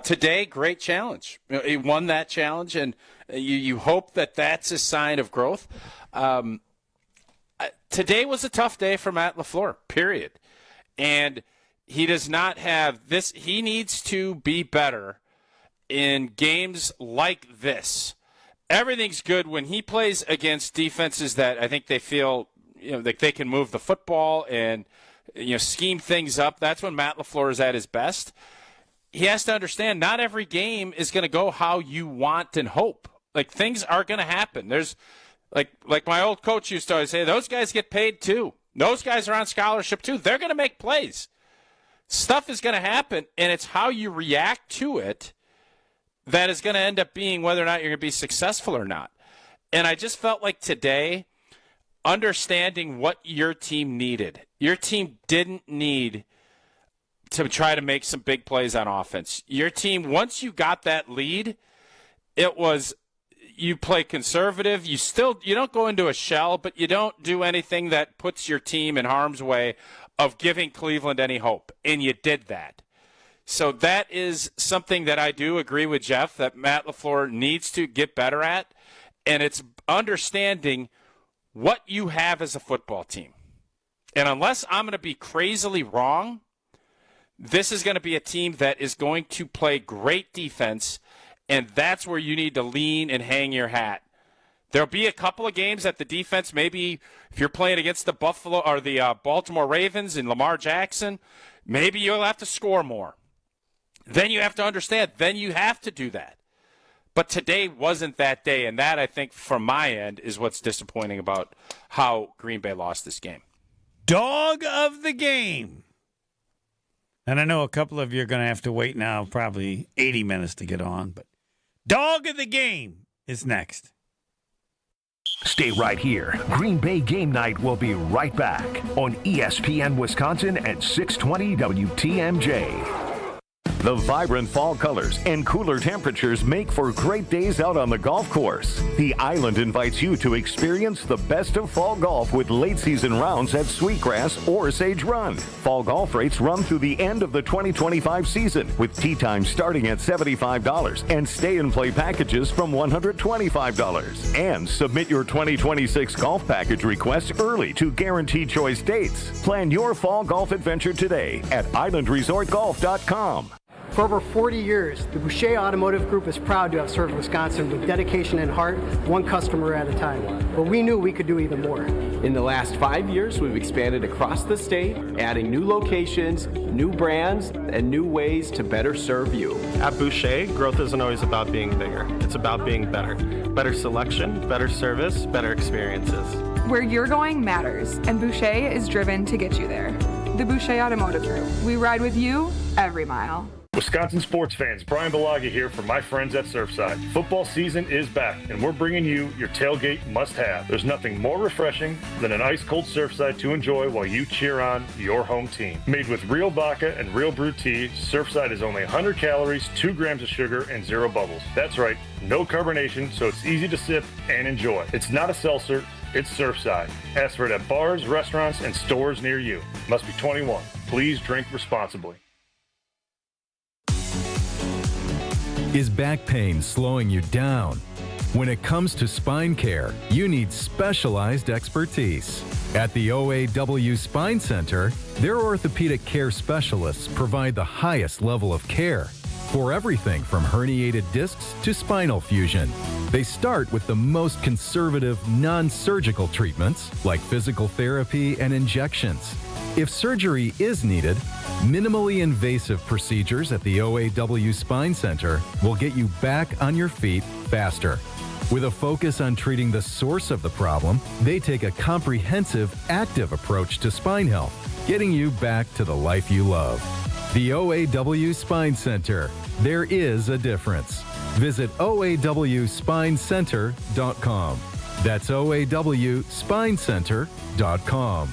Today, great challenge. He won that challenge, and you hope that that's a sign of growth. Today was a tough day for Matt LaFleur, period. And he does not have this. He needs to be better in games like this. Everything's good when he plays against defenses that I think they feel like they can move the football and scheme things up. That's when Matt LaFleur is at his best. He has to understand not every game is going to go how you want and hope. Like, things are going to happen. There's like my old coach used to always say, those guys get paid too. Those guys are on scholarship too. They're going to make plays. Stuff is going to happen, and it's how you react to it that is going to end up being whether or not you're going to be successful or not. And I just felt like today, understanding what your team needed. Your team didn't need to try to make some big plays on offense. Your team, once you got that lead, it was you play conservative. You don't go into a shell, but you don't do anything that puts your team in harm's way of giving Cleveland any hope. And you did that. So that is something that I do agree with Jeff that Matt LaFleur needs to get better at, and it's understanding what you have as a football team. And unless I'm going to be crazily wrong, this is going to be a team that is going to play great defense, and that's where you need to lean and hang your hat. There'll be a couple of games that the defense, maybe if you're playing against the Buffalo or the Baltimore Ravens and Lamar Jackson, maybe you'll have to score more. Then you have to understand, then you have to do that. But today wasn't that day, and that, I think, from my end, is what's disappointing about how Green Bay lost this game. Dog of the game. And I know a couple of you are going to have to wait now probably 80 minutes to get on, but dog of the game is next. Stay right here. Green Bay Game Night will be right back on ESPN Wisconsin at 620 WTMJ. The vibrant fall colors and cooler temperatures make for great days out on the golf course. The Island invites you to experience the best of fall golf with late season rounds at Sweetgrass or Sage Run. Fall golf rates run through the end of the 2025 season, with tee times starting at $75 and stay and play packages from $125. And submit your 2026 golf package request early to guaranteed choice dates. Plan your fall golf adventure today at islandresortgolf.com. For over 40 years, the Boucher Automotive Group is proud to have served Wisconsin with dedication and heart, one customer at a time. But we knew we could do even more. In the last 5 years, we've expanded across the state, adding new locations, new brands, and new ways to better serve you. At Boucher, growth isn't always about being bigger. It's about being better. Better selection, better service, better experiences. Where you're going matters, and Boucher is driven to get you there. The Boucher Automotive Group. We ride with you every mile. Wisconsin sports fans, Brian Balaga here from my friends at Surfside. Football season is back, and we're bringing you your tailgate must-have. There's nothing more refreshing than an ice-cold Surfside to enjoy while you cheer on your home team. Made with real vodka and real brewed tea, Surfside is only 100 calories, 2 grams of sugar, and 0 bubbles. That's right, no carbonation, so it's easy to sip and enjoy. It's not a seltzer, it's Surfside. Ask for it at bars, restaurants, and stores near you. Must be 21. Please drink responsibly. Is back pain slowing you down? When it comes to spine care, you need specialized expertise. At the OAW Spine Center, their orthopedic care specialists provide the highest level of care for everything from herniated discs to spinal fusion. They start with the most conservative, non-surgical treatments like physical therapy and injections. If surgery is needed, minimally invasive procedures at the OAW Spine Center will get you back on your feet faster. With a focus on treating the source of the problem, they take a comprehensive, active approach to spine health, getting you back to the life you love. The OAW Spine Center. There is a difference. Visit OAWSpineCenter.com. That's OAWSpineCenter.com.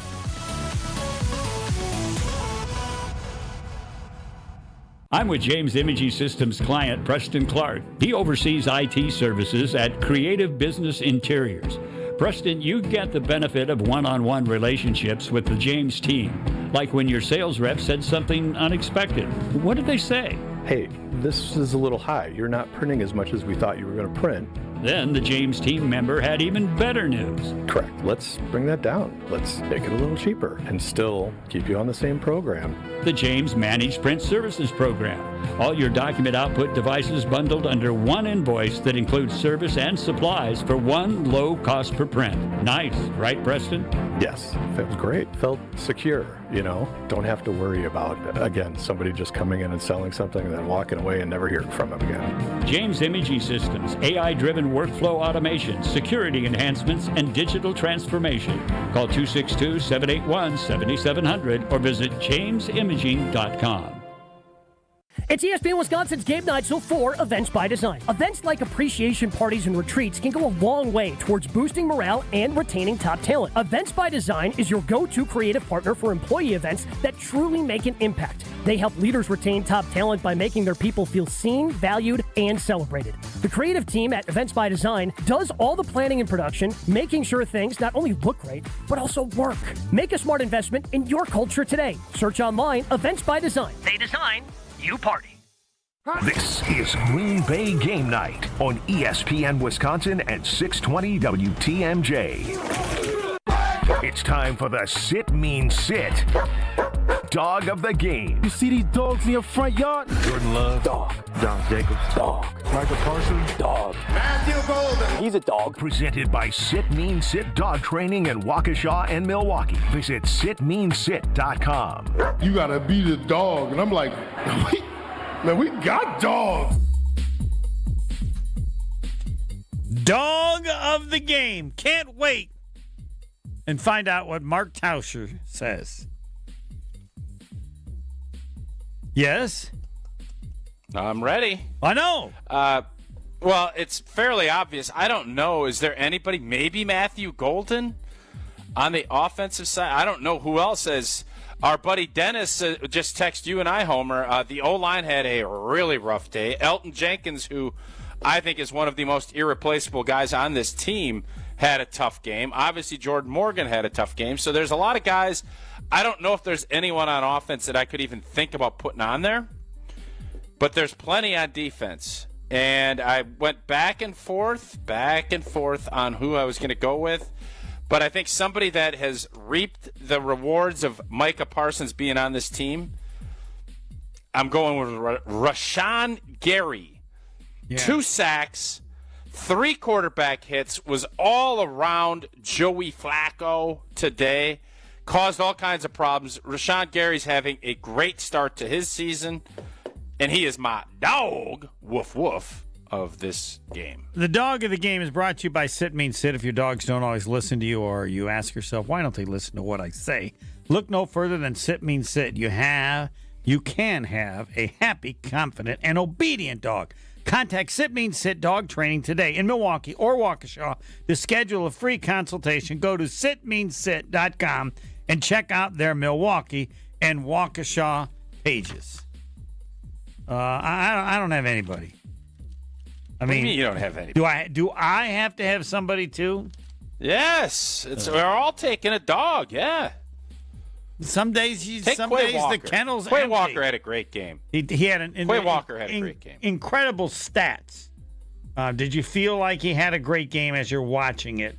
I'm with James Imaging Systems client Preston Clark. He oversees IT services at Creative Business Interiors. Preston, you get the benefit of one-on-one relationships with the James team, like when your sales rep said something unexpected. What did they say? Hey, this is a little high. You're not printing as much as we thought you were going to print. Then the James team member had even better news. Correct. Let's bring that down. Let's make it a little cheaper and still keep you on the same program. The James Managed Print Services Program. All your document output devices bundled under one invoice that includes service and supplies for one low cost per print. Nice, right, Preston? Yes, felt great. Felt secure, you know. Don't have to worry about, again, somebody just coming in and selling something and then walking away and never hearing from them again. James Imaging Systems, AI-driven workflow automation, security enhancements, and digital transformation. Call 262-781-7700 or visit jamesimaging.com. It's ESPN Wisconsin's Game Night, so for Events by Design. Events like appreciation parties and retreats can go a long way towards boosting morale and retaining top talent. Events by Design is your go-to creative partner for employee events that truly make an impact. They help leaders retain top talent by making their people feel seen, valued, and celebrated. The creative team at Events by Design does all the planning and production, making sure things not only look great, but also work. Make a smart investment in your culture today. Search online, Events by Design. They design, you party. This is Green Bay Game Night on ESPN Wisconsin and 620 WTMJ. It's time for the Sit Mean Sit Dog of the Game. You see these dogs in your front yard? Jordan Love. Dog. John Jacobs. Dog. Michael Parsons. Dog. Matthew Golden. He's a dog. Presented by Sit Mean Sit Dog Training in Waukesha and Milwaukee. Visit sitmeansit.com. You gotta be the dog. And I'm like, man, we got dogs. Dog of the game. Can't wait and find out what Mark Tauscher says. Yes? I'm ready. I know. Well, it's fairly obvious. I don't know. Is there anybody, maybe Matthew Golden on the offensive side? I don't know who else is. Our buddy Dennis just texted you and I, Homer. The O-line had a really rough day. Elton Jenkins, who I think is one of the most irreplaceable guys on this team, had a tough game. Obviously, Jordan Morgan had a tough game. So there's a lot of guys. I don't know if there's anyone on offense that I could even think about putting on there. But there's plenty on defense. And I went back and forth on who I was going to go with. But I think somebody that has reaped the rewards of Micah Parsons being on this team, I'm going with Rashawn Gary. Yeah. 2 sacks, 3 quarterback hits, was all around Joey Flacco today. Caused all kinds of problems. Rashawn Gary's having a great start to his season, and he is my dog, woof woof, of this game. The dog of the game is brought to you by Sit Means Sit. If your dogs don't always listen to you, or you ask yourself, why don't they listen to what I say? Look no further than Sit Means Sit. You can have a happy, confident, and obedient dog. Contact Sit Means Sit Dog Training today in Milwaukee or Waukesha to schedule a free consultation. Go to sitmeansit.com and check out their Milwaukee and Waukesha pages. I don't have anybody. I mean, you don't have anybody? Do I have to have somebody too? Yes, we're all taking a dog. Yeah. Some days the kennel's Quay empty. Walker had a great game. He had Quay Walker had a great game. Incredible stats. Did you feel like he had a great game as you're watching it?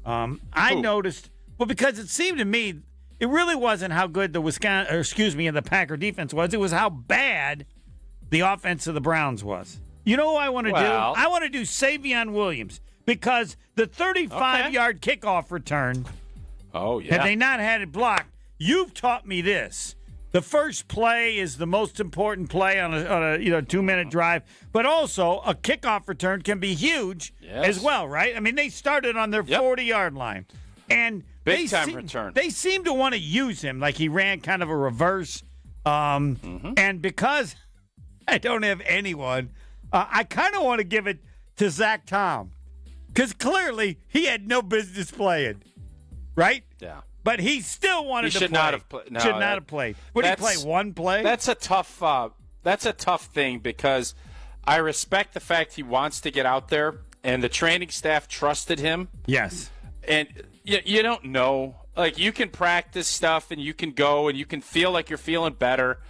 I noticed, because it seemed to me it really wasn't how good the Packer defense was. It was how bad the offense of the Browns was. You know what I want to do? I want to do Savion Williams, because the 35-yard kickoff return. Oh yeah. Had they not had it blocked, you've taught me this. The first play is the most important play on a 2-minute drive, but also a kickoff return can be huge as well, right? I mean, they started on their 40-yard line, and big time return. They seem to want to use him, like he ran kind of a reverse. And because I don't have anyone, I kind of want to give it to Zach Tom, because clearly he had no business playing, right? Yeah. But he still wanted to play. Not have should not have played. Would he play one play? That's a tough. That's a tough thing, because I respect the fact he wants to get out there, and the training staff trusted him. Yes. And you don't know. Like, you can practice stuff, and you can go, and you can feel like you're feeling better,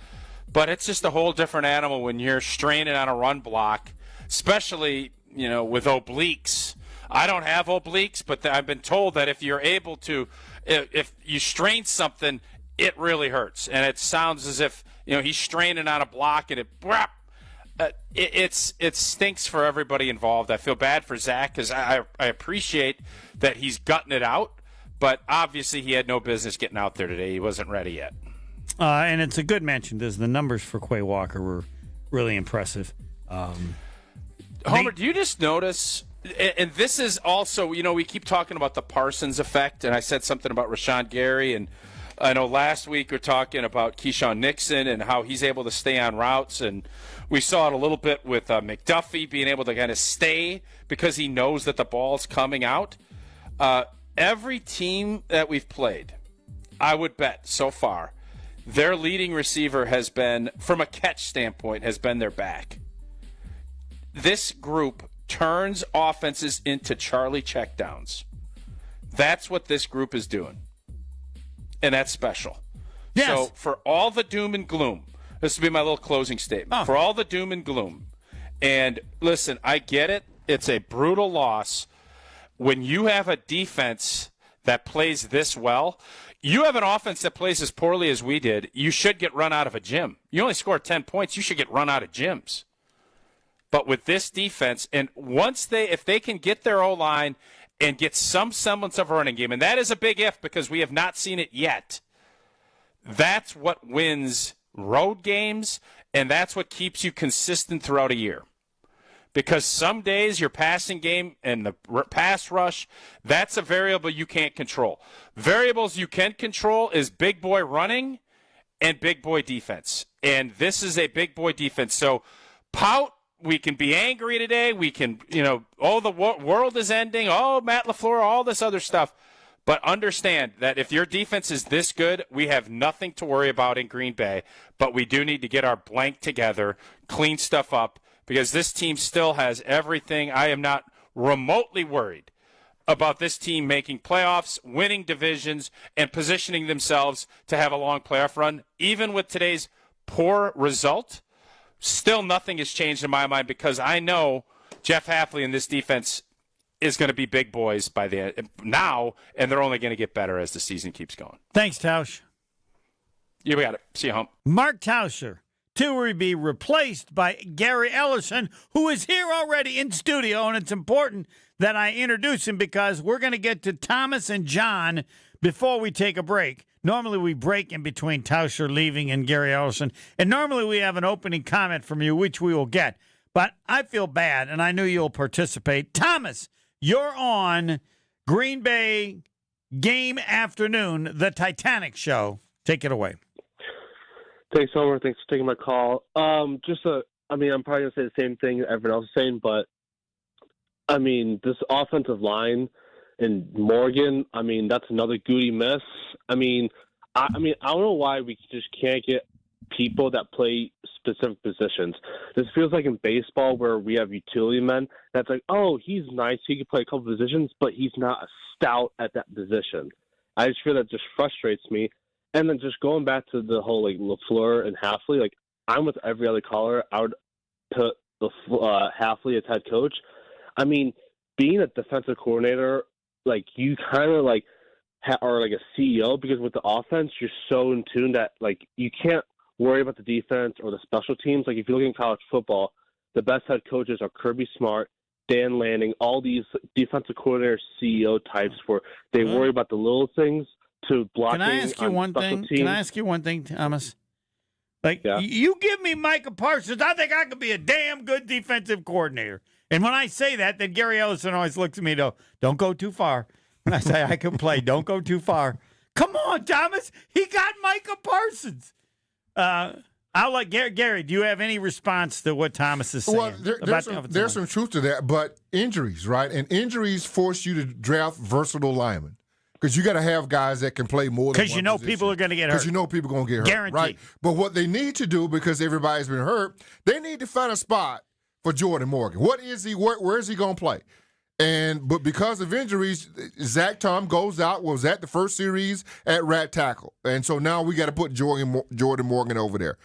but it's just a whole different animal when you're straining on a run block, especially with obliques. I don't have obliques, but I've been told that if you're able to. If you strain something, it really hurts, and it sounds as if he's straining on a block, and it stinks for everybody involved. I feel bad for Zach, because I appreciate that he's gutting it out, but obviously he had no business getting out there today. He wasn't ready yet. And it's a good mention, because the numbers for Quay Walker were really impressive. Homer, do you just notice? And this is also, we keep talking about the Parsons effect, and I said something about Rashawn Gary, and I know last week we were talking about Keyshawn Nixon and how he's able to stay on routes, and we saw it a little bit with McDuffie being able to kind of stay because he knows that the ball's coming out. Every team that we've played, I would bet so far, their leading receiver has been, from a catch standpoint, has been their back. This group turns offenses into Charlie checkdowns. That's what this group is doing. And that's special. Yes. So for all the doom and gloom, this will be my little closing statement. For all the doom and gloom, and listen, I get it. It's a brutal loss. When you have a defense that plays this well, you have an offense that plays as poorly as we did, you should get run out of a gym. You only scored 10 points, you should get run out of gyms. But with this defense, and if they can get their O-line and get some semblance of a running game, and that is a big if, because we have not seen it yet, that's what wins road games, and that's what keeps you consistent throughout a year. Because some days your passing game and the pass rush, that's a variable you can't control. Variables you can control is big boy running and big boy defense. And this is a big boy defense. So pout. We can be angry today. We can, the world is ending. Oh, Matt LaFleur, all this other stuff. But understand that if your defense is this good, we have nothing to worry about in Green Bay. But we do need to get our blank together, clean stuff up, because this team still has everything. I am not remotely worried about this team making playoffs, winning divisions, and positioning themselves to have a long playoff run. Even with today's poor result, still nothing has changed in my mind, because I know Jeff Hafley and this defense is going to be big boys by now, and they're only going to get better as the season keeps going. Thanks, Tausch. You got it. See you, Hump. Mark Tauscher, to be replaced by Gary Ellerson, who is here already in studio, and it's important that I introduce him because we're going to get to Thomas and John before we take a break. Normally we break in between Tauscher leaving and Gary Ellerson, and normally we have an opening comment from you, which we will get. But I feel bad, and I knew you'll participate. Thomas, you're on Green Bay Game Afternoon, the Titanic Show. Take it away. Thanks, Homer. Thanks for taking my call. I'm probably going to say the same thing everyone else is saying, but, this offensive line and Morgan, that's another Goody miss. I don't know why we just can't get people that play specific positions. This feels like in baseball where we have utility men that's like, oh, he's nice, he can play a couple positions, but he's not a stout at that position. I just feel that just frustrates me. And then just going back to the whole LaFleur and Halfley, I'm with every other caller. I would put Halfley as head coach. Being a defensive coordinator, you kind of are like a CEO, because with the offense you're so in tune that you can't worry about the defense or the special teams. If you look in college football, the best head coaches are Kirby Smart, Dan Lanning, all these defensive coordinator CEO types where they worry about the little things to blocking. Can I ask you one thing? Can I ask you one thing, Thomas? You give me Micah Parsons, I think I could be a damn good defensive coordinator. And when I say that, then Gary Ellerson always looks at me, don't go too far. When I say I can play, don't go too far. Come on, Thomas. He got Micah Parsons. I'll let Gary, do you have any response to what Thomas is saying? Well, there's some truth to that, but injuries, right? And injuries force you to draft versatile linemen. Because you got to have guys that can play more than one position. Because people are going to get hurt. Because people are going to get hurt. Guaranteed. Right? But what they need to do, because everybody's been hurt, they need to find a spot for Jordan Morgan. What is he? Where is he going to play? But because of injuries, Zach Tom goes out. Was at the first series at right tackle, and so now we got to put Jordan Morgan over there.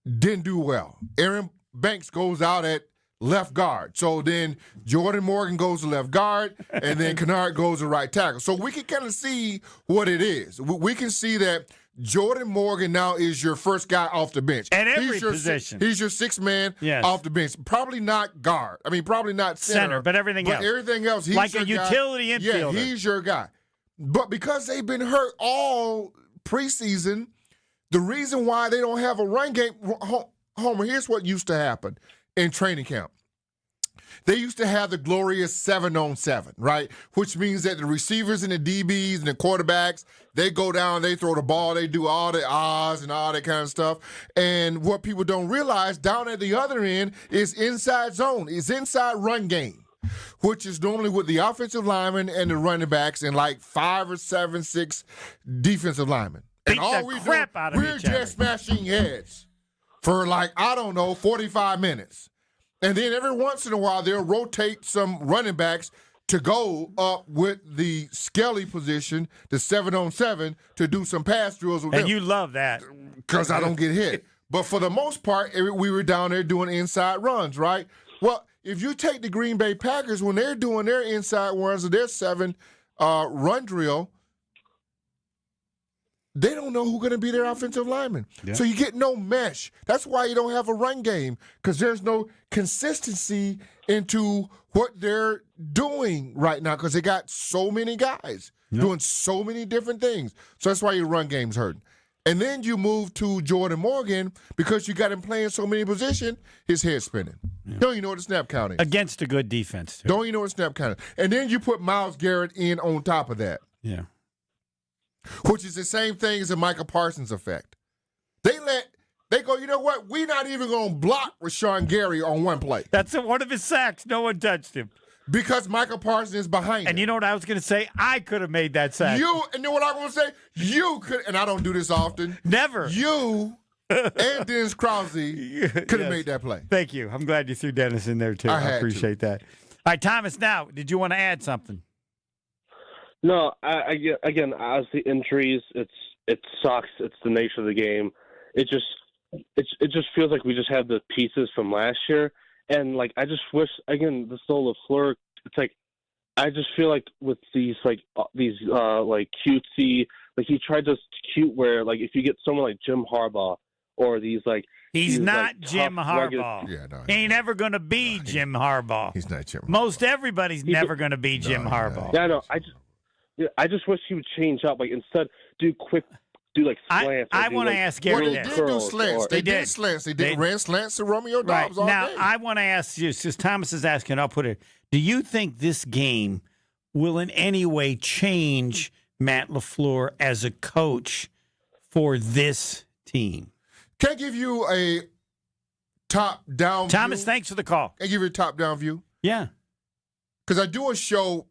Didn't do well. Aaron Banks goes out at left guard. So then Jordan Morgan goes to left guard, and then Kennard goes to right tackle. So we can kind of see what it is. We can see that Jordan Morgan now is your first guy off the bench. At every position. He's your sixth man off the bench. Probably not guard. Probably not center. But everything else. But everything else, he's like your a utility guy. infielder. Yeah, he's your guy. But because they've been hurt all preseason, the reason why they don't have a run game, Homer, here's what used to happen in training camp. They used to have the glorious 7-on-7, right? Which means that the receivers and the DBs and the quarterbacks, they go down, they throw the ball, they do all the ahs and all that kind of stuff. And what people don't realize, down at the other end is inside zone, is inside run game, which is normally with the offensive linemen and the running backs and 5 or 7, 6 defensive linemen. Beat and all we're just smashing heads for 45 minutes. And then every once in a while, they'll rotate some running backs to go up with the Skelly position, the 7-on-7, to do some pass drills with them. And you love that. Because I don't get hit. But for the most part, we were down there doing inside runs, right? Well, if you take the Green Bay Packers, when they're doing their inside runs or their 7 run drill, they don't know who's going to be their offensive lineman. Yeah. So you get no mesh. That's why you don't have a run game, because there's no consistency into what they're doing right now, because they got so many guys doing so many different things. So that's why your run game's hurting. And then you move to Jordan Morgan, because you got him playing so many positions, his head's spinning. Yeah. Don't you know what the snap count is? Against a good defense, too. Don't you know what snap count is? And then you put Myles Garrett in on top of that. Yeah. Which is the same thing as the Micah Parsons effect. They go, you know what? We're not even going to block Rashawn Gary on one play. That's one of his sacks. No one touched him. Because Micah Parsons is behind him. And you know what I was going to say? I could have made that sack. And know what I was going to say? You could, and I don't do this often. Never. You and Dennis Krause could have made that play. Thank you. I'm glad you threw Dennis in there, too. I appreciate that. All right, Thomas, now, did you want to add something? No, again, as the injuries, it sucks. It's the nature of the game. It just feels like we just have the pieces from last year, and I just wish, again, the whole LaFleur. It's I just feel like with these cutesy, he tried to cute where if you get someone like Jim Harbaugh or these like. He's not like, Jim Harbaugh. He ain't ever going to be Jim Harbaugh. He's not Jim. Most everybody's never going to be Jim Harbaugh. Yeah, no. I just wish he would change up. Like instead, do like slants. I want to ask Gary. Well, they did do slants. They did slants. They ran slants to Romeo Dobbs all now, day. I want to ask you, since Thomas is asking, I'll put it. Do you think this game will in any way change Matt LaFleur as a coach for this team? Can I give you a top-down view? Thomas, thanks for the call. Can I give you a top-down view? Yeah. Because I do a show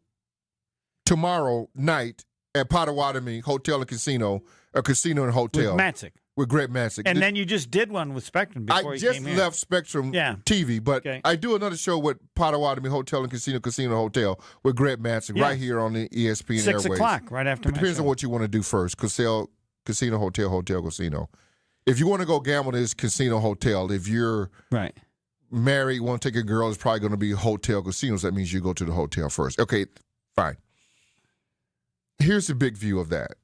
tomorrow night at Potawatomi Hotel and Casino, a casino and hotel. With Matzik. With Greg Matzik. And then you just did one with Spectrum before you came here. I just left Spectrum TV, but I do another show with Potawatomi Hotel and Casino and Hotel with Greg Matzik right here on the ESPN 6 Airways. 6 o'clock, right after my Depends show. on what you want to do first. Casino, Hotel, Casino. If you want to go gamble, it's casino, hotel. If you're married, want to take a girl, it's probably going to be hotel, casinos. That means you go to the hotel first. Okay, fine. Here's the big view of that.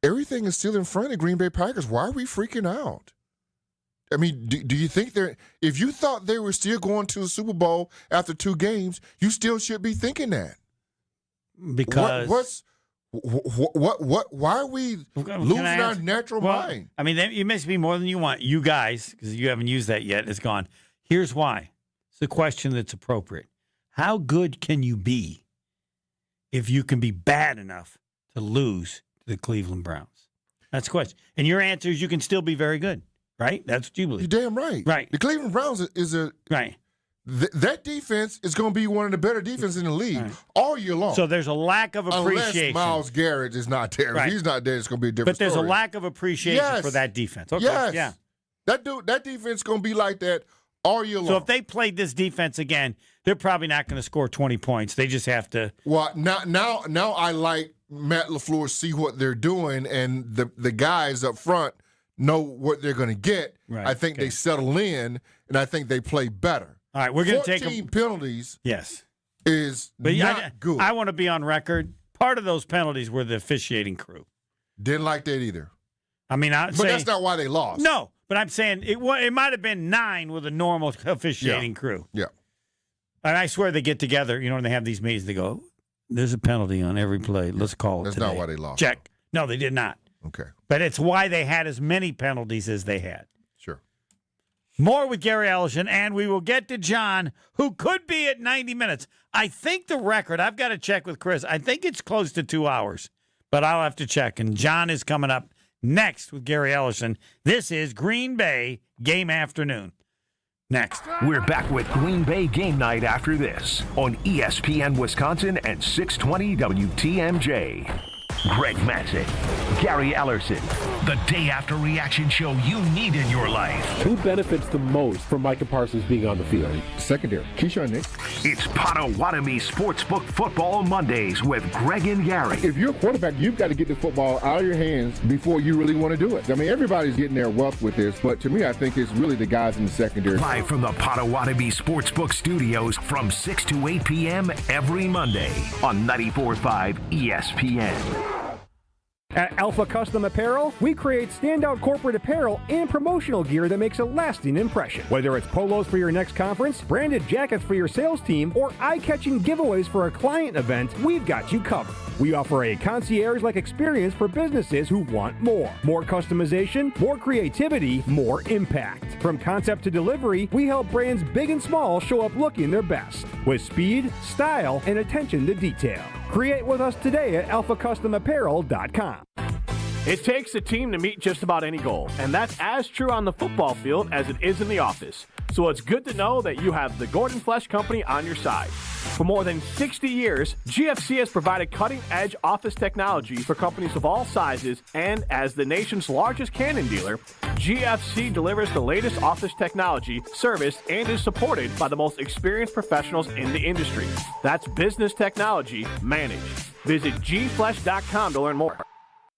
Everything is still in front of Green Bay Packers. Why are we freaking out? I mean, do you think if you thought they were still going to the Super Bowl after 2 games, you still should be thinking that. Because why are we losing our natural mind? I mean, you must be more than you want. You guys, because you haven't used that yet, it's gone. Here's why. It's a question that's appropriate. How good can you be if you can be bad enough to lose to the Cleveland Browns? That's the question. And your answer is you can still be very good, right? That's what you believe. You're damn right. Right. The Cleveland Browns is a right. That defense is going to be one of the better defenses in the league all year long. So there's a lack of appreciation. Unless Myles Garrett is not there. Right. If he's not there, it's going to be a different story. But there's a lack of appreciation for that defense. Okay. Yes. Yeah. That defense is going to be like that all year long. So if they played this defense again, they're probably not going to score 20 points. They just have to. Well, now I like Matt LaFleur see what they're doing, and the guys up front know what they're going to get. Right. I think they settle in, and I think they play better. All right, we're going to take 14 penalties. Yes, is not good. I want to be on record. Part of those penalties were the officiating crew. Didn't like that either. I mean, but that's not why they lost. No, but I'm saying it might have been 9 with a normal officiating crew. Yeah, and I swear they get together. You know, when they have these meetings, they go, "There's a penalty on every play. Let's call it." That's today. not why they lost. Check. No, they did not. Okay, but it's why they had as many penalties as they had. Sure. More with Gary Ellerson, and we will get to John, who could be at 90 minutes. I think the record, I've got to check with Chris, I think it's close to 2 hours, but I'll have to check. And John is coming up next with Gary Ellerson. This is Green Bay Game Afternoon. Next. We're back with Green Bay Game Night after this on ESPN Wisconsin and 620 WTMJ. Greg Matzik, Gary Ellerson, the day after reaction show you need in your life. Who benefits the most from Micah Parsons being on the field? Secondary. Keyshawn Nix. It's Potawatomi Sportsbook Football Mondays with Greg and Gary. If you're a quarterback, you've got to get the football out of your hands before you really want to do it. I mean, everybody's getting their wealth with this, but to me, I think it's really the guys in the secondary. Live from the Potawatomi Sportsbook Studios from 6 to 8 p.m. every Monday on 94.5 ESPN. At Alpha Custom Apparel, we create standout corporate apparel and promotional gear that makes a lasting impression. Whether it's polos for your next conference, branded jackets for your sales team, or eye-catching giveaways for a client event, we've got you covered. We offer a concierge-like experience for businesses who want more. More customization, more creativity, more impact. From concept to delivery, we help brands big and small show up looking their best with speed, style, and attention to detail. Create with us today at alphacustomapparel.com. It takes a team to meet just about any goal, and that's as true on the football field as it is in the office. So it's good to know that you have the Gordon Flesch Company on your side. For more than 60 years, GFC has provided cutting-edge office technology for companies of all sizes, and as the nation's largest Canon dealer, GFC delivers the latest office technology, serviced, and is supported by the most experienced professionals in the industry. That's business technology managed. Visit gflesh.com to learn more.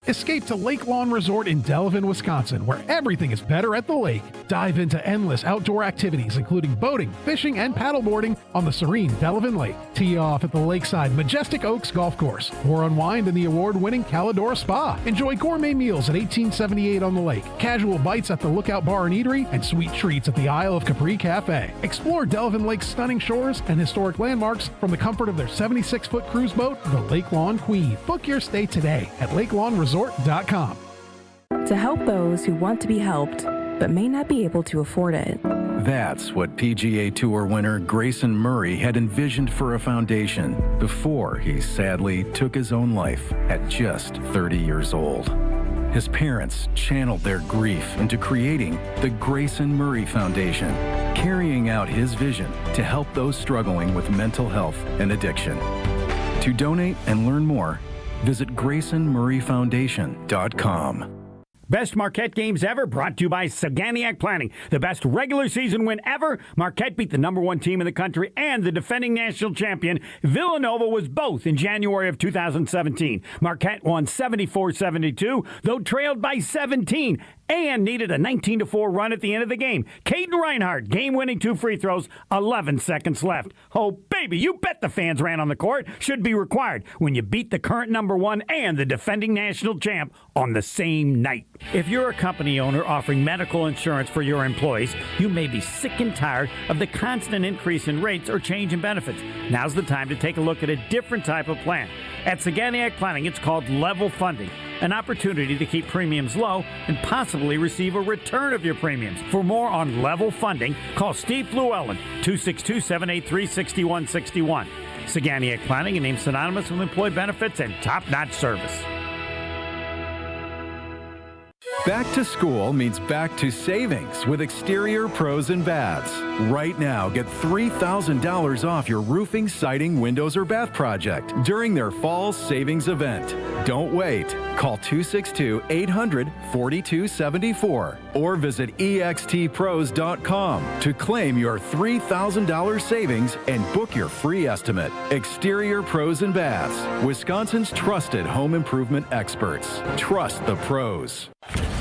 Escape to Lake Lawn Resort in Delavan, Wisconsin, where everything is better at the lake. Dive into endless outdoor activities, including boating, fishing, and paddleboarding on the serene Delavan Lake. Tee off at the lakeside Majestic Oaks Golf Course, or unwind in the award-winning Calidora Spa. Enjoy gourmet meals at 1878 on the lake, casual bites at the Lookout Bar and Eatery, and sweet treats at the Isle of Capri Cafe. Explore Delavan Lake's stunning shores and historic landmarks from the comfort of their 76-foot cruise boat, the Lake Lawn Queen. Book your stay today at LakeLawnResort.com. To help those who want to be helped, but may not be able to afford it. That's what PGA Tour winner Grayson Murray had envisioned for a foundation before he sadly took his own life at just 30 years old. His parents channeled their grief into creating the Grayson Murray Foundation, carrying out his vision to help those struggling with mental health and addiction. To donate and learn more, visit GraysonMurrayFoundation.com. Best Marquette games ever, brought to you by Saganiac Planning. The best regular season win ever. Marquette beat the #1 team in the country and the defending national champion. Villanova was both in January of 2017. Marquette won 74-72, though trailed by 17, and needed a 19-4 run at the end of the game. Caden Reinhardt, game-winning 2 free throws, 11 seconds left. Oh, baby, you bet the fans ran on the court. Should be required when you beat the current #1 and the defending national champ on the same night. If you're a company owner offering medical insurance for your employees, you may be sick and tired of the constant increase in rates or change in benefits. Now's the time to take a look at a different type of plan. At Saganiac Planning, it's called level funding, an opportunity to keep premiums low and possibly receive a return of your premiums. For more on level funding, call Steve Llewellyn, 262-783-6161. Saganiac Planning, a name synonymous with employee benefits and top-notch service. Back to school means back to savings with Exterior Pros and Baths. Right now, get $3,000 off your roofing, siding, windows, or bath project during their fall savings event. Don't wait. Call 262-800-4274 or visit extpros.com to claim your $3,000 savings and book your free estimate. Exterior Pros and Baths, Wisconsin's trusted home improvement experts. Trust the pros.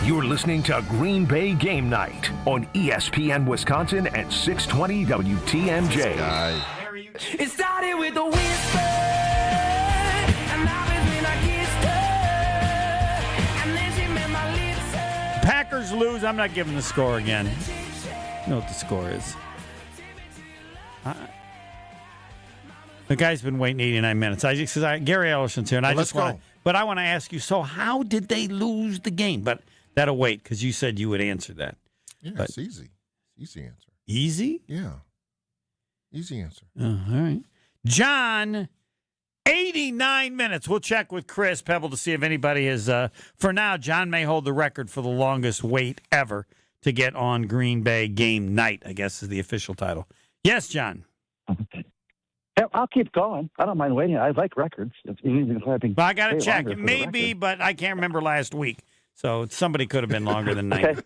You're listening to Green Bay Game Night on ESPN Wisconsin at 620 WTMJ. It started with a whisper, and now it's been a kiss, and then she made my lips. Packers lose. I'm not giving the score again. You know what the score is. The guy's been waiting 89 minutes. Gary Ellerson's here, and I want to ask you, so how did they lose the game? But that'll wait, because you said you would answer that. Yeah, but, it's easy. Easy answer. Easy? Yeah. Easy answer. All right. John, 89 minutes. We'll check with Chris Pebble to see if anybody is. For now, John may hold the record for the longest wait ever to get on Green Bay Game Night, I guess is the official title. Yes, John. I'll keep going. I don't mind waiting. I like records. Well, I got to check. Maybe, but I can't remember last week. So somebody could have been longer than 90. Okay.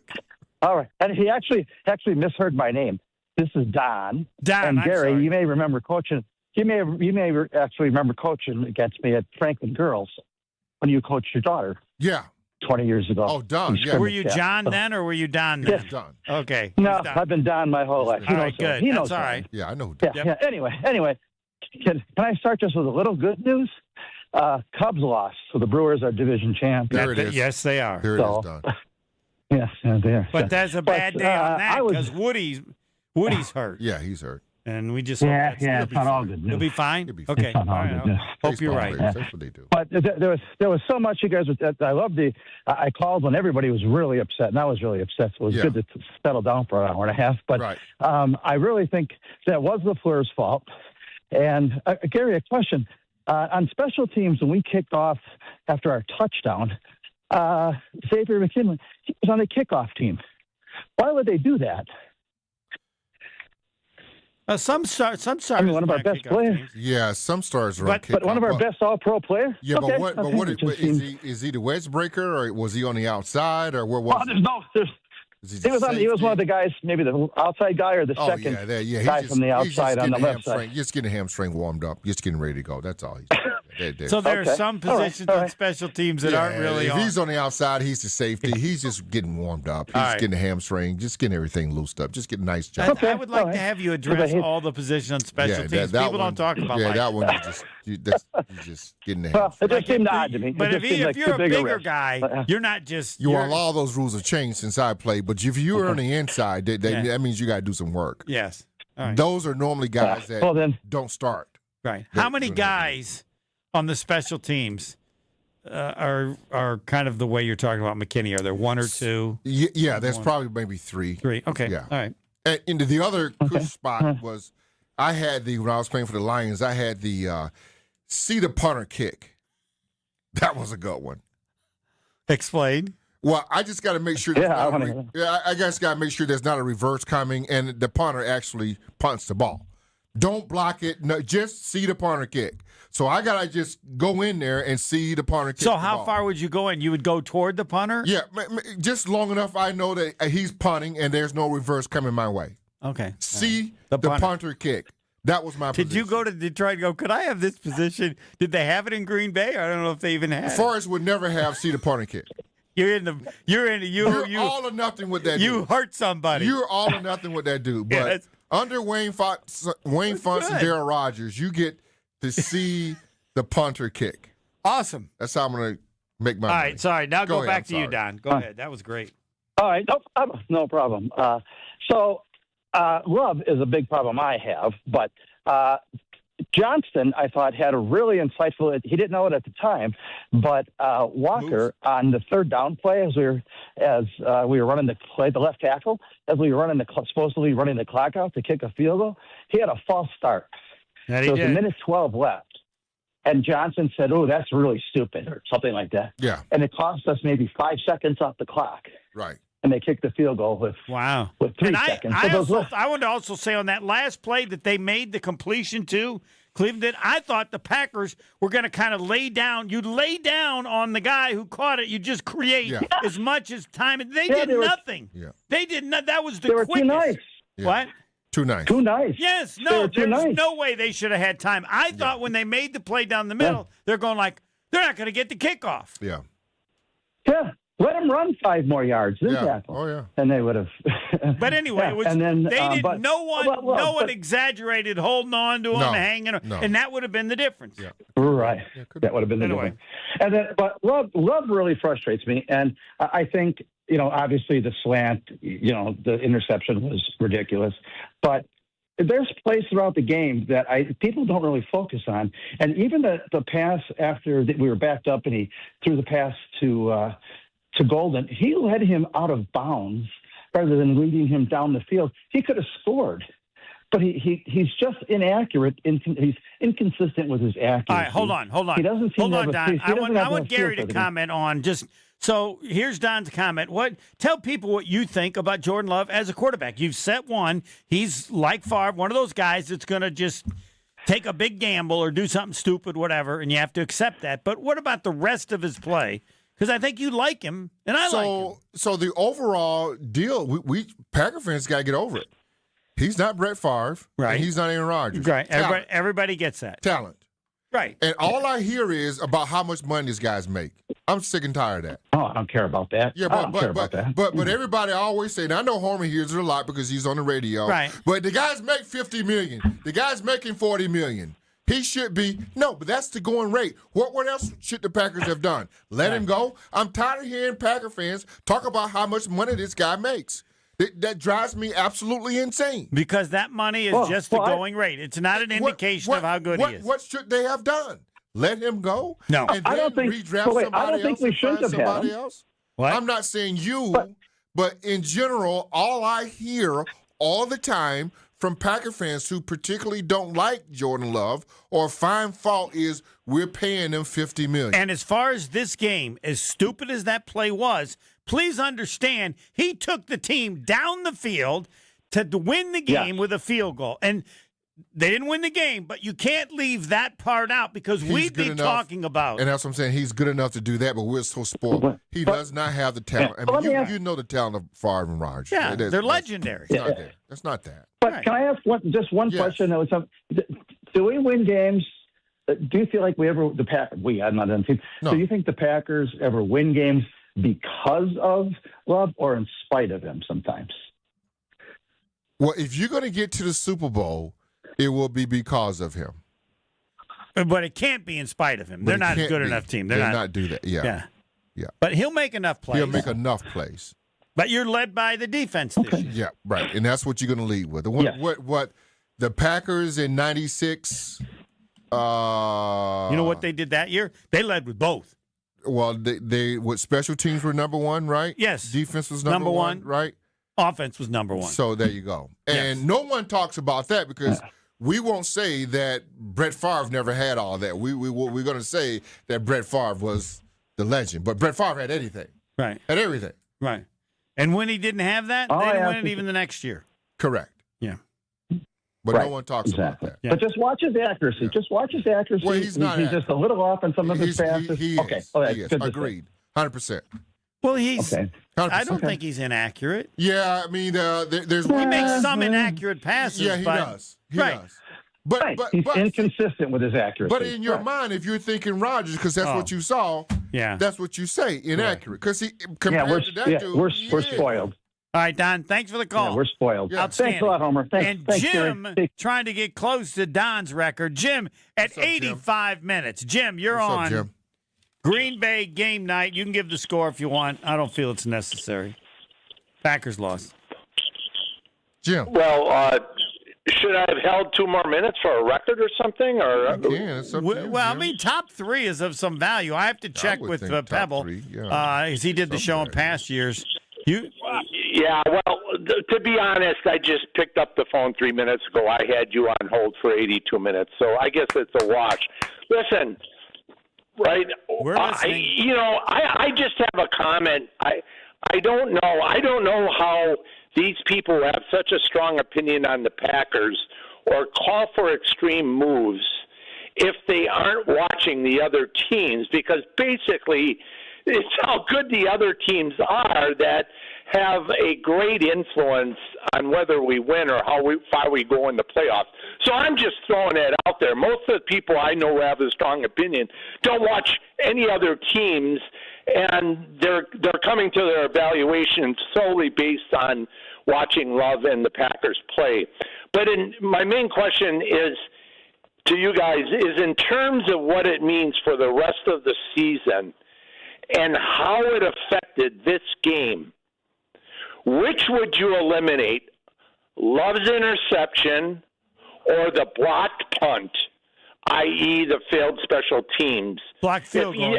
All right. And he actually misheard my name. This is Don. Don, and I'm Gary, sorry. you may remember coaching. You may actually remember coaching against me at Franklin Girls when you coached your daughter. Yeah. 20 years ago. Oh, Don. Yeah. Were you John then, or were you Don then? Yes. Don. Okay. No, I've been Don my whole life. All right, good. That's all right. Yeah, I know. Yeah. Anyway, can I start just with a little good news? Cubs lost, so the Brewers are division champs. There it is. Yes, they are. There it is, Don. Yes, they are. But that's a bad day on that because Woody's hurt. Yeah, he's hurt. And we just it's not all good news. He'll be fine. It's Okay. not all good news. Hope you're right. That's what they do. But there was so much you guys. I love I called when everybody was really upset, and I was really upset. So it was good to settle down for an hour and a half. But I really think that was LaFleur's fault. And Gary, a question on special teams when we kicked off after our touchdown. Xavier McKinley, he was on the kickoff team. Why would they do that? Some stars. I mean, one of our best players. Yeah, some stars are on kickoff. But one of our best All-Pro players. Yeah, okay, but is he the wedge breaker, or was he on the outside, or where was he? He was one of the guys, maybe the outside guy or the second guy from the outside on the left side. Just getting a hamstring warmed up, just getting ready to go. That's all he's doing. So there are some positions on special teams that aren't really if on. he's on the outside, he's the safety. He's just getting warmed up. He's getting the hamstring, just getting everything loosed up, just getting a nice job. I would like to have you address all the positions on special teams. People don't talk about that one. You're just getting the Well, it just seemed odd to me. But if you're a bigger guy, you're not just. All those rules have changed since I played. But if you're on the inside, that means you got to do some work. Yes. All right. Those are normally guys that don't start. Right. How many guys on the special teams are kind of the way you're talking about McKinney? Are there one or two? Yeah, there's probably maybe three. Okay. Yeah. All right. And into the other good spot was when I was playing for the Lions, I had the see the punter kick. That was a good one. Explain. Well, I just got to make sure. I just got to make sure there's not a reverse coming, and the punter actually punts the ball. Don't block it. No, just see the punter kick. So I got to just go in there and see the punter kick. So how far would you go in? You would go toward the punter? Yeah, just long enough I know that he's punting and there's no reverse coming my way. Okay. See the punter kick. That was my position. Did you go to Detroit and go, could I have this position? Did they have it in Green Bay? I don't know if they even had it. Forrest would never have see the punter kick. You're all or nothing with that dude. You hurt somebody. You're all or nothing with that dude. But under Wayne Fonts and Darryl Rogers, you get to see the punter kick. Awesome. That's how I'm going to make my money. All right, sorry. Now go ahead, back to you, Don. Go ahead. That was great. All right. No problem. Love is a big problem I have, but Johnston, I thought, had a really insightful. He didn't know it at the time, but Walker on the third down play, as we were running the play, the left tackle, as we were supposedly running the clock out to kick a field goal, he had a false start. That he so it was did. a minute 12 left, and Johnson said, "Oh, that's really stupid," or something like that. Yeah, and it cost us maybe 5 seconds off the clock. Right. And they kicked the field goal with 3 seconds. I want to also say on that last play that they made the completion to Cleveland, I thought the Packers were going to kind of lay down. You'd lay down on the guy who caught it. You just create as much as time. They did nothing. They did not. That was the quickest. Too nice. What? Too nice. Too nice. Yes. No. There's no way they should have had time. I thought when they made the play down the middle, they're going like they're not going to get the kickoff. Yeah. Yeah. Let him run 5 more yards. Oh, yeah. And they would have. But anyway, it was, and then, they didn't. No one exaggerated holding on to him, hanging, and that would have been the difference. Yeah. Right. That would have been the difference. And then, but Love really frustrates me, and I think obviously the slant, the interception was ridiculous, but there's plays throughout the game that people don't really focus on, and even the pass after we were backed up, and he threw the pass to Golden, he led him out of bounds rather than leading him down the field. He could have scored, but he's just inaccurate. He's inconsistent with his accuracy. All right, hold on. He doesn't seem hold to on, have Don. I want Gary to comment on just. So here's Don's comment. Tell people what you think about Jordan Love as a quarterback. You've set one. He's like Favre, one of those guys that's going to just take a big gamble or do something stupid, whatever, and you have to accept that. But what about the rest of his play? Because I think you like him, and I like him. So the overall deal, we Packer fans got to get over it. He's not Brett Favre, right? And he's not Aaron Rodgers. Right. Everybody gets that. Talent. Right. And all I hear is about how much money these guys make. I'm sick and tired of that. Oh, I don't care about that. Yeah, but everybody always say, and I know Homer hears it a lot because he's on the radio. Right. But the guys make $50 million. The guy's making $40 million. He should be but that's the going rate. What else should the Packers have done? Let him go? I'm tired of hearing Packer fans talk about how much money this guy makes. That drives me absolutely insane. Because that money is just the going rate. It's not an indication of how good he is. What should they have done? Let him go? No. And then redraft somebody else? What? I'm not saying you, but in general, all I hear all the time from Packer fans who particularly don't like Jordan Love or find fault is we're paying them $50 million. And as far as this game, as stupid as that play was, please understand he took the team down the field to win the game with a field goal. And they didn't win the game, but you can't leave that part out because we'd be talking about. And that's what I'm saying. He's good enough to do that, but we're so spoiled. He does not have the talent. I mean, you know the talent of Favre and Rodgers. Yeah, they're legendary. It's not that. That's not that. But can I ask one question? Do we win games do you feel like I'm not on the team. No. Do you think the Packers ever win games because of Love or in spite of him sometimes? Well, if you're going to get to the Super Bowl, it will be because of him. But it can't be in spite of him. They're not a good enough team. They're not do that. Yeah. But he'll make enough plays. He'll make enough plays. But you're led by the defense this year. Yeah, right. And that's what you're going to lead with. What the Packers in 96 you know what they did that year? They led with both. Well, they special teams were number one, right? Yes. Defense was number one, right? Offense was number one. So there you go. And no one talks about that because we won't say that Brett Favre never had all that. We're going to say that Brett Favre was the legend. But Brett Favre had anything. Right. Had everything. Right. And when he didn't have that, they didn't win it even the next year. Correct. Yeah. But no one talks about that. Yeah. But just watch his accuracy. Yeah. Just watch his accuracy. Well, he's not. He's just a little off on some of his passes. He is. Agreed. 100%. Well, he's. Okay. I don't think he's inaccurate. Yeah, I mean, there's. He makes some inaccurate passes. Yeah, he does. He does. But he's inconsistent with his accuracy. But in your mind, if you're thinking Rodgers, because that's what you saw, that's what you say, inaccurate. Because he compared to that dude, we're spoiled. All right, Don, thanks for the call. Yeah, we're spoiled. Yeah. Thanks a lot, Homer. Thanks, Jim, Gary. trying to get close to Don's record. Jim, at 85 minutes. Jim, you're What's on up, Jim? Green Bay game night. You can give the score if you want. I don't feel it's necessary. Packers lost. Jim. Well, should I have held 2 more minutes for a record or something? Or it's up to you, well, I Jim. mean, top 3 is of some value. I have to check with Pebble, as he did the show in past years. Yeah, well, to be honest, I just picked up the phone 3 minutes ago. I had you on hold for 82 minutes, so I guess it's a wash. Listen, right? I just have a comment. I don't know. I don't know how these people have such a strong opinion on the Packers or call for extreme moves if they aren't watching the other teams, because basically it's how good the other teams are that have a great influence on whether we win or how far we go in the playoffs. So I'm just throwing it out there. Most of the people I know who have a strong opinion don't watch any other teams, and they're coming to their evaluation solely based on watching Love and the Packers play. But my main question is to you guys is in terms of what it means for the rest of the season and how it affected this game, which would you eliminate, Love's interception or the blocked punt, i.e. the failed special teams? Blocked field goal.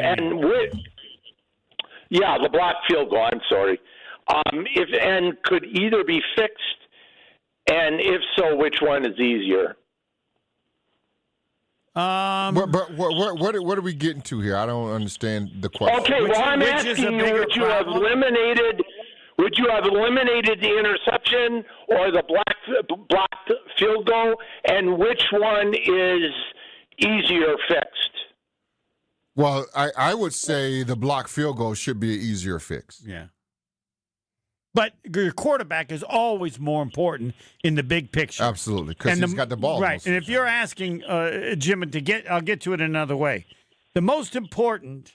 The blocked field goal, I'm sorry. And could either be fixed, and if so, which one is easier? But what are we getting to here? I don't understand the question. Okay, I'm asking you, would you have eliminated the interception or the blocked field goal, and which one is easier fixed? Well, I would say the blocked field goal should be an easier fix. Yeah. But your quarterback is always more important in the big picture. Absolutely, because he's got the ball. Right, and if you're asking Jim I'll get to it another way. The most important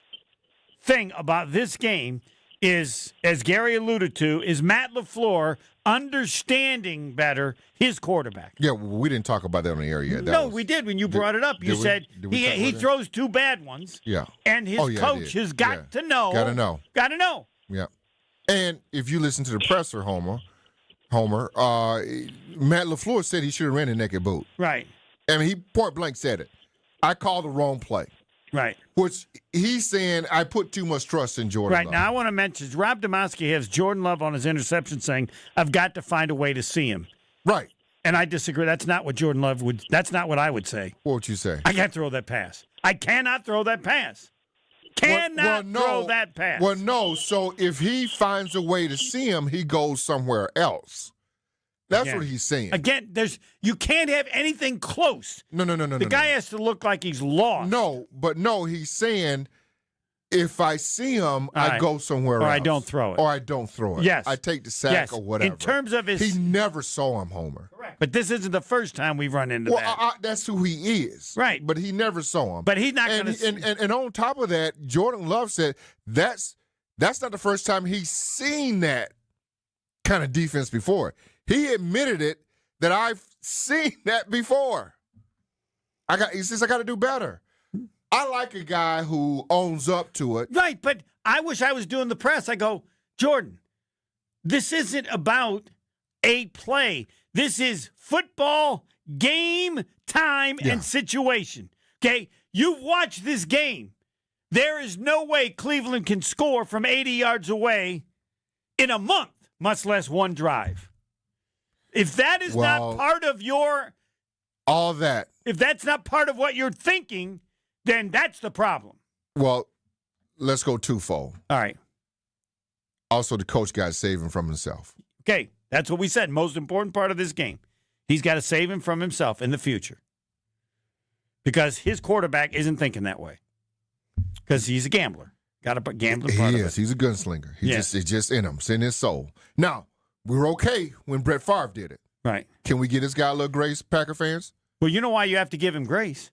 thing about this game is, as Gary alluded to, is Matt LaFleur understanding better his quarterback. Yeah, we didn't talk about that on the air yet. We did when you brought it up. You said he throws 2 bad ones. Yeah, and his coach has got to know. Got to know. Got to know. Yeah. And if you listen to the presser, Homer, Matt LaFleur said he should have ran a naked boot. Right. I mean, he point blank said it. I called the wrong play. Right. Which he's saying I put too much trust in Jordan Love. Right. Now, I want to mention Rob Domowski has Jordan Love on his interception saying, I've got to find a way to see him. Right. And I disagree. That's not what Jordan Love would – that's not what I would say. What would you say? I can't throw that pass. I cannot throw that pass. Throw that pass. Well, no. So if he finds a way to see him, he goes somewhere else. That's what he's saying. Again, you can't have anything close. No. The guy has to look like he's lost. No, he's saying if I see him, I go somewhere else. Or I don't throw it. Or I don't throw it. Yes. I take the sack or whatever. In terms of his... He never saw him, Homer. Correct. but this isn't the first time we've run into that. That's who he is. Right. But he never saw him. But he's not going to. And on top of that, Jordan Love said that's not the first time he's seen that kind of defense before. He admitted it that I've seen that before. He says I got to do better. I like a guy who owns up to it. Right, but I wish I was doing the press. I go, Jordan, this isn't about a play. This is football, game, time, and situation. Okay? You've watched this game. There is no way Cleveland can score from 80 yards away in a month, much less one drive. If that is not part of your... All that. If that's not part of what you're thinking, then that's the problem. Well, let's go twofold. All right. Also, the coach got to save him from himself. Okay, that's what we said. Most important part of this game. He's got to save him from himself in the future. Because his quarterback isn't thinking that way. Because he's a gambler. Got a gambling part of it. He's a gunslinger. It's just in him. It's in his soul. Now, we were okay when Brett Favre did it. Right. Can we give this guy a little grace, Packer fans? Well, you know why you have to give him grace?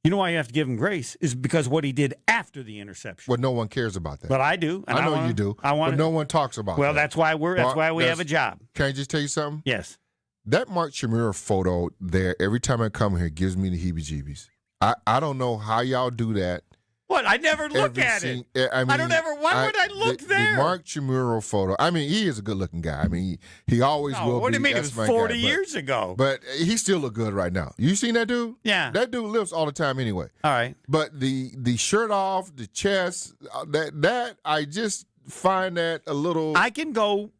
You know why you have to give him grace is because what he did after the interception. Well, no one cares about that. But I do. And I know you do. But no one talks about that. Well, that's why we have a job. Can I just tell you something? Yes. That Mark Chmura photo there, every time I come here, gives me the heebie-jeebies. I don't know how y'all do that. What? I never look at it. I don't ever. Why would I look there? The Mark Chmura photo. I mean, he is a good-looking guy. I mean, he always will be. What do you mean? It was 40 years ago. But he still look good right now. You seen that dude? Yeah. That dude lifts all the time anyway. All right. But the shirt off, the chest, that I just find that a little. I can go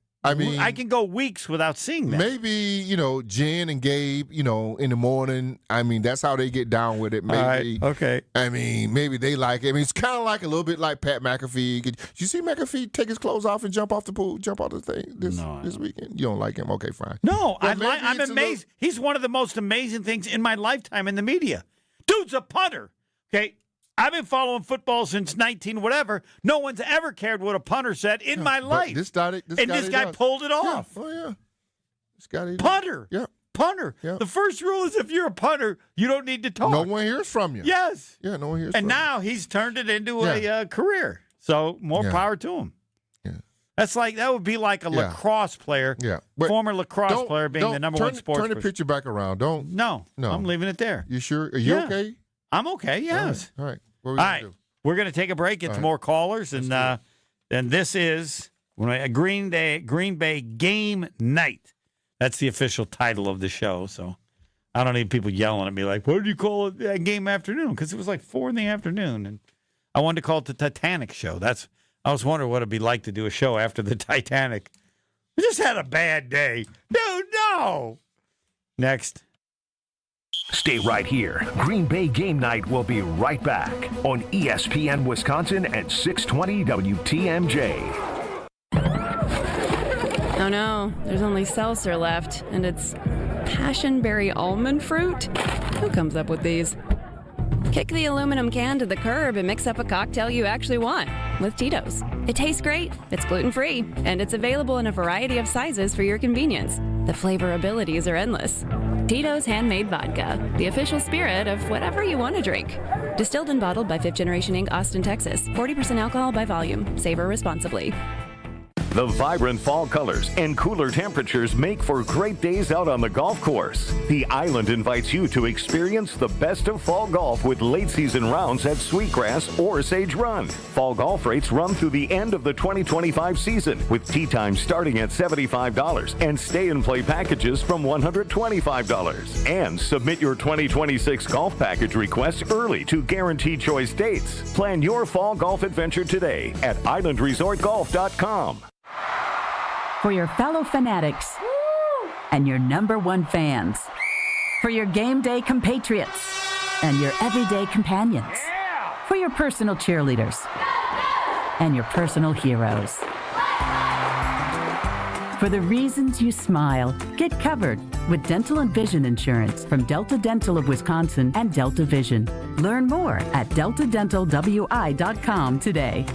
weeks without seeing that. Maybe, Jen and Gabe, in the morning. I mean, that's how they get down with it. Maybe. All right. Okay. I mean, maybe they like it. I mean, it's kind of like a little bit like Pat McAfee. Did you see McAfee take his clothes off and jump off the thing this weekend? You don't like him? Okay, fine. No, I'm amazed. He's one of the most amazing things in my lifetime in the media. Dude's a punter. Okay. I've been following football since 19-whatever. No one's ever cared what a punter said in my life. This guy pulled it off. Yeah. Oh, yeah. This guy punter. Yeah. Punter. Yeah. The first rule is if you're a punter, you don't need to talk. No one hears from you. Yes. Yeah, no one hears from you. And now he's turned it into a career. So more power to him. Yeah. That would be like a lacrosse player, former lacrosse player being the number one sports person. Turn the picture back around. No. I'm leaving it there. You sure? Are you okay? I'm okay, yes. All right. All right, we're going to take a break, get some more callers, and this is Green Bay Game Night. That's the official title of the show, so I don't need people yelling at me like, what did you call it game afternoon? Because it was like 4 p.m, and I wanted to call it the Titanic show. I was wondering what it'd be like to do a show after the Titanic. I just had a bad day. Dude, no. Next. Stay right here. Green Bay Game Night will be right back on ESPN Wisconsin at 620 WTMJ. Oh no, there's only seltzer left, and it's passionberry almond fruit? Who comes up with these? Kick the aluminum can to the curb and mix up a cocktail you actually want with Tito's. It tastes great, it's gluten-free, and it's available in a variety of sizes for your convenience. The flavor abilities are endless. Tito's Handmade Vodka, the official spirit of whatever you want to drink. Distilled and bottled by 5th Generation Inc., Austin, Texas. 40% alcohol by volume. Savor responsibly. The vibrant fall colors and cooler temperatures make for great days out on the golf course. The Island invites you to experience the best of fall golf with late season rounds at Sweetgrass or Sage Run. Fall golf rates run through the end of the 2025 season, with tee time starting at $75 and stay and play packages from $125. And submit your 2026 golf package requests early to guarantee choice dates. Plan your fall golf adventure today at islandresortgolf.com. For your fellow fanatics and your #1 fans. For your game day compatriots and your everyday companions. For your personal cheerleaders and your personal heroes. For the reasons you smile, get covered with dental and vision insurance from Delta Dental of Wisconsin and Delta Vision. Learn more at deltadentalwi.com today.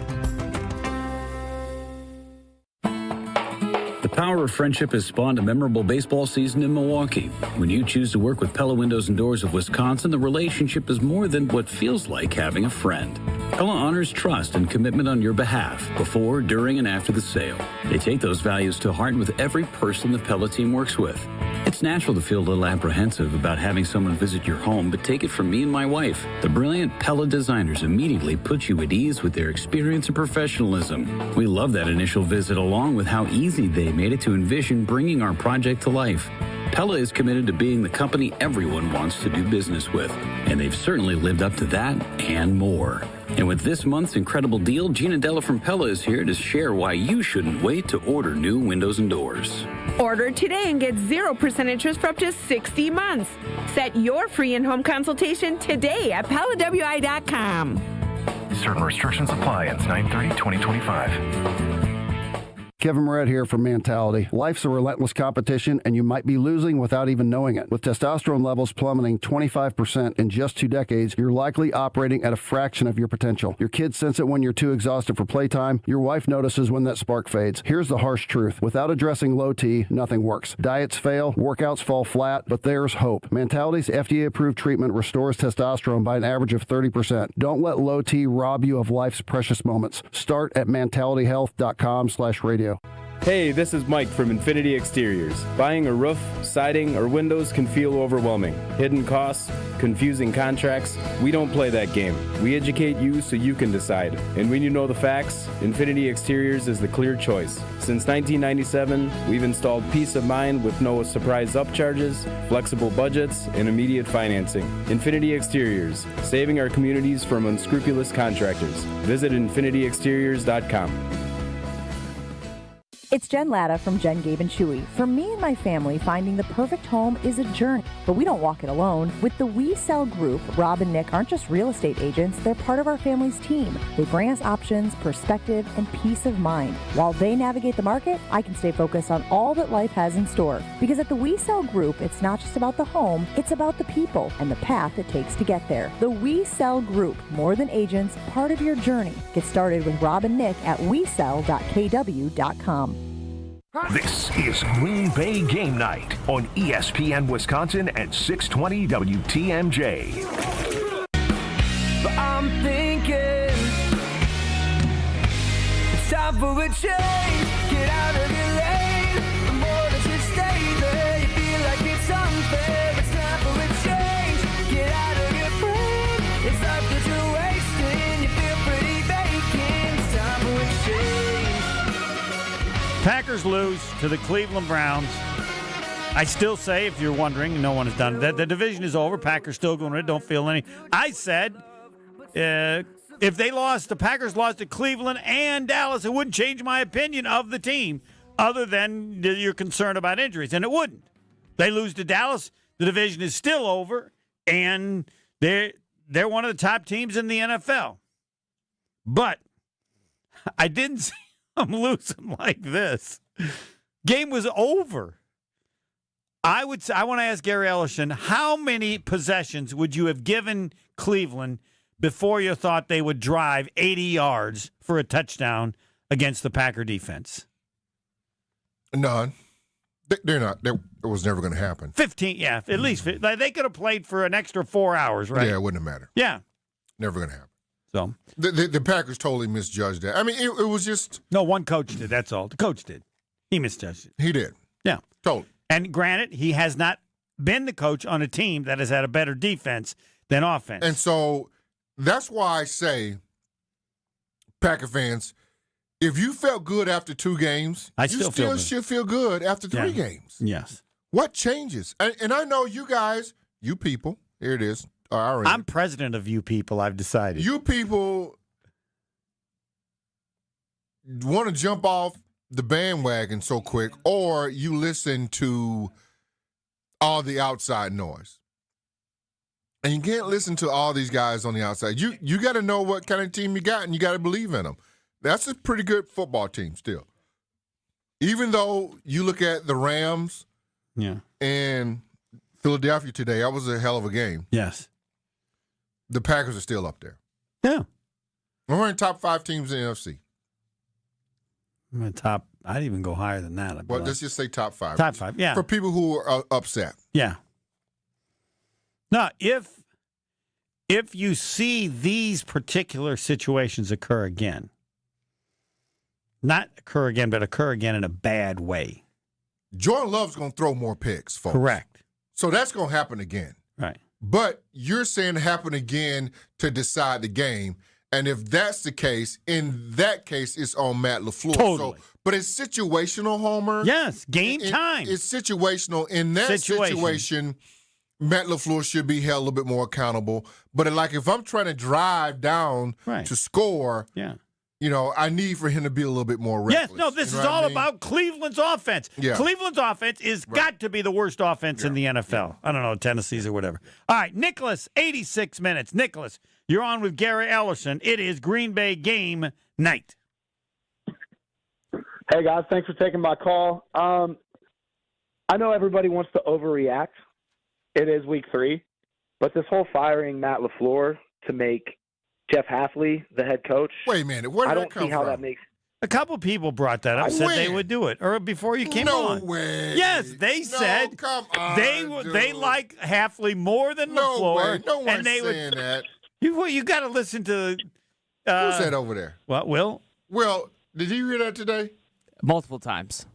The power of friendship has spawned a memorable baseball season in Milwaukee. When you choose to work with Pella Windows and Doors of Wisconsin, the relationship is more than what feels like having a friend. Pella honors trust and commitment on your behalf before, during, and after the sale. They take those values to heart with every person the Pella team works with. It's natural to feel a little apprehensive about having someone visit your home, but take it from me and my wife. The brilliant Pella designers immediately put you at ease with their experience and professionalism. We love that initial visit, along with how easy they made it to envision bringing our project to life. Pella is committed to being the company everyone wants to do business with, and they've certainly lived up to that and more. And with this month's incredible deal, Gina Della from Pella is here to share why you shouldn't wait to order new windows and doors. Order today and get 0% interest for up to 60 months. Set your free in-home consultation today at PellaWI.com. Certain restrictions apply. Ends 9/30/2025. Kevin Moret here from Mentality. Life's a relentless competition, and you might be losing without even knowing it. With testosterone levels plummeting 25% in just 2 decades, you're likely operating at a fraction of your potential. Your kids sense it when you're too exhausted for playtime. Your wife notices when that spark fades. Here's the harsh truth. Without addressing low T, nothing works. Diets fail, workouts fall flat, but there's hope. Mentality's FDA-approved treatment restores testosterone by an average of 30%. Don't let low T rob you of life's precious moments. Start at mentalityhealth.com/radio. Hey, this is Mike from Infinity Exteriors. Buying a roof, siding, or windows can feel overwhelming. Hidden costs, confusing contracts. We don't play that game. We educate you so you can decide. And when you know the facts, Infinity Exteriors is the clear choice. Since 1997, we've installed peace of mind with no surprise upcharges, flexible budgets, and immediate financing. Infinity Exteriors, saving our communities from unscrupulous contractors. Visit infinityexteriors.com. It's Jen Latta from Jen, Gabe, and Chewy. For me and my family, finding the perfect home is a journey, but we don't walk it alone. With the We Sell Group, Rob and Nick aren't just real estate agents, they're part of our family's team. They bring us options, perspective, and peace of mind. While they navigate the market, I can stay focused on all that life has in store. Because at the We Sell Group, it's not just about the home, it's about the people and the path it takes to get there. The We Sell Group, more than agents, part of your journey. Get started with Rob and Nick at wesell.kw.com. This is Green Bay Game Night on ESPN Wisconsin and 620 WTMJ. But I'm thinking it's time for a change. Get out of your lane. The more that you stay there, you feel like it's unfair. It's time for a change. Get out of your brain. It's life that you're wasting. You feel pretty vacant. It's time for a change. Packers lose to the Cleveland Browns. I still say, if you're wondering, no one has done that. The division is over. Packers still going to don't feel any. I said if they lost, the Packers lost to Cleveland and Dallas, it wouldn't change my opinion of the team other than you're concerned about injuries, and it wouldn't. They lose to Dallas, the division is still over, and they're one of the top teams in the NFL. But I didn't see I'm losing like this. Game was over. I want to ask Gary Ellerson, how many possessions would you have given Cleveland before you thought they would drive 80 yards for a touchdown against the Packer defense? None. They're not. It was never going to happen. 15, yeah, at least. They could have played for an extra 4 hours, right? Yeah, it wouldn't have mattered. Yeah. Never going to happen. So the Packers totally misjudged that. I mean, it was just... No, one coach did, that's all. The coach did. He misjudged it. He did. Yeah. Totally. And granted, he has not been the coach on a team that has had a better defense than offense. And so that's why I say, Packer fans, if you felt good after 2 games, you still should feel good after 3 games. Yes. What changes? And I know you guys, you people, here it is. I'm president of you people, I've decided. You people want to jump off the bandwagon so quick, or you listen to all the outside noise. And you can't listen to all these guys on the outside. You got to know what kind of team you got, and you got to believe in them. That's a pretty good football team still. Even though you look at the Rams and Philadelphia today, that was a hell of a game. Yes. The Packers are still up there. Yeah. We're in top 5 teams in the NFC. I'm in top I'd even go higher than that. Well, let's just say top 5. Top 5, yeah. For people who are upset. Yeah. Now, if you see these particular situations occur again, not occur again, but occur again in a bad way. Jordan Love's going to throw more picks, folks. Correct. So that's going to happen again. Right. But you're saying happen again to decide the game. And if that's the case, in that case, it's on Matt LaFleur. Totally. But it's situational, Homer. Yes, game time. It's situational. In that situation, Matt LaFleur should be held a little bit more accountable. But like if I'm trying to drive down to score, I need for him to be a little bit more reckless. Yes, no, this is all about Cleveland's offense. Yeah. Cleveland's offense is got to be the worst offense in the NFL. I don't know, Tennessee's or whatever. All right, Nicholas, 86 minutes. Nicholas, you're on with Gary Ellerson. It is Green Bay game night. Hey, guys, thanks for taking my call. I know everybody wants to overreact. It is week 3. But this whole firing Matt LaFleur to make Jeff Hafley the head coach. Wait a minute. Where did that come I don't see how from? that makes. A couple people brought that up, said they would do it, or before you came on. No way. Yes, they said come on, they like Hafley more than No LaFleur. way. No one's and they saying that. You got to listen to. Who's that over there? What, Will? Will, did you hear that today? Multiple times.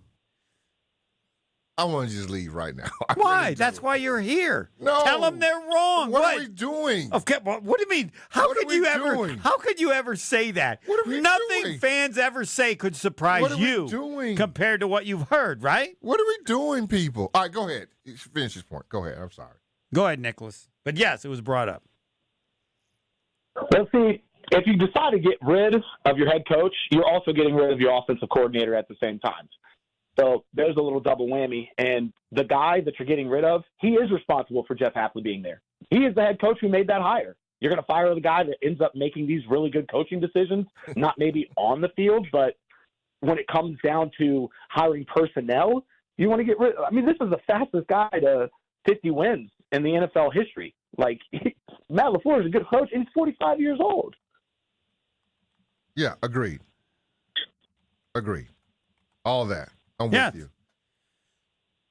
I want to just leave right now. Why? That's why you're here. No. Tell them they're wrong. What are we doing? Okay, what do you mean? How could you ever say that? What are we Nothing doing? fans ever say could surprise What are we you doing? compared to what you've heard, right? What are we doing, people? All right, go ahead. Finish this point. Go ahead. I'm sorry. Go ahead, Nicholas. But yes, it was brought up. Well, see, if you decide to get rid of your head coach, you're also getting rid of your offensive coordinator at the same time. So there's a little double whammy. And the guy that you're getting rid of, he is responsible for Jeff Hafley being there. He is the head coach who made that hire. You're going to fire the guy that ends up making these really good coaching decisions, not maybe on the field, but when it comes down to hiring personnel, you want to get rid of. I mean, this is the fastest guy to 50 wins in the NFL history. Like, Matt LaFleur is a good coach, and he's 45 years old. Yeah, agreed. All that. I'm with you.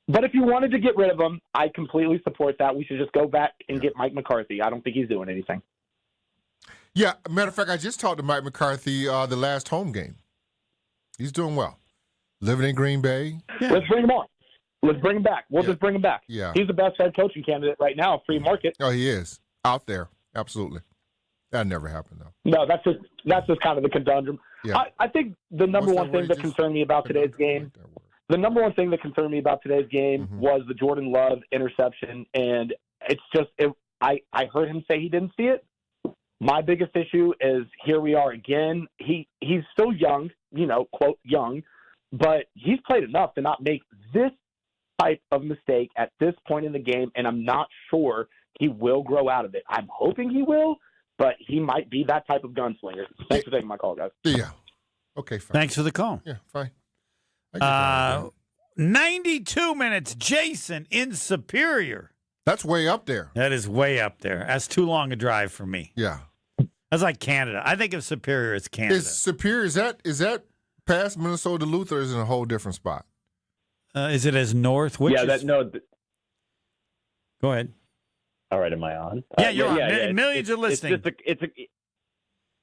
But if you wanted to get rid of him, I completely support that. We should just go back and get Mike McCarthy. I don't think he's doing anything. Yeah, matter of fact, I just talked to Mike McCarthy the last home game. He's doing well. Living in Green Bay. Yeah. Let's bring him on. Let's bring him back. We'll just bring him back. Yeah. He's the best head coaching candidate right now, free market. Oh, he is. Out there. Absolutely. That never happened, though. No, that's just kind of the conundrum. Yeah. I think the number one thing that concerned me about today's game, was the Jordan Love interception, and it's just I heard him say he didn't see it. My biggest issue is here we are again. He's still young, quote young, but he's played enough to not make this type of mistake at this point in the game, and I'm not sure he will grow out of it. I'm hoping he will, but he might be that type of gunslinger. Thanks for taking my call, guys. Yeah. Okay, fine. Thanks for the call. Yeah, fine. 92 minutes, Jason in Superior. That's way up there. That is way up there. That's too long a drive for me. Yeah. That's like Canada. I think of Superior as Canada. Is Superior, is that past Minnesota Duluth, or is it in a whole different spot? Is it as north? Go ahead. All right, am I on? Yeah, you're on. Millions are listening.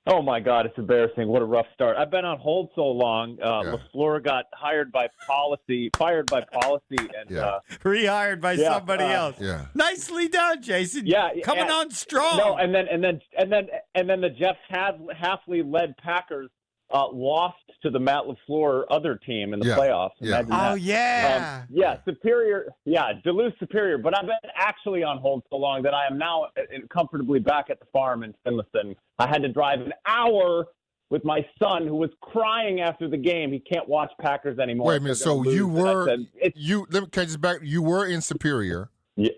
Oh, my God, it's embarrassing. What a rough start. I've been on hold so long. LaFleur got fired by policy, and rehired by somebody else. Yeah. Nicely done, Jason. Yeah, coming on strong. No, and then the Jeff Hafley-led Packers lost to the Matt LaFleur other team in the playoffs. Yeah. Superior. Yeah, Duluth Superior. But I've been actually on hold so long that I am now comfortably back at the farm in Finlayson. I had to drive an hour with my son, who was crying after the game. He can't watch Packers anymore. Wait a minute. So you were let me catch this back. You were in Superior. Yeah.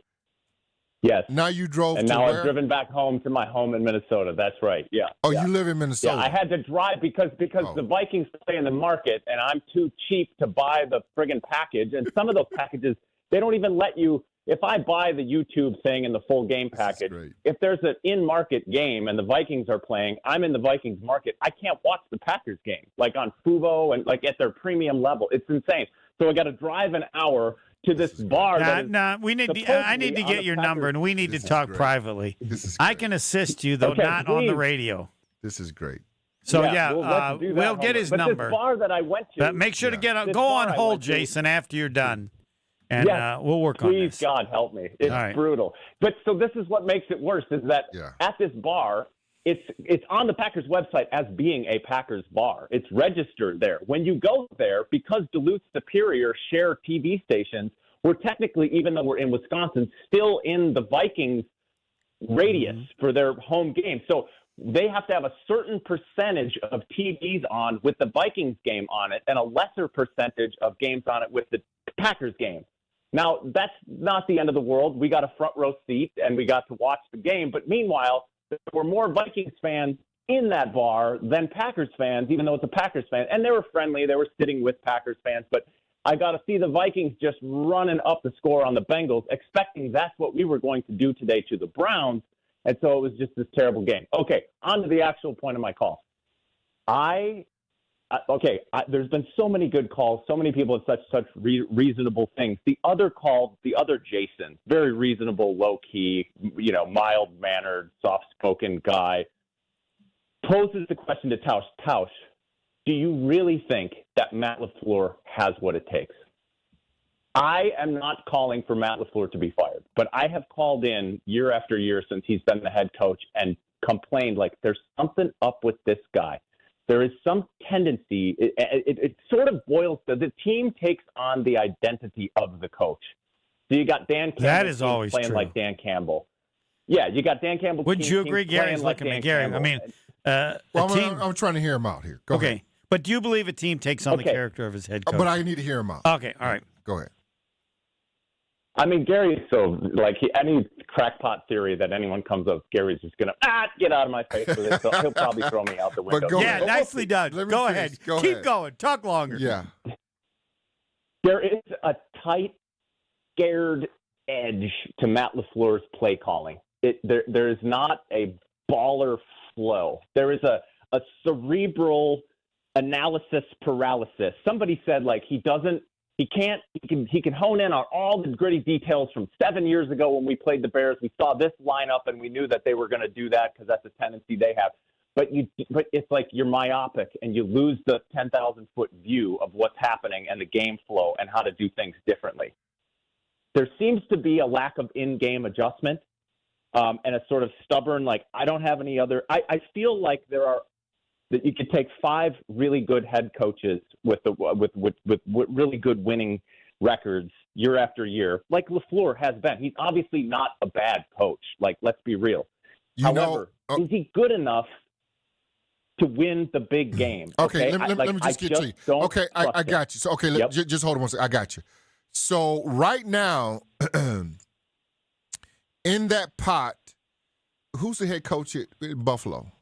Yes. Now you drove and to now where? I've driven back home to my home in Minnesota. That's right. Yeah. Oh, you live in Minnesota. Yeah, I had to drive because the Vikings play in the market, and I'm too cheap to buy the friggin' package. And some of those packages, they don't even let you if I buy the YouTube thing and the full game package, if there's an in-market game and the Vikings are playing, I'm in the Vikings market. I can't watch the Packers game, like on Fubo and like at their premium level. It's insane. So I got to drive an hour to this bar. We need. I need to get your number, and we need to talk privately. I can assist you, though, not on the radio. This is great. So we'll get his but number. This bar that I went to. But make sure to go on hold, Jason, after you're done, and we'll work on this. Please, God help me. It's brutal. But so this is what makes it worse: is that at this bar, it's on the Packers website as being a Packers bar. It's registered there. When you go there, because Duluth Superior share TV stations, we're technically, even though we're in Wisconsin, still in the Vikings radius for their home game. So they have to have a certain percentage of TVs on with the Vikings game on it and a lesser percentage of games on it with the Packers game. Now, that's not the end of the world. We got a front row seat and we got to watch the game. But meanwhile, there were more Vikings fans in that bar than Packers fans, even though it's a Packers fan. And they were friendly. They were sitting with Packers fans. But I got to see the Vikings just running up the score on the Bengals, expecting that's what we were going to do today to the Browns. And so it was just this terrible game. Okay, on to the actual point of my call. There's been so many good calls. So many people have such reasonable things. The other Jason, very reasonable, low-key, mild-mannered, soft-spoken guy, poses the question to Tausch. Tausch, do you really think that Matt LaFleur has what it takes? I am not calling for Matt LaFleur to be fired, but I have called in year after year since he's been the head coach and complained like there's something up with this guy. There is some tendency, it sort of boils to the team takes on the identity of the coach. So you got Dan Campbell that is always playing true. Like Dan Campbell. Yeah, you got Dan Campbell. Wouldn't you agree? Gary's like looking at Gary. Campbell. I mean, I'm trying to hear him out here. Go ahead. But do you believe a team takes on the character of his head coach? But I need to hear him out. Okay, all right. Go ahead. I mean, Gary's so, any crackpot theory that anyone comes up, Gary's just going to, get out of my face with it. So he'll probably throw me out the window. Nicely done. Go ahead. Keep going. Talk longer. Yeah. There is a tight, scared edge to Matt LaFleur's play calling. There is not a baller flow. There is a cerebral analysis paralysis. Somebody said, he can hone in on all the gritty details from 7 years ago when we played the Bears. We saw this lineup and we knew that they were going to do that because that's a tendency they have. But it's like you're myopic and you lose the 10,000-foot view of what's happening and the game flow and how to do things differently. There seems to be a lack of in-game adjustment and a sort of stubborn, I don't have any other. I feel like that you could take 5 really good head coaches with really good winning records year after year, like LaFleur has been. He's obviously not a bad coach. Let's be real. However, is he good enough to win the big game? Okay, let me just get to you. Okay, I got you. So, just hold on one second. I got you. So right now, in that pot, who's the head coach at Buffalo?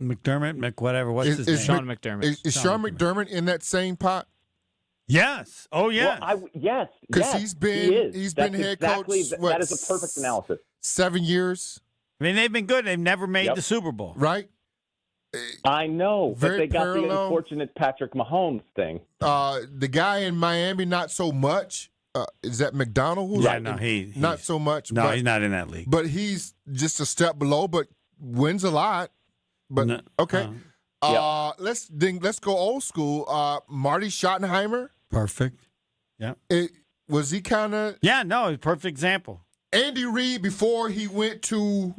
McDermott, whatever. What's his name? Sean McDermott. Is Sean McDermott in that same pot? Yes. Oh, yes. Well, yes. Because he's been head coach. That is a perfect analysis. 7 years. I mean, they've been good. They've never made the Super Bowl. Right. I know, but they got parallel. the unfortunate Patrick Mahomes thing. The guy in Miami, not so much. Is that McDonald? Not so much. No, he's not in that league. But he's just a step below, but wins a lot. But okay, let's go old school. Marty Schottenheimer. Perfect. Yeah. Was he kind of? Yeah. No, perfect example. Andy Reid before he went to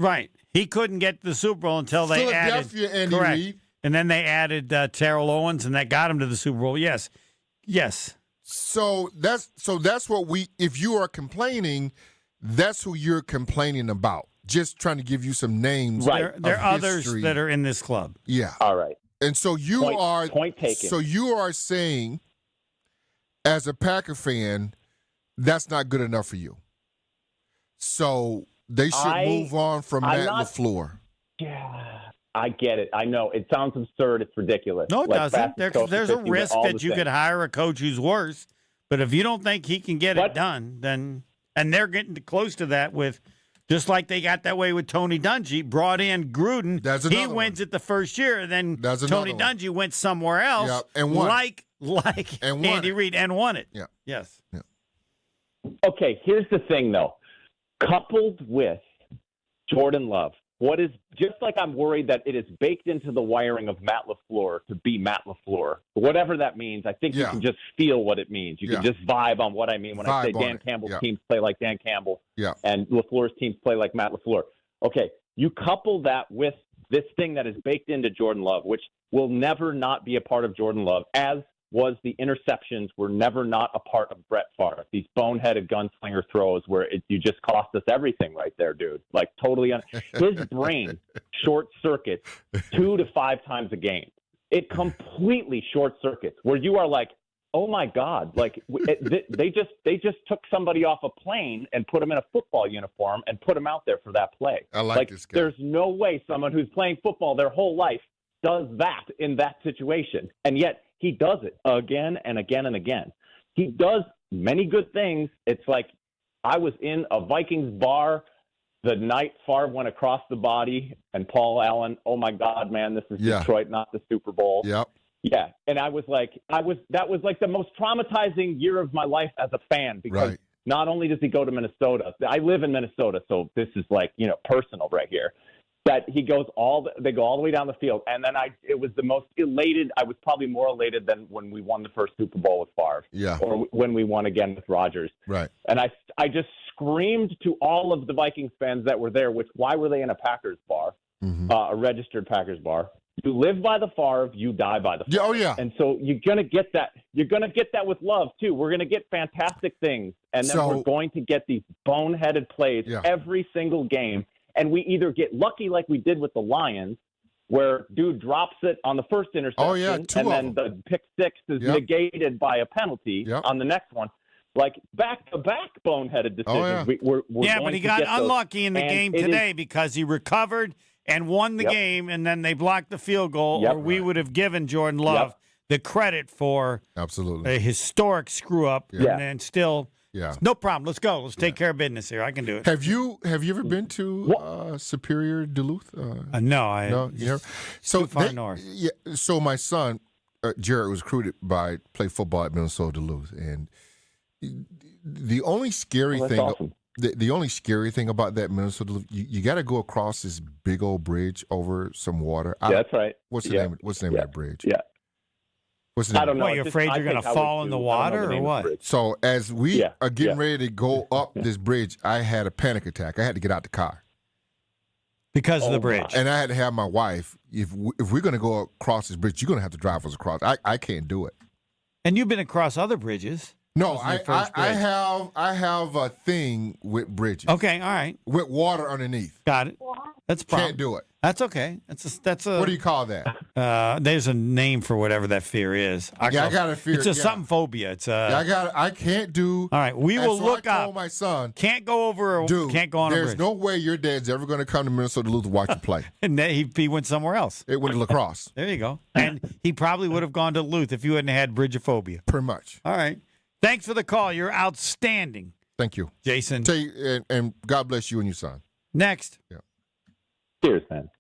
He couldn't get the Super Bowl until they added Andy Reid, and then they added Terrell Owens, and that got him to the Super Bowl. Yes. So that's what we. If you are complaining, that's who you're complaining about. Just trying to give you some names. Right. There are others that are in this club. Yeah. All right. And so point taken. So you are saying, as a Packer fan, that's not good enough for you. So they should move on from Matt LaFleur. Yeah. I get it. I know. It sounds absurd. It's ridiculous. No, it doesn't. There's a risk that you could hire a coach who's worse. But if you don't think he can get it done, then And they're getting close to that with, just like they got that way with Tony Dungy, brought in Gruden. He wins it the first year, and then Tony Dungy went somewhere else. Yep, and won. Like Andy Reid, and won it. Yeah. Yes. Yeah. Okay, here's the thing, though. Coupled with Jordan Love, what is just like I'm worried that it is baked into the wiring of Matt LaFleur to be Matt LaFleur. Whatever that means, I think you can just feel what it means. You can just vibe on what I mean when I say Dan Campbell's teams play like Dan Campbell and LaFleur's teams play like Matt LaFleur. Okay, you couple that with this thing that is baked into Jordan Love, which will never not be a part of Jordan Love, as was the interceptions were never not a part of Brett Favre. These boneheaded gunslinger throws where you just cost us everything right there, dude. Like totally his brain short circuits 2 to 5 times a game. It completely short circuits where you are like, oh my God, like they just took somebody off a plane and put him in a football uniform and put him out there for that play. I like this guy. There's no way someone who's playing football their whole life does that in that situation. And yet he does it again and again and again. He does many good things. It's like I was in a Vikings bar the night Favre went across the body and Paul Allen, oh my God, man, this is Detroit, not the Super Bowl. Yep. Yeah. And that was like the most traumatizing year of my life as a fan, because not only does he go to Minnesota, I live in Minnesota, so this is like, personal right here. That they go all the way down the field, and then it was the most elated. I was probably more elated than when we won the first Super Bowl with Favre, or when we won again with Rodgers. Right. And I just screamed to all of the Vikings fans that were there. Why were they in a Packers bar, a registered Packers bar? You live by the Favre, you die by the Favre. Oh yeah. And so you're gonna get that. You're gonna get that with Love too. We're gonna get fantastic things, and then we're going to get these boneheaded plays every single game. And we either get lucky like we did with the Lions, where dude drops it on the first interception, and then the pick six is negated by a penalty on the next one. Like back-to-back boneheaded decisions. We're but he got unlucky in the game today because he recovered and won the game, and then they blocked the field goal, or we would have given Jordan Love the credit for a historic screw-up, and then still – no problem. Let's go. Let's take care of business here. I can do it. Have you ever been to Superior, Duluth? No. So too far north. Yeah. So my son, Jared, was recruited play football at Minnesota Duluth, and the only scary thing. Awesome. The only scary thing about that Minnesota Duluth, you got to go across this big old bridge over some water. That's right. What's the name? What's the name of that bridge? Yeah. I don't know. You're afraid you're going to fall in the water or what? So as we are getting ready to go up this bridge, I had a panic attack. I had to get out the car. Because of the bridge. And I had to have my wife, if we're going to go across this bridge, you're going to have to drive us across. I can't do it. And you've been across other bridges. No, I have a thing with bridges. Okay, all right. With water underneath. Got it. That's a problem. Can't do it. That's okay. That's a. What do you call that? There's a name for whatever that fear is. I got a fear. It's a something phobia. It's I can't do. All right, we will look up. I told my son, can't go over. Can't go on a bridge. There's no way your dad's ever going to come to Minnesota Duluth to watch you play. And then he went somewhere else. It went to lacrosse. There you go. And he probably would have gone to Duluth if you hadn't had bridgeophobia. Pretty much. All right. Thanks for the call. You're outstanding. Thank you, Jason. And God bless you and your son. Next. Yeah. Cheers, man.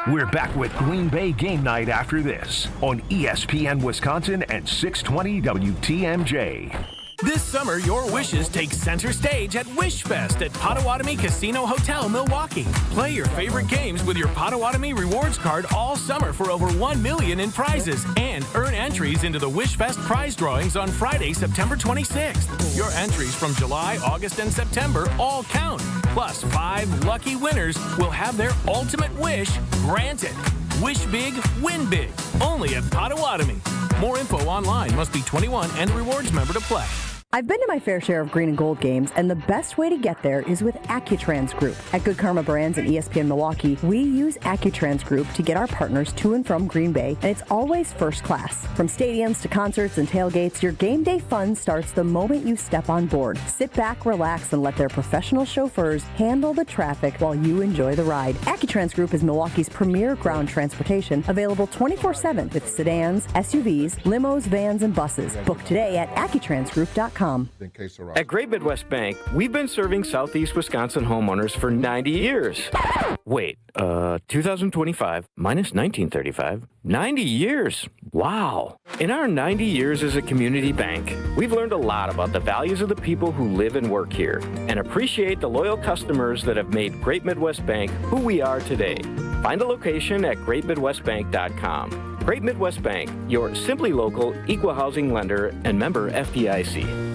We're back with Green Bay Game Night after this on ESPN Wisconsin and 620 WTMJ. This summer, your wishes take center stage at WishFest at Potawatomi Casino Hotel, Milwaukee. Play your favorite games with your Potawatomi Rewards card all summer for over $1 million in prizes and earn entries into the WishFest prize drawings on Friday, September 26th. Your entries from July, August, and September all count. Plus, 5 lucky winners will have their ultimate wish granted. Wish big, win big. Only at Potawatomi. More info online. Must be 21 and a rewards member to play. I've been to my fair share of green and gold games, and the best way to get there is with Accutrans Group. At Good Karma Brands and ESPN Milwaukee, we use Accutrans Group to get our partners to and from Green Bay, and it's always first class. From stadiums to concerts and tailgates, your game day fun starts the moment you step on board. Sit back, relax, and let their professional chauffeurs handle the traffic while you enjoy the ride. Accutrans Group is Milwaukee's premier ground transportation, available 24/7 with sedans, SUVs, limos, vans, and buses. Book today at AccuTransGroup.com. GameNight.com. At Great Midwest Bank, we've been serving Southeast Wisconsin homeowners for 90 years. Wait, 2025 minus 1935? 90 years. Wow. In our 90 years as a community bank, we've learned a lot about the values of the people who live and work here and appreciate the loyal customers that have made Great Midwest Bank who we are today. Find a location at greatmidwestbank.com. Great Midwest Bank, your simply local, equal housing lender and member FDIC.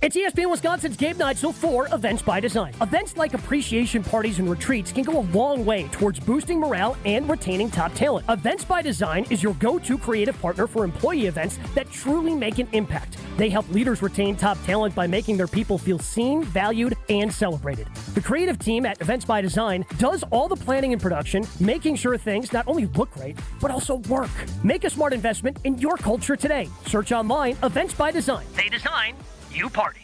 It's ESPN Wisconsin's Game Night, so for Events by Design. Events like appreciation parties and retreats can go a long way towards boosting morale and retaining top talent. Events by Design is your go-to creative partner for employee events that truly make an impact. They help leaders retain top talent by making their people feel seen, valued, and celebrated. The creative team at Events by Design does all the planning and production, making sure things not only look great, but also work. Make a smart investment in your culture today. Search online, Events by Design. They design, you party.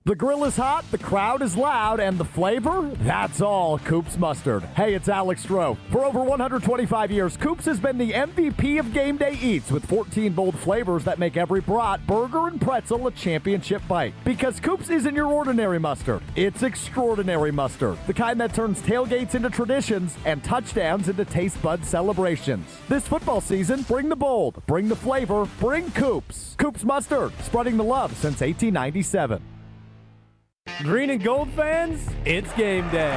The grill is hot, the crowd is loud, and the flavor? That's all Coop's Mustard. Hey, it's Alex Stroh. For over 125 years, Coop's has been the MVP of game day eats with 14 bold flavors that make every brat, burger, and pretzel a championship bite. Because Coop's isn't your ordinary mustard. It's extraordinary mustard. The kind that turns tailgates into traditions and touchdowns into taste bud celebrations. This football season, bring the bold, bring the flavor, bring Coop's. Coop's Mustard, spreading the love since 1897. Green and gold fans, it's game day.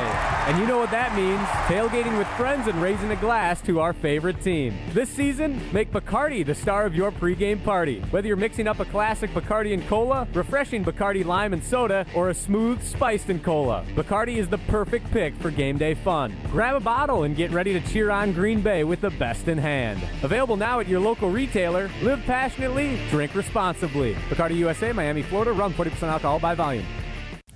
And you know what that means. Tailgating with friends and raising a glass to our favorite team. This season, make Bacardi the star of your pregame party. Whether you're mixing up a classic Bacardi and cola, refreshing Bacardi lime and soda, or a smooth spiced and cola, Bacardi is the perfect pick for game day fun. Grab a bottle and get ready to cheer on Green Bay with the best in hand. Available now at your local retailer. Live passionately, drink responsibly. Bacardi USA, Miami, Florida. Rum 40% alcohol by volume.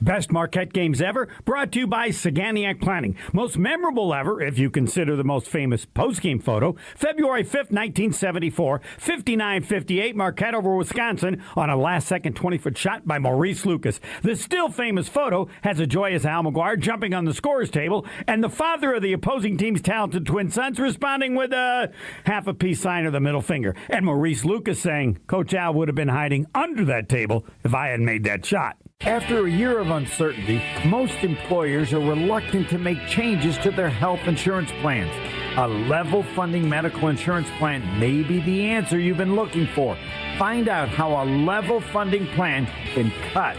Best Marquette games ever, brought to you by Saganiac Planning. Most memorable ever, if you consider the most famous postgame photo, February 5th, 1974, 59-58, Marquette over Wisconsin on a last-second 20-foot shot by Maurice Lucas. The still famous photo has a joyous Al McGuire jumping on the scorer's table, and the father of the opposing team's talented twin sons responding with a half a peace sign or the middle finger. And Maurice Lucas saying, Coach Al would have been hiding under that table if I had made that shot. After a year of uncertainty, most employers are reluctant to make changes to their health insurance plans. A level funding medical insurance plan may be the answer you've been looking for. Find out how a level funding plan can cut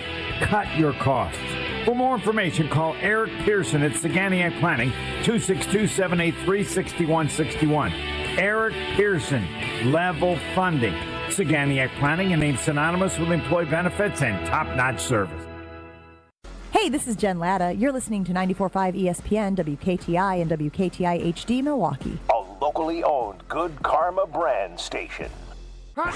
your costs. For more information, call Eric Pearson at Saganiac Planning, 262-783-6161. Eric Pearson, Level Funding. Saganiac Planning, a name synonymous with employee benefits and top-notch service. Hey, this is Jen Latta. You're listening to 94.5 ESPN, WKTI, and WKTI HD Milwaukee. A locally owned Good Karma brand station.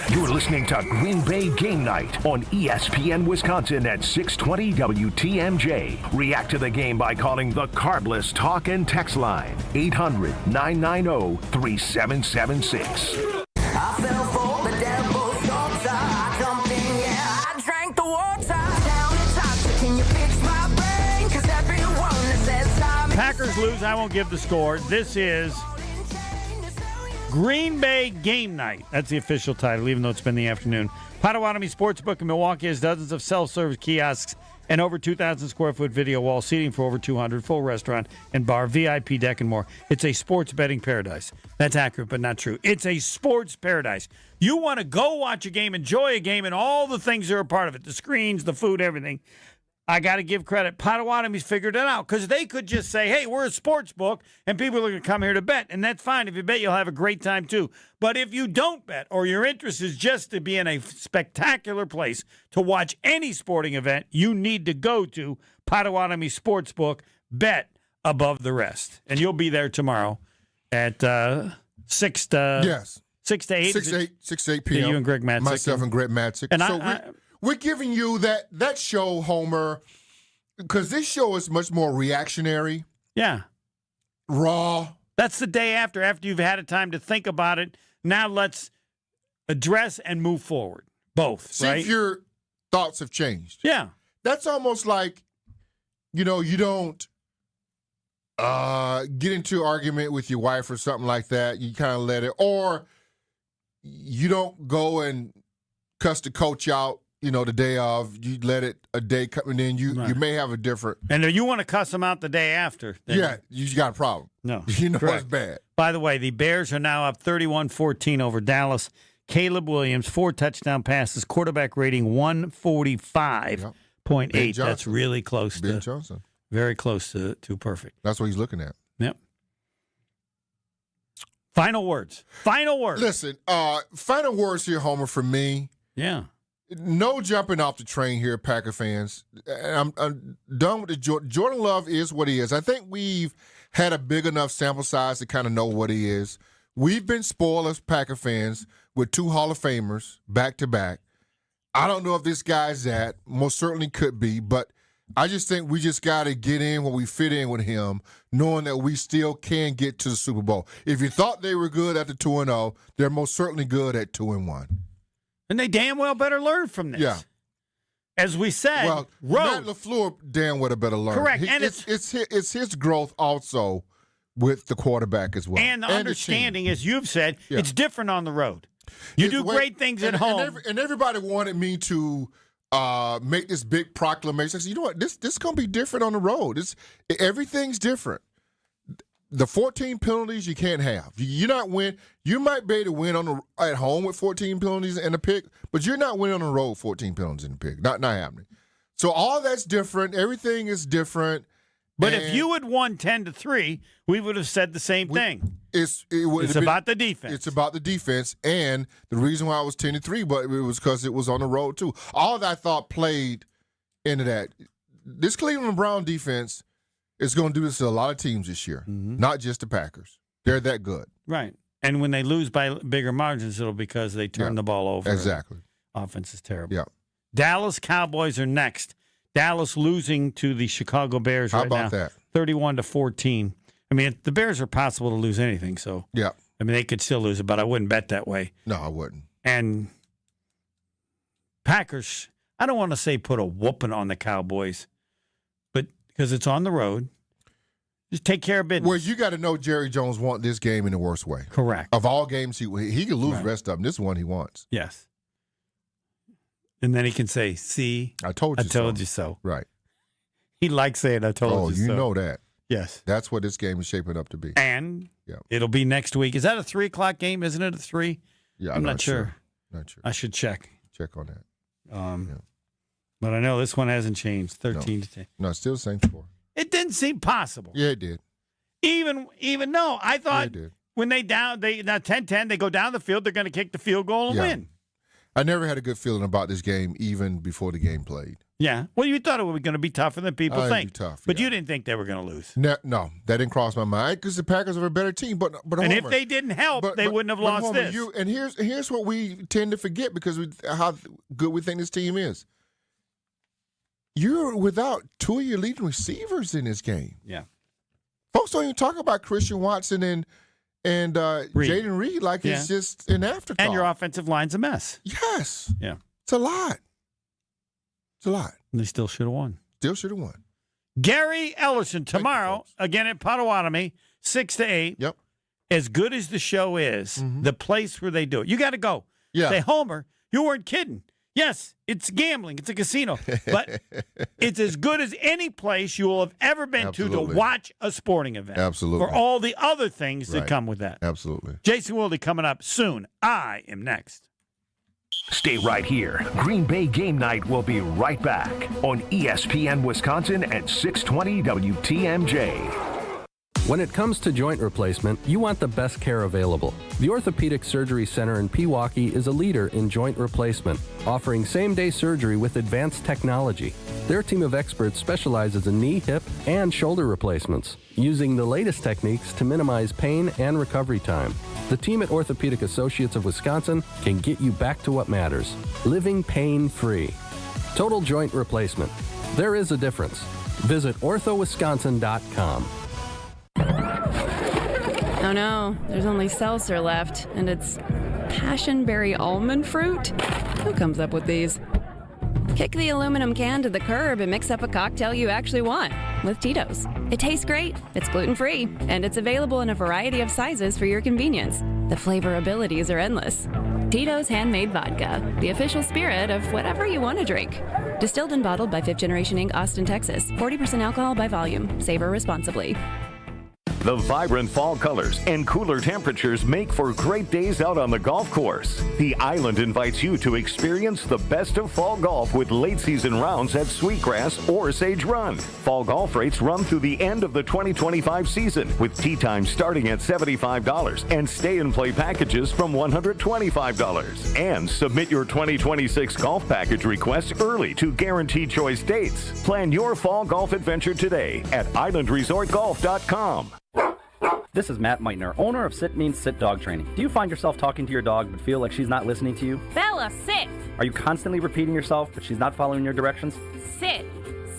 You're listening to Green Bay Game Night on ESPN Wisconsin at 620 WTMJ. React to the game by calling the Carbless Talk and Text line, 800-990-3776. I fell for the devil's daughter. I jumped in, yeah, I drank the water. Tell me, Tauscher, can you fix my brain? 'Cause everyone that says I'm... Packers lose, I won't give the score. This is Green Bay Game Night. That's the official title, even though it's been the afternoon. Potawatomi Sportsbook in Milwaukee has dozens of self-service kiosks and over 2,000 square foot video wall seating for over 200, full restaurant and bar, VIP deck, and more. It's a sports betting paradise. That's accurate, but not true. It's a sports paradise. You want to go watch a game, enjoy a game, and all the things that are a part of it, the screens, the food, everything. I got to give credit. Potawatomi's figured it out because they could just say, hey, we're a sports book, and people are going to come here to bet, and that's fine. If you bet, you'll have a great time, too. But if you don't bet or your interest is just to be in a spectacular place to watch any sporting event, you need to go to Potawatomi Sportsbook, bet above the rest. And you'll be there tomorrow at 6 to 8. 6 to 8 p.m. You and Greg Matzik. Myself and Greg Matzik. And we're giving you that show, Homer, because this show is much more reactionary. Yeah. Raw. That's the day after you've had a time to think about it. Now let's address and move forward. Both, See right? if your thoughts have changed. Yeah. That's almost like, you don't get into an argument with your wife or something like that. You kind of let it. Or you don't go and cuss the coach out the day of, you let it a day come, and then you may have a different. And if you want to cuss them out the day after. Yeah, you got a problem. No. It's bad. By the way, the Bears are now up 31-14 over Dallas. Caleb Williams, 4 touchdown passes, quarterback rating 145.8. That's really close Ben Johnson. Very close to perfect. That's what he's looking at. Yep. Final words. Listen, final words here, Homer, for me. Yeah. No jumping off the train here, Packer fans. I'm done with the Jordan Love is what he is. I think we've had a big enough sample size to kind of know what he is. We've been spoiled as Packer fans with 2 Hall of Famers back-to-back. I don't know if this guy's that. Most certainly could be, but I just think we just got to get in when we fit in with him, knowing that we still can get to the Super Bowl. If you thought they were good at the 2-0, they're most certainly good at 2-1. And they damn well better learn from this. Yeah. As we said, Matt LaFleur damn well better learn. Correct. And it's his growth also with the quarterback as well. And the understanding, as you've said, it's different on the road. You do great things at home. And everybody wanted me to make this big proclamation. I said, you know what? This is going to be different on the road. Everything's different. The 14 penalties you can't have. You're not win. You might be able to win at home with 14 penalties and a pick, but you're not winning on the road 14 penalties and a pick. Not happening. So all that's different. Everything is different. But if you had won 10-3, we would have said the same thing. It's about the defense. It's about the defense, and the reason why it was 10-3, but it was because it was on the road too. All that I thought played into that. This Cleveland Brown defense is going to do this to a lot of teams this year, not just the Packers. They're that good. Right. And when they lose by bigger margins, it'll be because they turn the ball over. Exactly. Offense is terrible. Yeah. Dallas Cowboys are next. Dallas losing to the Chicago Bears right now. How about that? 31-14. I mean, the Bears are possible to lose anything, so. Yeah. I mean, they could still lose it, but I wouldn't bet that way. No, I wouldn't. And Packers, I don't want to say put a whooping on the Cowboys, but because it's on the road, just take care of business. Well, you got to know Jerry Jones wants this game in the worst way. Correct. Of all games, he can lose the rest of them. This is one he wants. Yes. And then he can say, see, I told you so. Right. He likes saying, I told you so. Oh, you know that. Yes. That's what this game is shaping up to be. And it'll be next week. Is that a 3 o'clock game? Isn't it a 3? Yeah, I'm not sure. Not sure. I should check. Check on that. But I know this one hasn't changed. 13-10. No, it's still the same score. It didn't seem possible. Yeah, it did. Even no, I thought when now 10-10, they go down the field, they're going to kick the field goal and win. I never had a good feeling about this game even before the game played. Yeah. Well, you thought it was going to be tougher than people think. Be tough, but you didn't think they were going to lose. No, that didn't cross my mind because the Packers are a better team. But and Homer, if they didn't help, they wouldn't have lost Homer, this. And here's what we tend to forget because how good we think this team is. You're without 2 of your leading receivers in this game. Yeah. Folks don't even talk about Christian Watson and Jaden Reed like it's just an afterthought. And your offensive line's a mess. Yes. Yeah. It's a lot. It's a lot. And they still should have won. Still should have won. Gary Ellerson tomorrow, again at Potawatomi, 6 to 8. Yep. As good as the show is, the place where they do it, you got to go. Yeah. Say, Homer, you weren't kidding. Yes, it's gambling. It's a casino. But it's as good as any place you will have ever been to watch a sporting event. Absolutely. For all the other things that come with that. Absolutely. Jason Wilde coming up soon. I am next. Stay right here. Green Bay Game Night will be right back on ESPN Wisconsin at 620 WTMJ. When it comes to joint replacement, you want the best care available. The Orthopedic Surgery Center in Pewaukee is a leader in joint replacement, offering same-day surgery with advanced technology. Their team of experts specializes in knee, hip, and shoulder replacements, using the latest techniques to minimize pain and recovery time. The team at Orthopedic Associates of Wisconsin can get you back to what matters, living pain-free. Total joint replacement. There is a difference. Visit orthowisconsin.com. Oh no, there's only seltzer left, and it's passionberry almond fruit? Who comes up with these? Kick the aluminum can to the curb and mix up a cocktail you actually want with Tito's. It tastes great, it's gluten-free, and it's available in a variety of sizes for your convenience. The flavor abilities are endless. Tito's Handmade Vodka, the official spirit of whatever you want to drink. Distilled and bottled by 5th Generation Inc., Austin, Texas. 40% alcohol by volume. Savor responsibly. The vibrant fall colors and cooler temperatures make for great days out on the golf course. The Island invites you to experience the best of fall golf with late season rounds at Sweetgrass or Sage Run. Fall golf rates run through the end of the 2025 season, with tee time starting at $75 and stay and play packages from $125. And submit your 2026 golf package request early to guarantee choice dates. Plan your fall golf adventure today at islandresortgolf.com. This is Matt Meitner, owner of Sit Means Sit Dog Training. Do you find yourself talking to your dog but feel like she's not listening to you? Bella, sit! Are you constantly repeating yourself but she's not following your directions? Sit!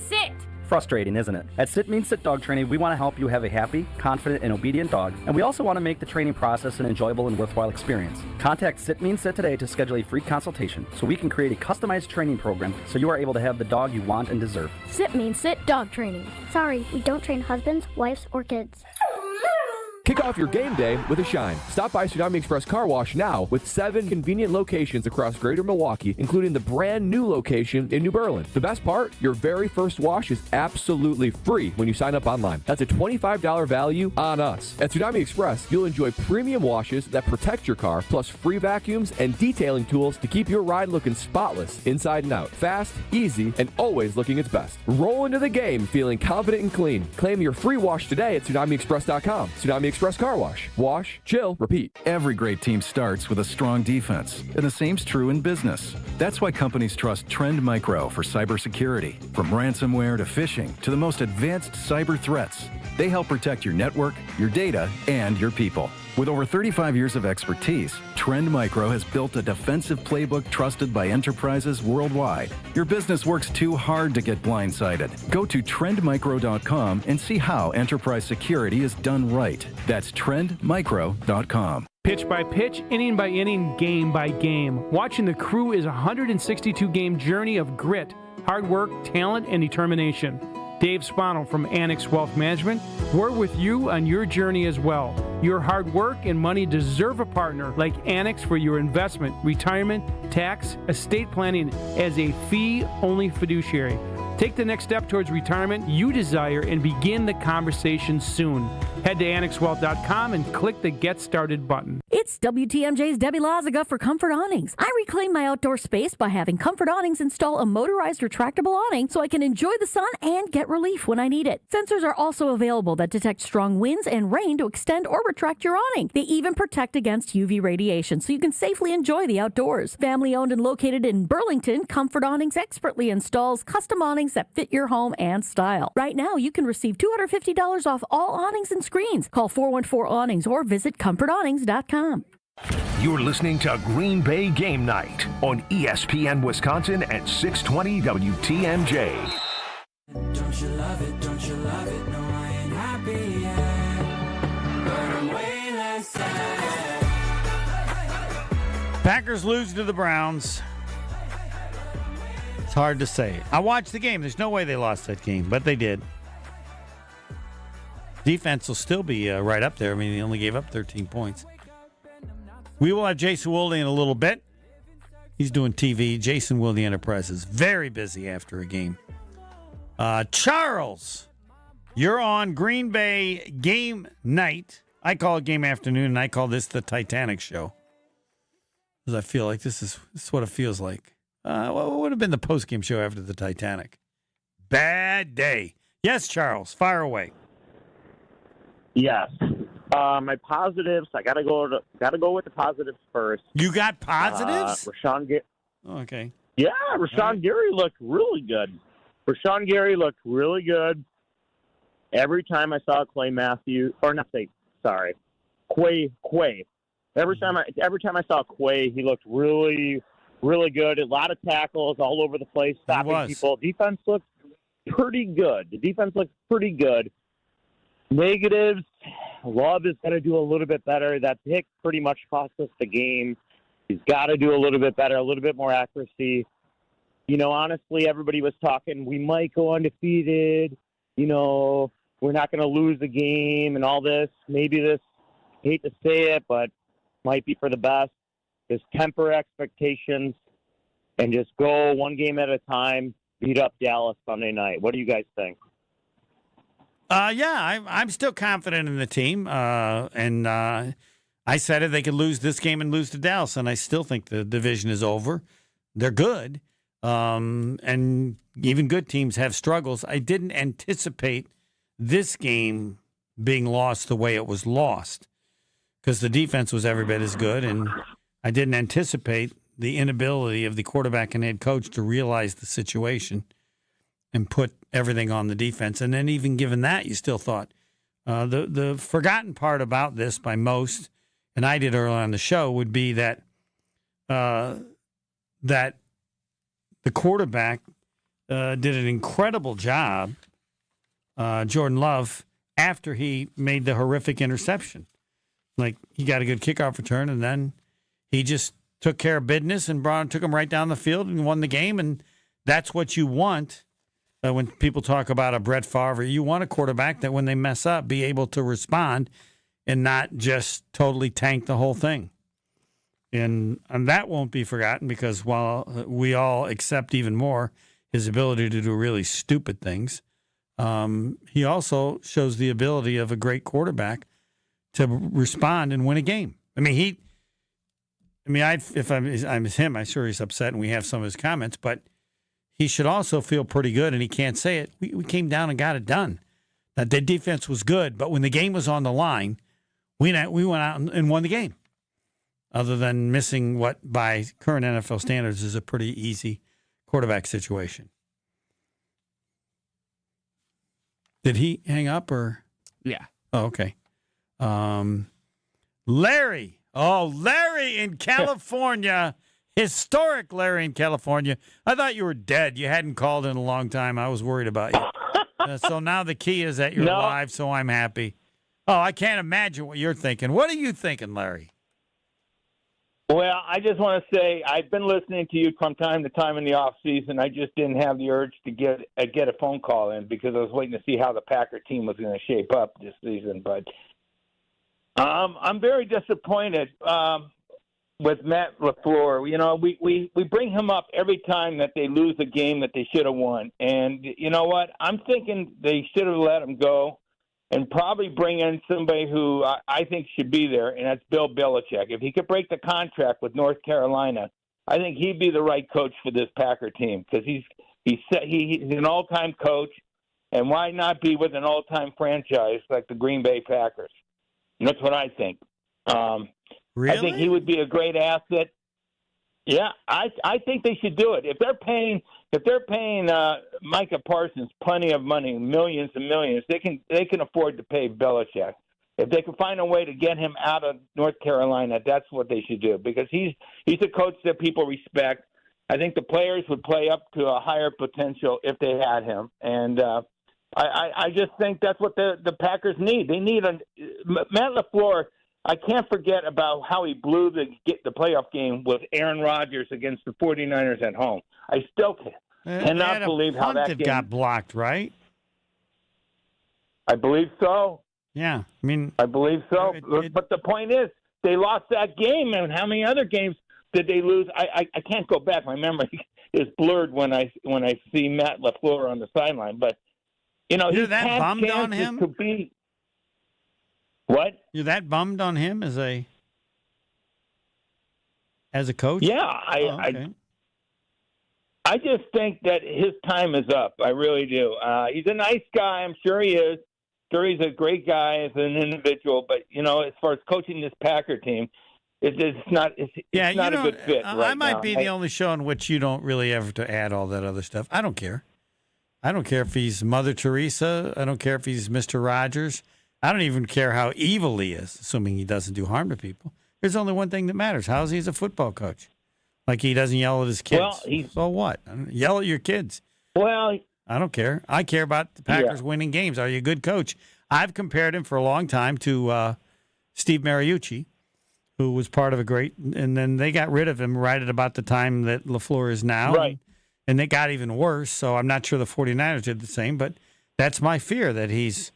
Sit! Frustrating, isn't it? At Sit Means Sit Dog Training, we want to help you have a happy, confident, and obedient dog, and we also want to make the training process an enjoyable and worthwhile experience. Contact Sit Means Sit today to schedule a free consultation so we can create a customized training program so you are able to have the dog you want and deserve. Sit Means Sit Dog Training. Sorry, we don't train husbands, wives, or kids. Kick off your game day with a shine. Stop by Tsunami Express Car Wash now with 7 convenient locations across greater Milwaukee, including the brand new location in New Berlin. The best part, your very first wash is absolutely free when you sign up online. That's a $25 value on us. At Tsunami Express, you'll enjoy premium washes that protect your car, plus free vacuums and detailing tools to keep your ride looking spotless inside and out. Fast, easy, and always looking its best. Roll into the game feeling confident and clean. Claim your free wash today at TsunamiExpress.com. Tsunami Express Car Wash. Wash, chill, repeat. Every great team starts with a strong defense, and the same's true in business. That's why companies trust Trend Micro for cybersecurity. From ransomware to phishing to the most advanced cyber threats, they help protect your network, your data, and your people. With over 35 years of expertise, Trend Micro has built a defensive playbook trusted by enterprises worldwide. Your business works too hard to get blindsided. Go to trendmicro.com and see how enterprise security is done right. That's trendmicro.com. Pitch by pitch, inning by inning, game by game. Watching the Crew is a 162-game journey of grit, hard work, talent, and determination. Dave Spanel from Annex Wealth Management, we're with you on your journey as well. Your hard work and money deserve a partner like Annex for your investment, retirement, tax, estate planning as a fee-only fiduciary. Take the next step towards retirement you desire and begin the conversation soon. Head to annexwealth.com and click the Get Started button. It's WTMJ's Debbie Lazaga for Comfort Awnings. I reclaim my outdoor space by having Comfort Awnings install a motorized retractable awning so I can enjoy the sun and get relief when I need it. Sensors are also available that detect strong winds and rain to extend or retract your awning. They even protect against UV radiation so you can safely enjoy the outdoors. Family owned and located in Burlington, Comfort Awnings expertly installs custom awnings that fit your home and style. Right now, you can receive $250 off all awnings and screens. Call 414-AWNINGS or visit comfortawnings.com. You're listening to Green Bay Game Night on ESPN Wisconsin at 620 WTMJ. Don't you love it? Don't you love it? No, I ain't happy yet, but I'm way less sad. Packers lose to the Browns. It's hard to say. I watched the game. There's no way they lost that game, but they did. Defense will still be right up there. I mean, they only gave up 13 points. We will have Jason Wilde in a little bit. He's doing TV. Jason Wilde Enterprises. Very busy after a game. Charles, you're on Green Bay Game Night. I call it Game Afternoon, and I call this the Titanic Show. Because I feel like this is what it feels like. What would have been the post-game show after the Titanic? Bad day. Yes, Charles, fire away. Yes. My positives, I gotta go with the positives first. You got positives? Rashawn Gary. Okay. Yeah, Rashawn Gary looked really good. Rashawn Gary looked really good. Every time I saw Quay. Every time I saw Quay, he looked really, really good. A lot of tackles all over the place, stopping people. Defense looked pretty good. The defense looked pretty good. Negatives, Love is going to do a little bit better. That pick pretty much cost us the game. He's got to do a little bit better, a little bit more accuracy. You know, honestly, everybody was talking, we might go undefeated. You know, we're not going to lose the game and all this. Maybe this, I hate to say it, but might be for the best. just temper expectations and just go one game at a time, beat up Dallas Sunday night. What do you guys think? I'm still confident in the team. And I said if they could lose this game and lose to Dallas, and I still think the division is over. They're good. And even good teams have struggles. I didn't anticipate this game being lost the way it was lost because the defense was every bit as good, and I didn't anticipate the inability of the quarterback and head coach to realize the situation and put everything on the defense. And then even given that, you still thought. The forgotten part about this by most, and I did early on the show, would be that that the quarterback did an incredible job, Jordan Love, after he made the horrific interception. Like, he got a good kickoff return, and then he just took care of business and took him right down the field and won the game. And that's what you want when people talk about a Brett Favre. You want a quarterback that when they mess up, be able to respond and not just totally tank the whole thing. And that won't be forgotten because while we all accept even more his ability to do really stupid things, he also shows the ability of a great quarterback to respond and win a game. If I'm him, I'm sure he's upset and we have some of his comments, but he should also feel pretty good, and he can't say it. We came down and got it done. That the defense was good, but when the game was on the line, we went out and won the game. Other than missing what, by current NFL standards, is a pretty easy quarterback situation. Did he hang up or? Yeah. Oh, okay. Larry. Oh, Larry in California. Historic Larry in California. I thought you were dead. You hadn't called in a long time. I was worried about you. So now the key is that you're alive, so I'm happy. Oh, I can't imagine what you're thinking. What are you thinking, Larry? Well, I just want to say I've been listening to you from time to time in the off season. I just didn't have the urge to get a phone call in because I was waiting to see how the Packer team was going to shape up this season. But I'm very disappointed with Matt LaFleur. You know, we bring him up every time that they lose a game that they should have won. And you know what? I'm thinking they should have let him go and probably bring in somebody who I think should be there, and that's Bill Belichick. If he could break the contract with North Carolina, I think he'd be the right coach for this Packer team because he's an all-time coach, and why not be with an all-time franchise like the Green Bay Packers? And that's what I think. Really? I think he would be a great asset. Yeah, I think they should do it. If they're paying Micah Parsons plenty of money, millions and millions, they can afford to pay Belichick. If they can find a way to get him out of North Carolina, that's what they should do because he's a coach that people respect. I think the players would play up to a higher potential if they had him, and I just think that's what the Packers need. They need Matt LaFleur. I can't forget about how he blew the playoff game with Aaron Rodgers against the 49ers at home. I still cannot believe how that game got blocked, right? I believe so. Yeah, I believe so. But the point is, they lost that game, and how many other games did they lose? I can't go back. My memory is blurred when I see Matt LaFleur on the sideline. But you know, you're that bummed on him. What? You're that bummed on him as a coach? Yeah, okay. I just think that his time is up. I really do. He's a nice guy. I'm sure he is. Sure, he's a great guy as an individual. But you know, as far as coaching this Packer team, it's not a good fit. I might be the only show in which you don't really ever to add all that other stuff. I don't care. I don't care if he's Mother Teresa. I don't care if he's Mr. Rogers. I don't even care how evil he is, assuming he doesn't do harm to people. There's only one thing that matters. How is he as a football coach? Like he doesn't yell at his kids. Well, so what? Yell at your kids. Well, I don't care. I care about the Packers winning games. Are you a good coach? I've compared him for a long time to Steve Mariucci, who was part of a great, and then they got rid of him right at about the time that LaFleur is now. Right. And it got even worse, so I'm not sure the 49ers did the same, but that's my fear, that he's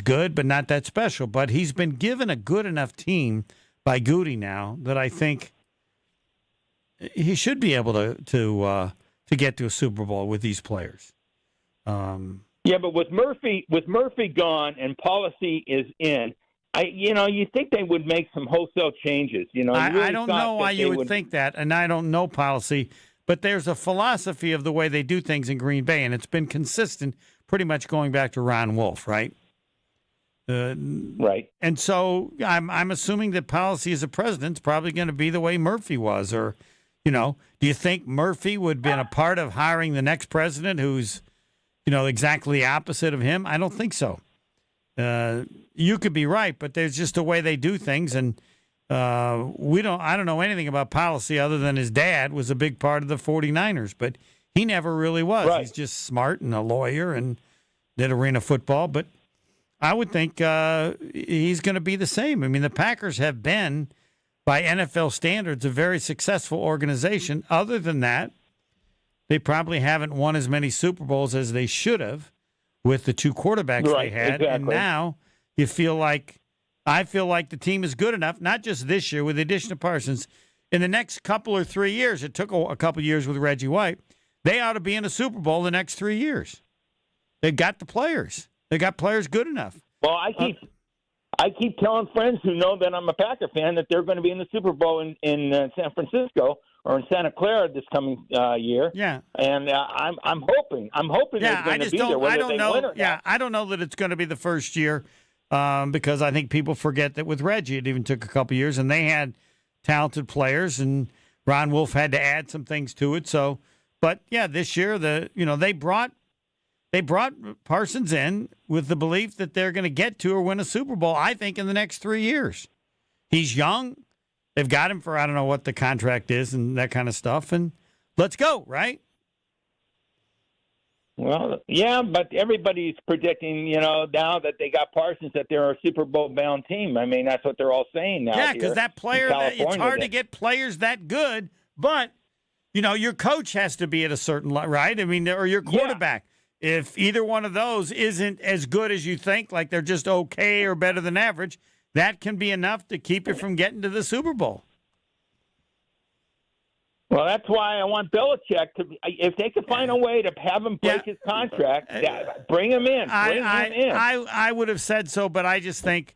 good, but not that special. But he's been given a good enough team by Goody now that I think he should be able to get to a Super Bowl with these players. Yeah, but with Murphy gone and policy is in, you think they would make some wholesale changes. I don't know why you would think that, and I don't know policy, but there's a philosophy of the way they do things in Green Bay, and it's been consistent pretty much going back to Ron Wolf, right? Right. And so I'm assuming that policy as a president is probably going to be the way Murphy was, or, do you think Murphy would have been a part of hiring the next president who's, exactly the opposite of him? I don't think so. You could be right, but there's just a way they do things, and I don't know anything about policy other than his dad was a big part of the 49ers, but he never really was. Right. He's just smart and a lawyer and did arena football, but I would think he's going to be the same. I mean, the Packers have been, by NFL standards, a very successful organization. Other than that, they probably haven't won as many Super Bowls as they should have with the two quarterbacks they had. Exactly. And now I feel like the team is good enough, not just this year with the addition of Parsons. In the next couple or 3 years, it took a couple years with Reggie White, they ought to be in a Super Bowl the next 3 years. They've got the players. They got players good enough. Well, I keep telling friends who know that I'm a Packer fan that they're going to be in the Super Bowl in San Francisco or in Santa Clara this coming year. Yeah, and I'm hoping they're going to be there. I don't know. Yeah, I don't know that it's going to be the first year because I think people forget that with Reggie it even took a couple years, and they had talented players, and Ron Wolf had to add some things to it. So, but yeah, this year they brought Parsons in with the belief that they're going to get to or win a Super Bowl, I think, in the next 3 years. He's young. They've got him for I don't know what the contract is and that kind of stuff. And let's go, right? Well, yeah, but everybody's predicting, now that they got Parsons, that they're a Super Bowl-bound team. I mean, that's what they're all saying now. Yeah, because that player, it's hard to get players that good, but, your coach has to be at a certain level, right? I mean, or your quarterback. Yeah. If either one of those isn't as good as you think, like they're just okay or better than average, that can be enough to keep you from getting to the Super Bowl. Well, that's why I want Belichick to. If they could find a way to have him break his contract, bring him in. I would have said so, but I think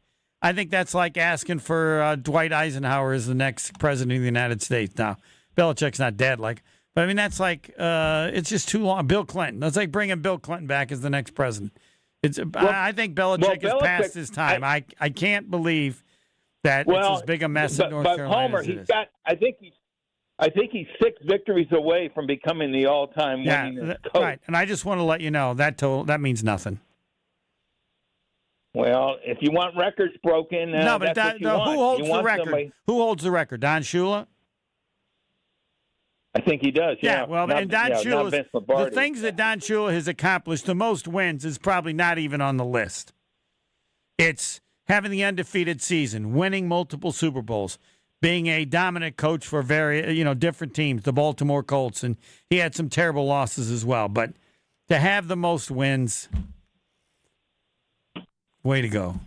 that's like asking for Dwight Eisenhower as the next president of the United States. Now, Belichick's not dead, but I mean that's like it's just too long. Bill Clinton. That's like bringing Bill Clinton back as the next president. I think Belichick is past his time. I can't believe that it's as big a mess in North Carolina Homer, as it he's is. got. I think he's 6 victories away from becoming the all-time winning coach. Right. And I just want to let you know that means nothing. Well, if you want records broken, no, but that's what you want. Who holds the record? Who holds the record? Don Shula? I think he does. Yeah. Well, and Don Shula, the things that Don Shula has accomplished, the most wins, is probably not even on the list. It's having the undefeated season, winning multiple Super Bowls, being a dominant coach for different teams, the Baltimore Colts, and he had some terrible losses as well. But to have the most wins, way to go!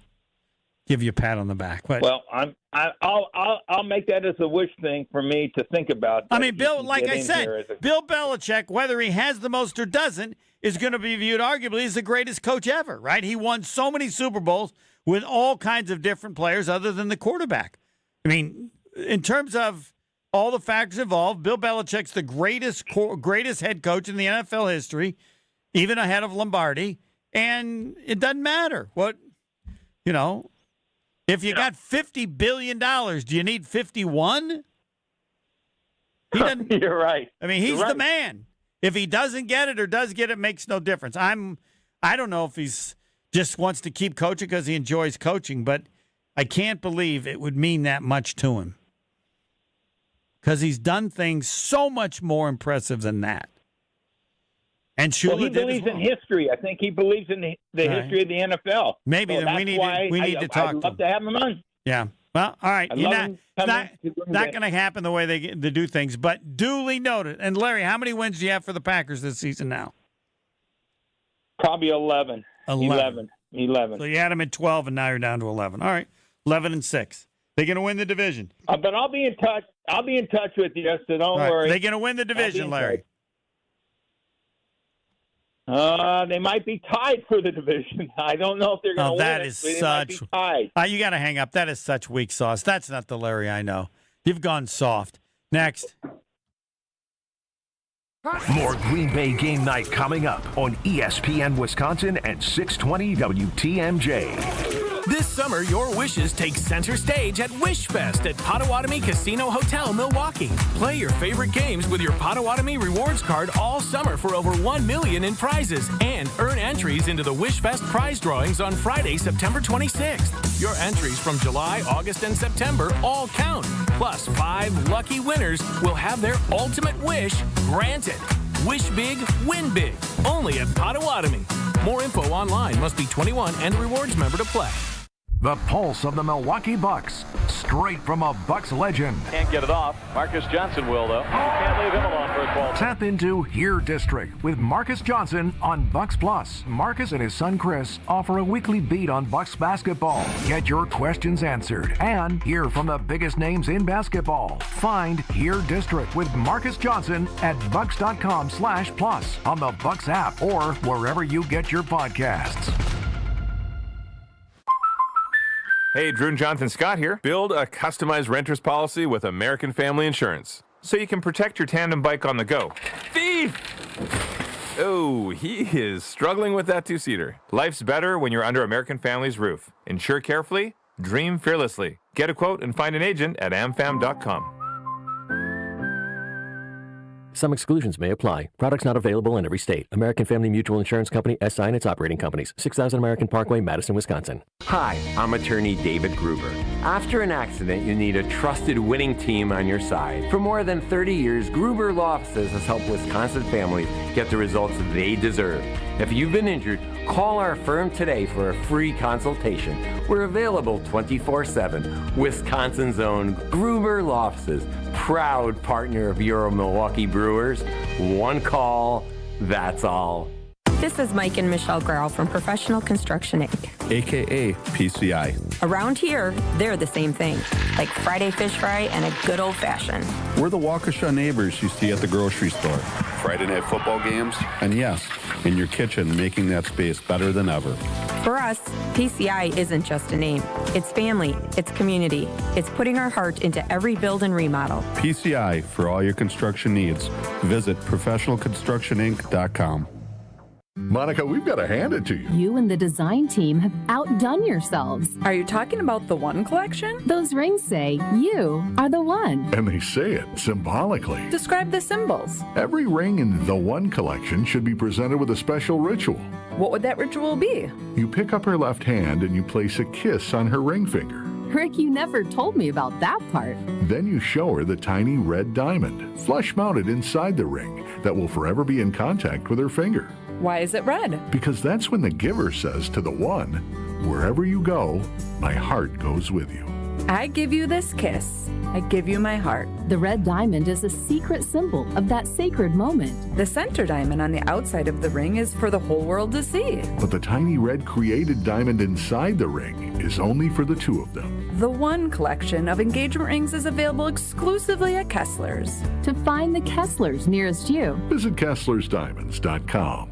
Give you a pat on the back. But, well, I'll make that as a wish thing for me to think about. I mean, Bill, like I said, Bill Belichick, whether he has the most or doesn't, is going to be viewed arguably as the greatest coach ever. Right? He won so many Super Bowls with all kinds of different players other than the quarterback. I mean, in terms of all the factors involved, Bill Belichick's the greatest head coach in the NFL history, even ahead of Lombardi. And it doesn't matter what, if you got $50 billion, do you need 51? He doesn't. You're right. I mean, he's the man. If he doesn't get it or does get it, makes no difference. I don't know if he's just wants to keep coaching because he enjoys coaching, but I can't believe it would mean that much to him. Because he's done things so much more impressive than that. And Shula he believes in history. I think he believes in the history of the NFL. Maybe then we need to talk I'd love to have him on. Yeah. Well, all right. It's not going to happen the way they do things, but duly noted. And Larry, how many wins do you have for the Packers this season now? Probably 11. 11. So you had them at 12, and now you're down to 11. All right. 11-6. They're going to win the division. But I'll be in touch. I'll be in touch with you, so don't worry. They're going to win the division, Larry. They might be tied for the division. I don't know if they're going to win. That is such. You got to hang up. That is such weak sauce. That's not the Larry I know. You've gone soft. Next. More Green Bay Game Night coming up on ESPN Wisconsin and 620 WTMJ. This summer, your wishes take center stage at WishFest at Potawatomi Casino Hotel, Milwaukee. Play your favorite games with your Potawatomi Rewards card all summer for over $1 million in prizes and earn entries into the WishFest prize drawings on Friday, September 26th. Your entries from July, August, and September all count. Plus, 5 lucky winners will have their ultimate wish granted. Wish big, win big. Only at Potawatomi. More info online. Must be 21 and a rewards member to play. The pulse of the Milwaukee Bucks, straight from a Bucks legend. Can't get it off. Marcus Johnson will, though. Can't leave him alone for a ball. Tap into Here District with Marcus Johnson on Bucks Plus. Marcus and his son Chris offer a weekly beat on Bucks basketball. Get your questions answered and hear from the biggest names in basketball. Find Here District with Marcus Johnson at bucks.com/plus on the Bucks app or wherever you get your podcasts. Hey, Drew and Jonathan Scott here. Build a customized renter's policy with American Family Insurance so you can protect your tandem bike on the go. Thief! Oh, he is struggling with that two-seater. Life's better when you're under American Family's roof. Insure carefully, dream fearlessly. Get a quote and find an agent at amfam.com. Some exclusions may apply. Products not available in every state. American Family Mutual Insurance Company, SI and its operating companies. 6000 American Parkway, Madison, Wisconsin. Hi, I'm attorney David Gruber. After an accident, you need a trusted winning team on your side. For more than 30 years, Gruber Law Offices has helped Wisconsin families get the results they deserve. If you've been injured, call our firm today for a free consultation. We're available 24/7. Wisconsin's own Gruber Law Offices, proud partner of your Milwaukee Brewers. One call, that's all. This is Mike and Michelle Grau from Professional Construction Inc., a.k.a. PCI. Around here, they're the same thing, like Friday fish fry and a good old-fashioned. We're the Waukesha neighbors you see at the grocery store. Friday night football games, and yes, in your kitchen, making that space better than ever. For us, PCI isn't just a name. It's family, it's community. It's putting our heart into every build and remodel. PCI, for all your construction needs. Visit professionalconstructioninc.com. Monica, we've got to hand it to you. You and the design team have outdone yourselves. Are you talking about the One collection? Those rings say you are the one. And they say it symbolically. Describe the symbols. Every ring in the One collection should be presented with a special ritual. What would that ritual be? You pick up her left hand and you place a kiss on her ring finger. Rick, you never told me about that part. Then you show her the tiny red diamond, flush mounted inside the ring, that will forever be in contact with her finger. Why is it red? Because that's when the giver says to the one, wherever you go, my heart goes with you. I give you this kiss. I give you my heart. The red diamond is a secret symbol of that sacred moment. The center diamond on the outside of the ring is for the whole world to see. But the tiny red created diamond inside the ring is only for the two of them. The One collection of engagement rings is available exclusively at Kessler's. To find the Kessler's nearest you, visit KesslersDiamonds.com.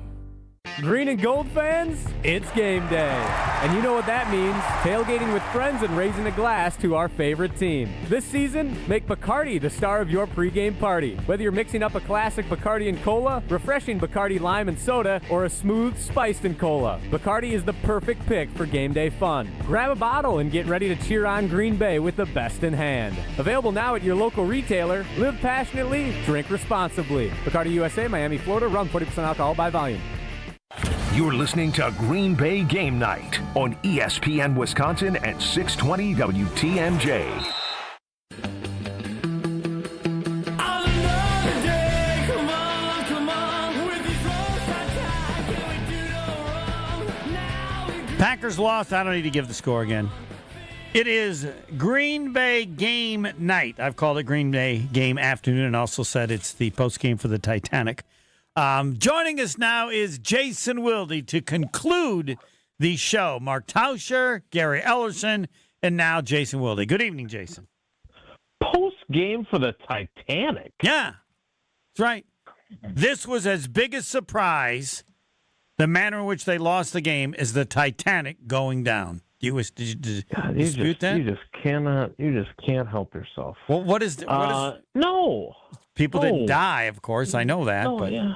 Green and gold fans, it's game day. And you know what that means. Tailgating with friends and raising a glass to our favorite team. This season, make Bacardi the star of your pregame party. Whether you're mixing up a classic Bacardi and cola, refreshing Bacardi lime and soda, or a smooth spiced and cola, Bacardi is the perfect pick for game day fun. Grab a bottle and get ready to cheer on Green Bay with the best in hand. Available now at your local retailer. Live passionately, drink responsibly. Bacardi USA, Miami, Florida. Rum 40% alcohol by volume. You're listening to Green Bay Game Night on ESPN Wisconsin and 620 WTMJ. Packers lost. I don't need to give the score again. It is Green Bay Game Night. I've called it Green Bay Game Afternoon and also said it's the postgame for the Titanic. Joining us now is Jason Wilde to conclude the show. Mark Tauscher, Gary Ellerson, And now Jason Wilde. Good evening, Jason. Post game for the Titanic. Yeah, that's right. This was as big a surprise, the manner in which they lost the game, as the Titanic going down. Did you dispute that? You just can't help yourself. Well, what is no. People didn't die, of course. I know that. No, but yeah.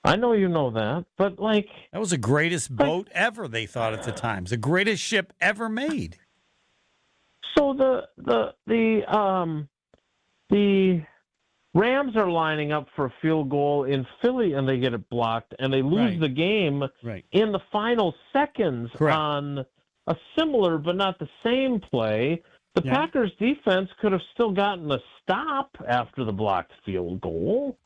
I know you know that, but that was the greatest boat ever. They thought at the time, the greatest ship ever made. So the Rams are lining up for a field goal in Philly, and they get it blocked, and they lose the game in the final seconds on a similar but not the same play. The Packers defense could have still gotten a stop after the blocked field goal.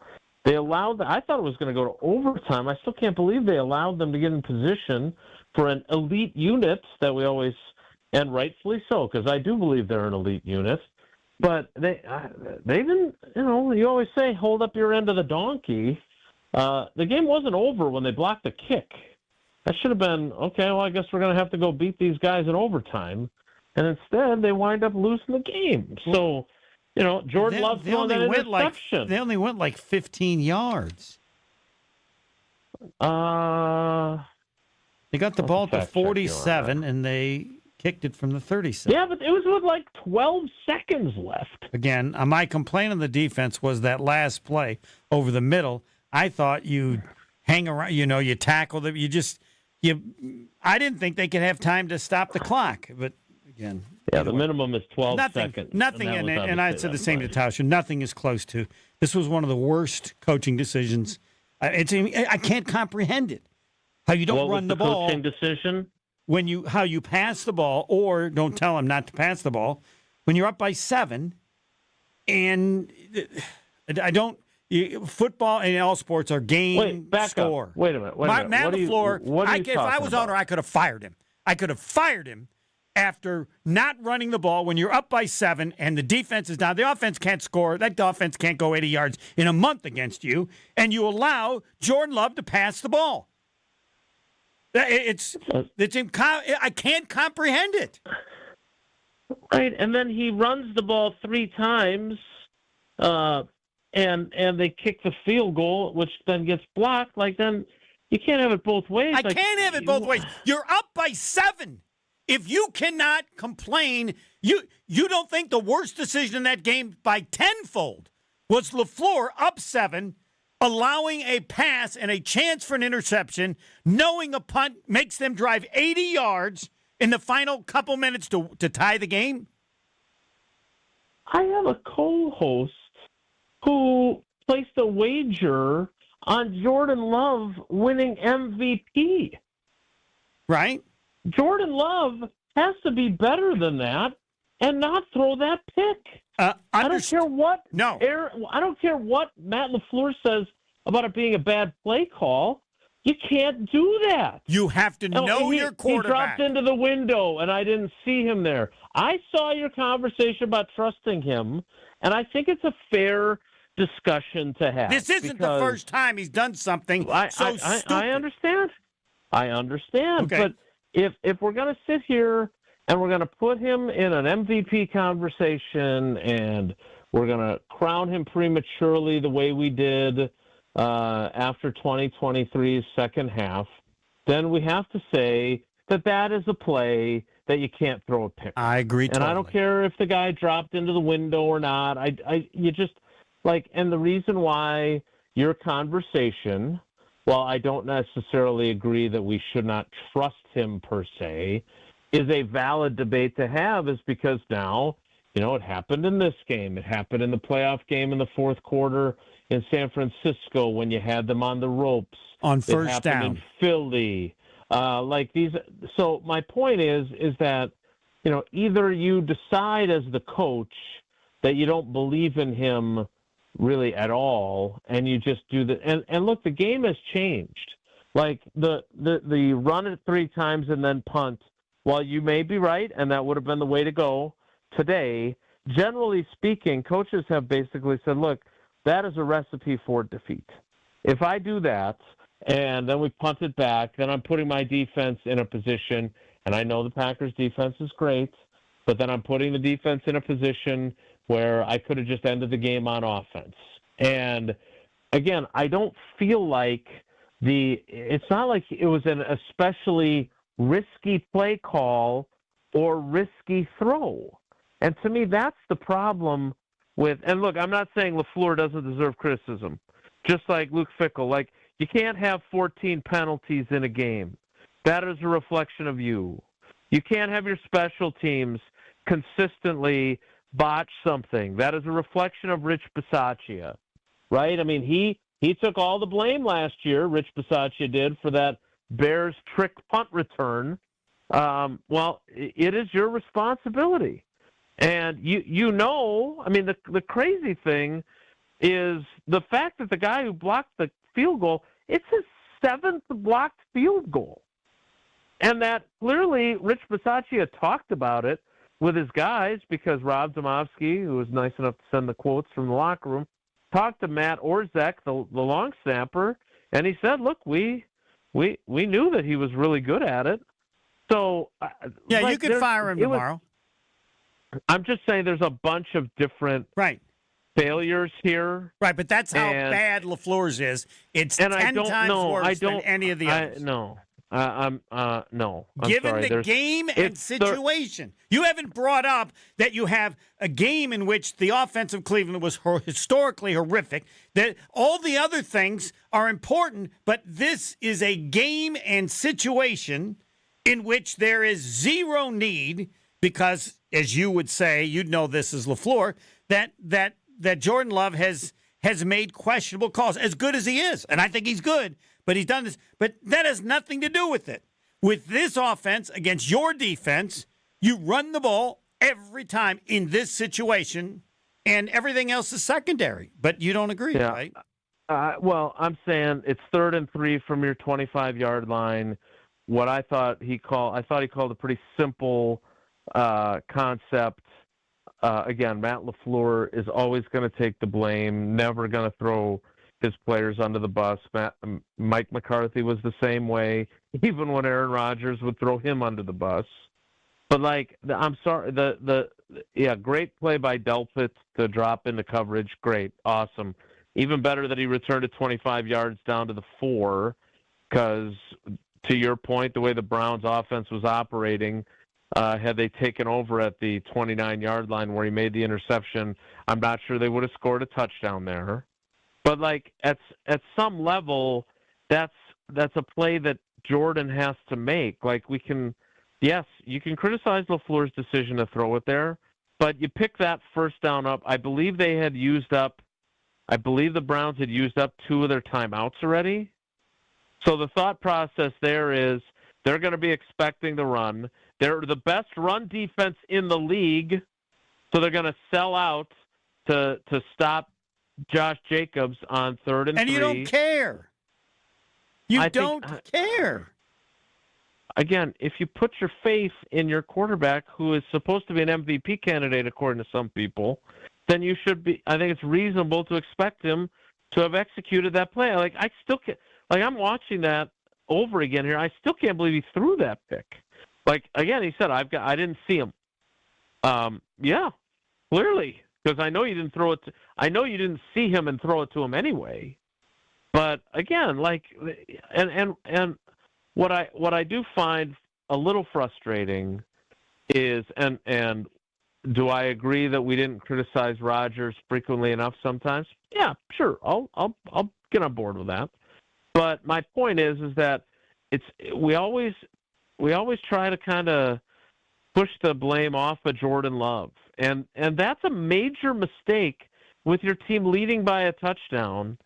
They allowed I thought it was going to go to overtime. I still can't believe they allowed them to get in position for an elite unit that we always, and rightfully so, because I do believe they're an elite unit. But they didn't, you always say, hold up your end of the donkey. The game wasn't over when they blocked the kick. That should have been, okay, well, I guess we're going to have to go beat these guys in overtime. And instead, they wind up losing the game. So, Jordan Love throwing that interception. They only went like 15 yards. They got the ball to 47, and they kicked it from the 37. Yeah, but it was with like 12 seconds left. Again, my complaint on the defense was that last play over the middle. I thought you'd hang around, you tackle them. I didn't think they could have time to stop the clock. But again, the minimum is 12 seconds. Nothing, and I said the same to Tauscher. Nothing is close to. This was one of the worst coaching decisions. I can't comprehend it. How you don't run the ball. Coaching decision? How you pass the ball, or don't tell him not to pass the ball when you're up by 7, and football and all sports are game score. Up. Wait a minute. Matt LaFleur, if I was owner, I could have fired him. I could have fired him after not running the ball when you're up by 7 and the defense is down. The offense can't score. That offense can't go 80 yards in a month against you, and you allow Jordan Love to pass the ball. I can't comprehend it. Right, and then he runs the ball 3 times, and they kick the field goal, which then gets blocked. Then you can't have it both ways. I can't have it both ways. You're up by 7. If you cannot complain, you don't think the worst decision in that game by tenfold was LaFleur up 7, allowing a pass and a chance for an interception, knowing a punt makes them drive 80 yards in the final couple minutes to tie the game? I have a co-host who placed a wager on Jordan Love winning MVP. Right? Jordan Love has to be better than that and not throw that pick. I don't care what. No, I don't care what Matt LaFleur says about it being a bad play call. You can't do that. You have to know your quarterback. He dropped into the window, and I didn't see him there. I saw your conversation about trusting him, and I think it's a fair discussion to have. This isn't the first time he's done something so stupid. I understand. Okay. But if we're going to sit here and we're going to put him in an MVP conversation and we're going to crown him prematurely the way we did after 2023's second half, then we have to say that is a play that you can't throw a pick. I agree totally. And I don't care if the guy dropped into the window or not. And the reason why your conversation, while I don't necessarily agree that we should not trust him per se, is a valid debate to have is because now, it happened in this game. It happened in the playoff game in the fourth quarter in San Francisco when you had them on the ropes. On first it happened down. in Philly. So my point is that, either you decide as the coach that you don't believe in him really at all, and you just do the and look, the game has changed. Like the run it 3 times and then punt, while you may be right, and that would have been the way to go today, generally speaking, coaches have basically said, look, that is a recipe for defeat. If I do that and then we punt it back, then I'm putting my defense in a position, and I know the Packers defense is great, but then I'm putting the defense in a position where I could have just ended the game on offense. And again, I don't feel like it's not like it was an especially risky play call or risky throw. And to me, that's the problem with, and look, I'm not saying LaFleur doesn't deserve criticism, just like Luke Fickell. Like, you can't have 14 penalties in a game. That is a reflection of you. You can't have your special teams consistently botch something. That is a reflection of Rich Bisaccia, right? I mean, he took all the blame last year, Rich Bisaccia did, for that Bears trick punt return. Well, it is your responsibility. And you know, I mean, the crazy thing is the fact that the guy who blocked the field goal, it's his 7th blocked field goal. And that clearly Rich Bisaccia talked about it with his guys, because Rob Domofsky, who was nice enough to send the quotes from the locker room, talked to Matt Orzech, the long snapper, and he said, look, we knew that he was really good at it. So yeah, like, you could fire him tomorrow. I'm just saying there's a bunch of different failures here. Right, but that's how bad LaFleur's is. It's 10 times worse than any of the others. No. No. Given the game and situation. You haven't brought up that you have a game in which the offense of Cleveland was historically horrific. That all the other things are important, but this is a game and situation in which there is zero need, because, as you would say, you'd know this as LaFleur, that Jordan Love has made questionable calls, as good as he is. And I think he's good, but he's done this. But that has nothing to do with it. With this offense against your defense, you run the ball every time in this situation, and everything else is secondary. But you don't agree, right? Well, I'm saying it's 3rd and 3 from your 25-yard line. What I thought he called a pretty simple concept. Again, Matt LaFleur is always going to take the blame, never going to throw his players under the bus. Mike McCarthy was the same way, even when Aaron Rodgers would throw him under the bus. But I'm sorry, great play by Delpit to drop into coverage, great, awesome. Even better that he returned it 25 yards down to the 4, because to your point, the way the Browns offense was operating, had they taken over at the 29-yard line where he made the interception, I'm not sure they would have scored a touchdown there. But at some level, that's a play that Jordan has to make. You can criticize LaFleur's decision to throw it there, but you pick that first down up. I believe the Browns had used up 2 of their timeouts already. So the thought process there is they're going to be expecting the run. They're the best run defense in the league, so they're going to sell out to stop Josh Jacobs on 3rd and 3. And you don't care. You don't care. Again, if you put your faith in your quarterback, who is supposed to be an MVP candidate according to some people, then you should be. I think it's reasonable to expect him to have executed that play. I still can't. I'm watching that over again here. I still can't believe he threw that pick. Again, he said, I didn't see him. Yeah, clearly, because I know you didn't throw it. I know you didn't see him and throw it to him anyway. But again, and what I do find a little frustrating is, and do I agree that we didn't criticize Rodgers frequently enough sometimes? Yeah, sure. I'll get on board with that. But my point is that we always try to kind of push the blame off of Jordan Love, and that's a major mistake with your team leading by a touchdown.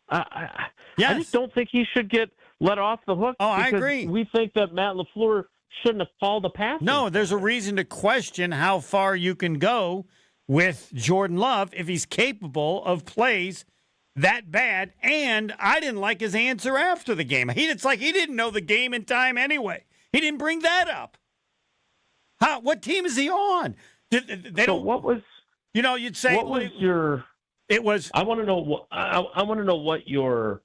I just don't think he should get let off the hook. Oh, I agree. We think that Matt LaFleur shouldn't have called the pass. No, there's a reason to question how far you can go with Jordan Love if he's capable of plays that bad. And I didn't like his answer after the game. It's like he didn't know the game in time anyway. He didn't bring that up. What team is he on? What was? You'd say. What was your? It was. I want to know what. I want to know what your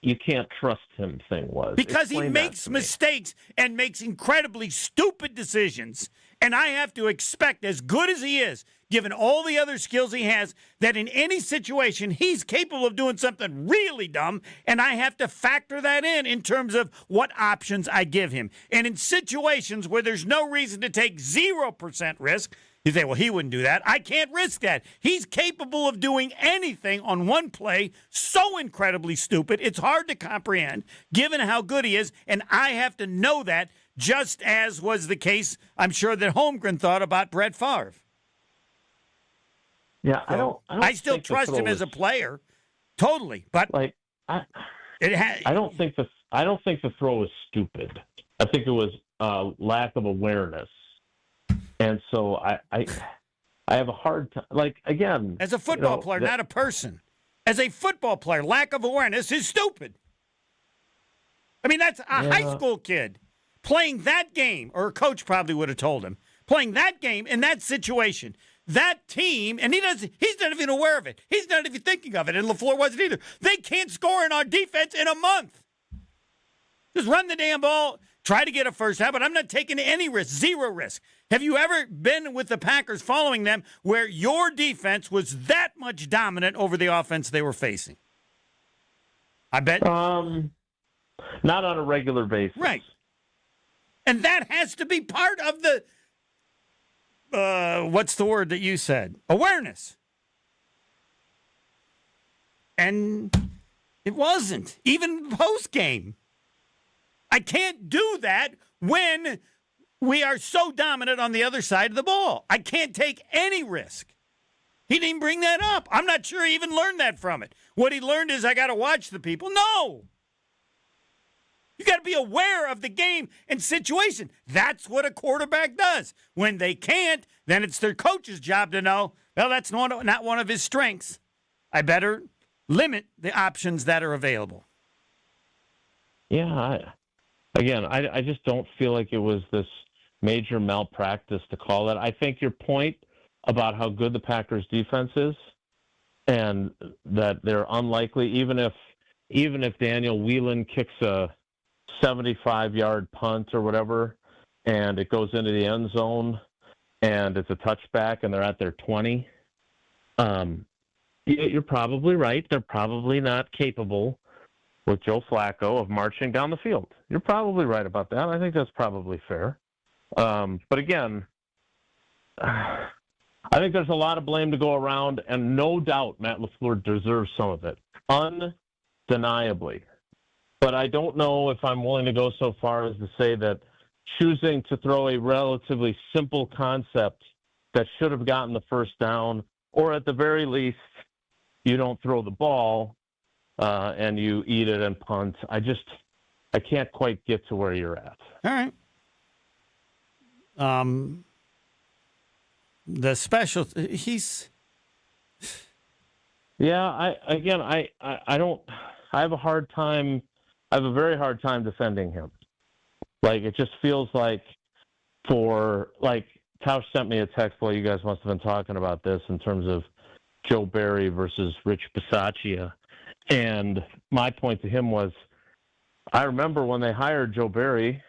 you can't trust him thing was? Because he Explain makes mistakes and makes incredibly stupid decisions. And I have to expect, as good as he is, given all the other skills he has, that in any situation, he's capable of doing something really dumb, and I have to factor that in terms of what options I give him. And in situations where there's no reason to take 0% risk, you say, well, he wouldn't do that. I can't risk that. He's capable of doing anything on one play so incredibly stupid, it's hard to comprehend, given how good he is, and I have to know that, just as was the case, I'm sure, that Holmgren thought about Brett Favre. Yeah, so I still trust him as a player, totally. But I don't think the throw was stupid. I think it was lack of awareness, and so I have a hard time. Like, again, as a football player, not a person. As a football player, lack of awareness is stupid. I mean, that's a high school kid playing that game, or a coach probably would have told him, playing that game in that situation. That team, and he's not even aware of it. He's not even thinking of it, and LaFleur wasn't either. They can't score in our defense in a month. Just run the damn ball, try to get a first down, but I'm not taking any risk, 0 risk. Have you ever been with the Packers following them where your defense was that much dominant over the offense they were facing? I bet. Not on a regular basis. Right. And that has to be part of the, what's the word that you said? Awareness. And it wasn't, even post-game. I can't do that when we are so dominant on the other side of the ball. I can't take any risk. He didn't even bring that up. I'm not sure he even learned that from it. What he learned is I got to watch the people. No. You got to be aware of the game and situation. That's what a quarterback does. When they can't, then it's their coach's job to know, well, that's not one of his strengths. I better limit the options that are available. Yeah, I just don't feel like it was this major malpractice to call it. I think your point about how good the Packers defense is and that they're unlikely, even if Daniel Whelan kicks a 75-yard punt or whatever, and it goes into the end zone, and it's a touchback, and they're at their 20. You're probably right. They're probably not capable with Joe Flacco of marching down the field. You're probably right about that. I think that's probably fair. But again, I think there's a lot of blame to go around, and no doubt Matt LaFleur deserves some of it, undeniably. But I don't know if I'm willing to go so far as to say that choosing to throw a relatively simple concept that should have gotten the first down, or at the very least, you don't throw the ball and you eat it and punt. I can't quite get to where you're at. All right. The special, he's. Yeah, I have a very hard time defending him. Like, it just feels like Tausch sent me a text while you guys must have been talking about this in terms of Joe Barry versus Rich Bisaccia. And my point to him was, I remember when they hired Joe Barry,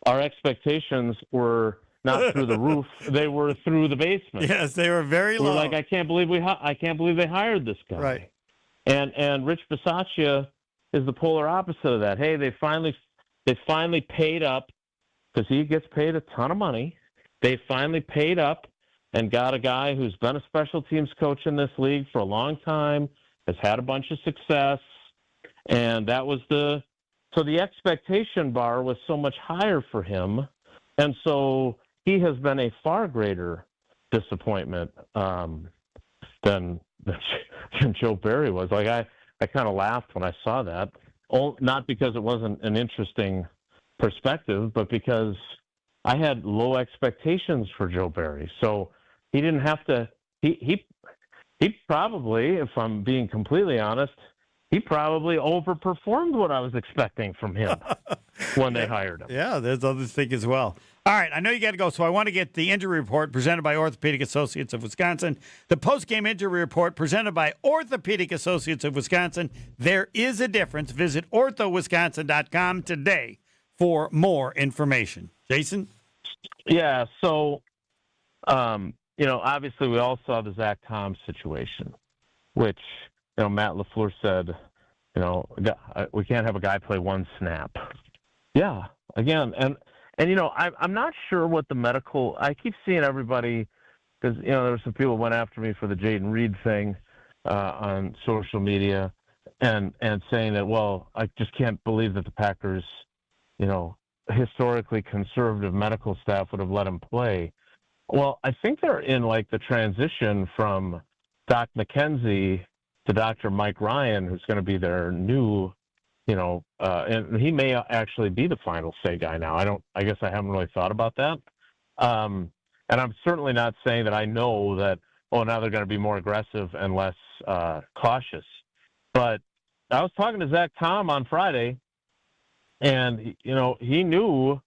our expectations were not through the roof; they were through the basement. Yes, they were very low. We're like, I can't believe they hired this guy. Right. And Rich Bisaccia is the polar opposite of that. Hey, they finally paid up, because he gets paid a ton of money. They finally paid up and got a guy who's been a special teams coach in this league for a long time, has had a bunch of success, and that was so the expectation bar was so much higher for him, and so he has been a far greater disappointment than Joe Barry was. Like, I kind of laughed when I saw that, not because it wasn't an interesting perspective, but because I had low expectations for Joe Barry. So he didn't have to. He probably, if I'm being completely honest, he probably overperformed what I was expecting from him when they hired him. Yeah, there's other things as well. All right, I know you got to go, so I want to get the injury report presented by Orthopedic Associates of Wisconsin. The post-game injury report presented by Orthopedic Associates of Wisconsin. There is a difference. Visit orthowisconsin.com today for more information. Jason? Yeah, so, obviously we all saw the Zach Tom situation, which, Matt LaFleur said, we can't have a guy play one snap. Yeah, again, and I'm not sure what the medical. I keep seeing everybody because there were some people who went after me for the Jaden Reed thing on social media, and saying that, well, I just can't believe that the Packers, historically conservative medical staff would have let him play. Well, I think they're in like the transition from Doc McKenzie to Dr. Mike Ryan, who's going to be their new. And he may actually be the final say guy now. I guess I haven't really thought about that. And I'm certainly not saying that I know that, now they're going to be more aggressive and less cautious. But I was talking to Zach Tom on Friday, and, he knew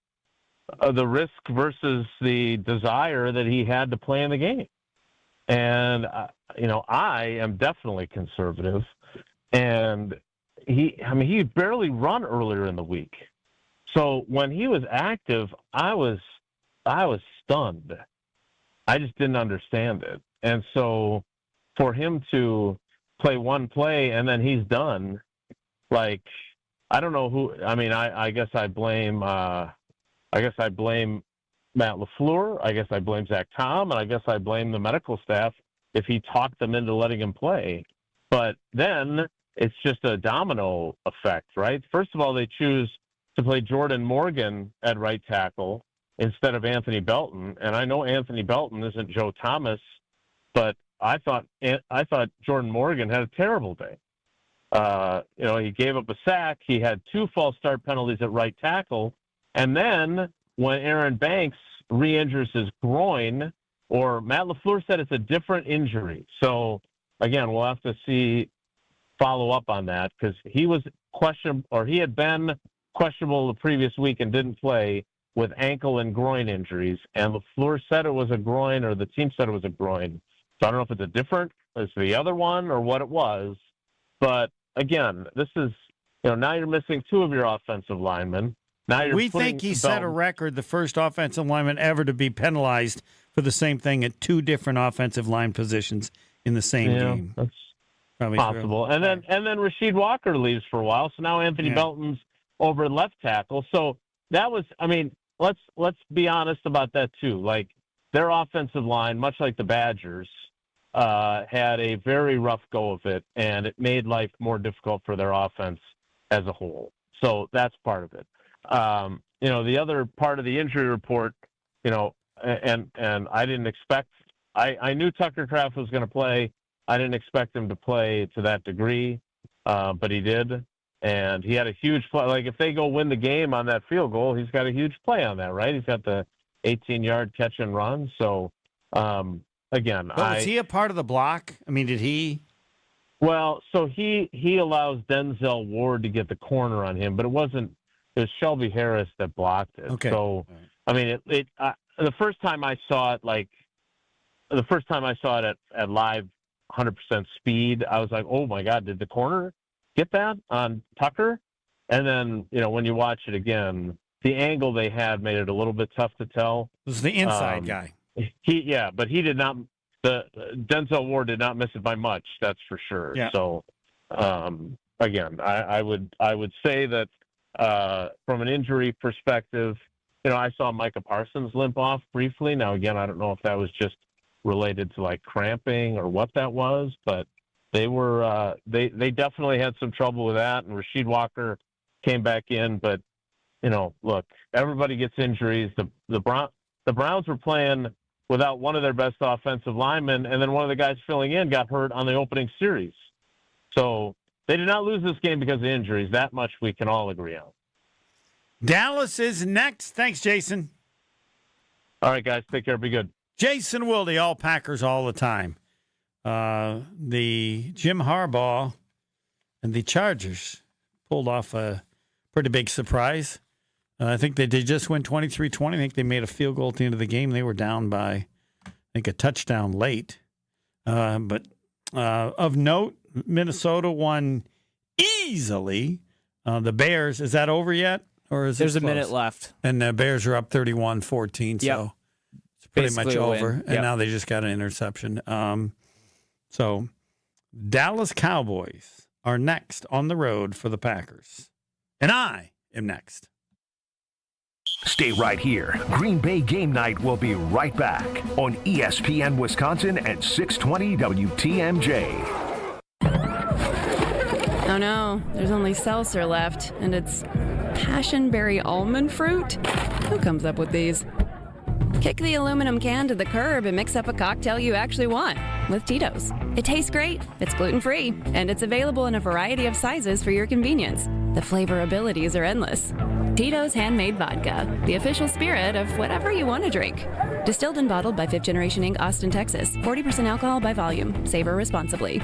the risk versus the desire that he had to play in the game. And, I am definitely conservative. And he barely run earlier in the week. So when he was active, I was stunned. I just didn't understand it. And so for him to play one play and then he's done, I don't know who. I guess I blame Matt LaFleur. I guess I blame Zach Tom, and I guess I blame the medical staff if he talked them into letting him play. But then it's just a domino effect, right? First of all, they choose to play Jordan Morgan at right tackle instead of Anthony Belton. And I know Anthony Belton isn't Joe Thomas, but I thought Jordan Morgan had a terrible day. He gave up a sack. He had 2 false start penalties at right tackle. And then when Aaron Banks re-injures his groin, or Matt LaFleur said it's a different injury. So, again, we'll have to follow up on that because he was questionable, or he had been questionable the previous week and didn't play with ankle and groin injuries. And LaFleur said it was a groin, or the team said it was a groin. So I don't know if it's the other one or what it was. But again, this is, now you're missing 2 of your offensive linemen. We think he set a record, the first offensive lineman ever to be penalized for the same thing at 2 different offensive line positions in the same game. That's probably possible. True. And then Rasheed Walker leaves for a while, so now Anthony Belton's over left tackle. So that was, let's be honest about that too. Like, their offensive line, much like the Badgers, had a very rough go of it, and it made life more difficult for their offense as a whole. So that's part of it. The other part of the injury report, and I didn't expect. I knew Tucker Kraft was going to play. I didn't expect him to play to that degree, but he did, and he had a huge play. Like, if they go win the game on that field goal, he's got a huge play on that, right? He's got the 18-yard catch and run. So, again, was he a part of the block? Did he? Well, so he allows Denzel Ward to get the corner on him, but it was Shelby Harris that blocked it. Okay. So, the first time I saw it at live 100% speed, I was like, oh my God, did the corner get that on Tucker? And then, when you watch it again, the angle they had made it a little bit tough to tell. It was the inside guy. But he did not, Denzel Ward did not miss it by much, that's for sure. Yeah. So, again, I would say that, from an injury perspective, I saw Micah Parsons limp off briefly. Now, again, I don't know if that was just related to like cramping or what that was, but they were they definitely had some trouble with that. And Rasheed Walker came back in, but look, everybody gets injuries. The Browns were playing without one of their best offensive linemen, and then one of the guys filling in got hurt on the opening series. So they did not lose this game because of injuries. That much we can all agree on. Dallas is next. Thanks, Jason. All right, guys. Take care. Be good. Jason Wilde, all Packers all the time. The Jim Harbaugh and the Chargers pulled off a pretty big surprise. I think they did just win 23-20. I think they made a field goal at the end of the game. They were down by, I think, a touchdown late. But of note, Minnesota won easily. The Bears, is that over yet? Or is There's it a minute left. And the Bears are up 31-14, so it's pretty Basically much over. And Yep. now they just got an interception. So Dallas Cowboys are next on the road for the Packers. And I am next. Stay right here. Green Bay Game Night will be right back on ESPN Wisconsin at 620 WTMJ. Oh no, there's only seltzer left, and it's passionberry almond fruit? Who comes up with these? Kick the aluminum can to the curb and mix up a cocktail you actually want with Tito's. It tastes great, it's gluten-free, and it's available in a variety of sizes for your convenience. The flavor abilities are endless. Tito's Handmade Vodka, the official spirit of whatever you want to drink. Distilled and bottled by 5th Generation Inc., Austin, Texas. 40% alcohol by volume. Savor responsibly.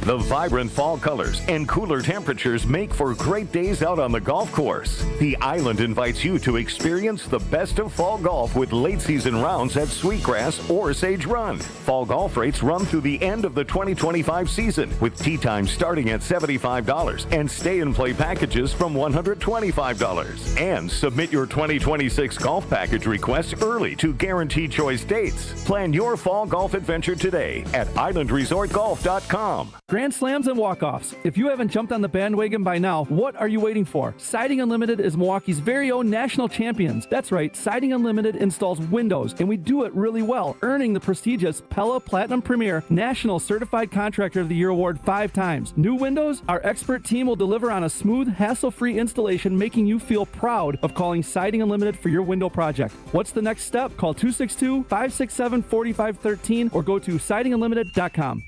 The vibrant fall colors and cooler temperatures make for great days out on the golf course. The Island invites you to experience the best of fall golf with late season rounds at Sweetgrass or Sage Run. Fall golf rates run through the end of the 2025 season, with tee time starting at $75 and stay and play packages from $125. And submit your 2026 golf package requests early to guarantee choice dates. Plan your fall golf adventure today at islandresortgolf.com. Grand slams and walk-offs. If you haven't jumped on the bandwagon by now, what are you waiting for? Siding Unlimited is Milwaukee's very own national champions. That's right, Siding Unlimited installs windows, and we do it really well, earning the prestigious Pella Platinum Premier National Certified Contractor of the Year award 5 times. New windows? Our expert team will deliver on a smooth, hassle-free installation, making you feel proud of calling Siding Unlimited for your window project. What's the next step? Call 262-567-4513 or go to sidingunlimited.com.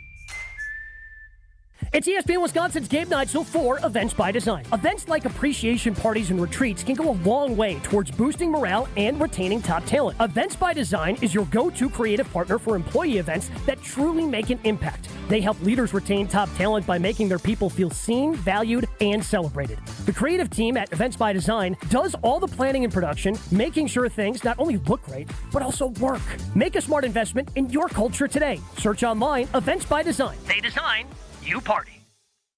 It's ESPN Wisconsin's Game Night Show for Events by Design. Events like appreciation parties and retreats can go a long way towards boosting morale and retaining top talent. Events by Design is your go-to creative partner for employee events that truly make an impact. They help leaders retain top talent by making their people feel seen, valued, and celebrated. The creative team at Events by Design does all the planning and production, making sure things not only look great, but also work. Make a smart investment in your culture today. Search online, Events by Design. They design, you party.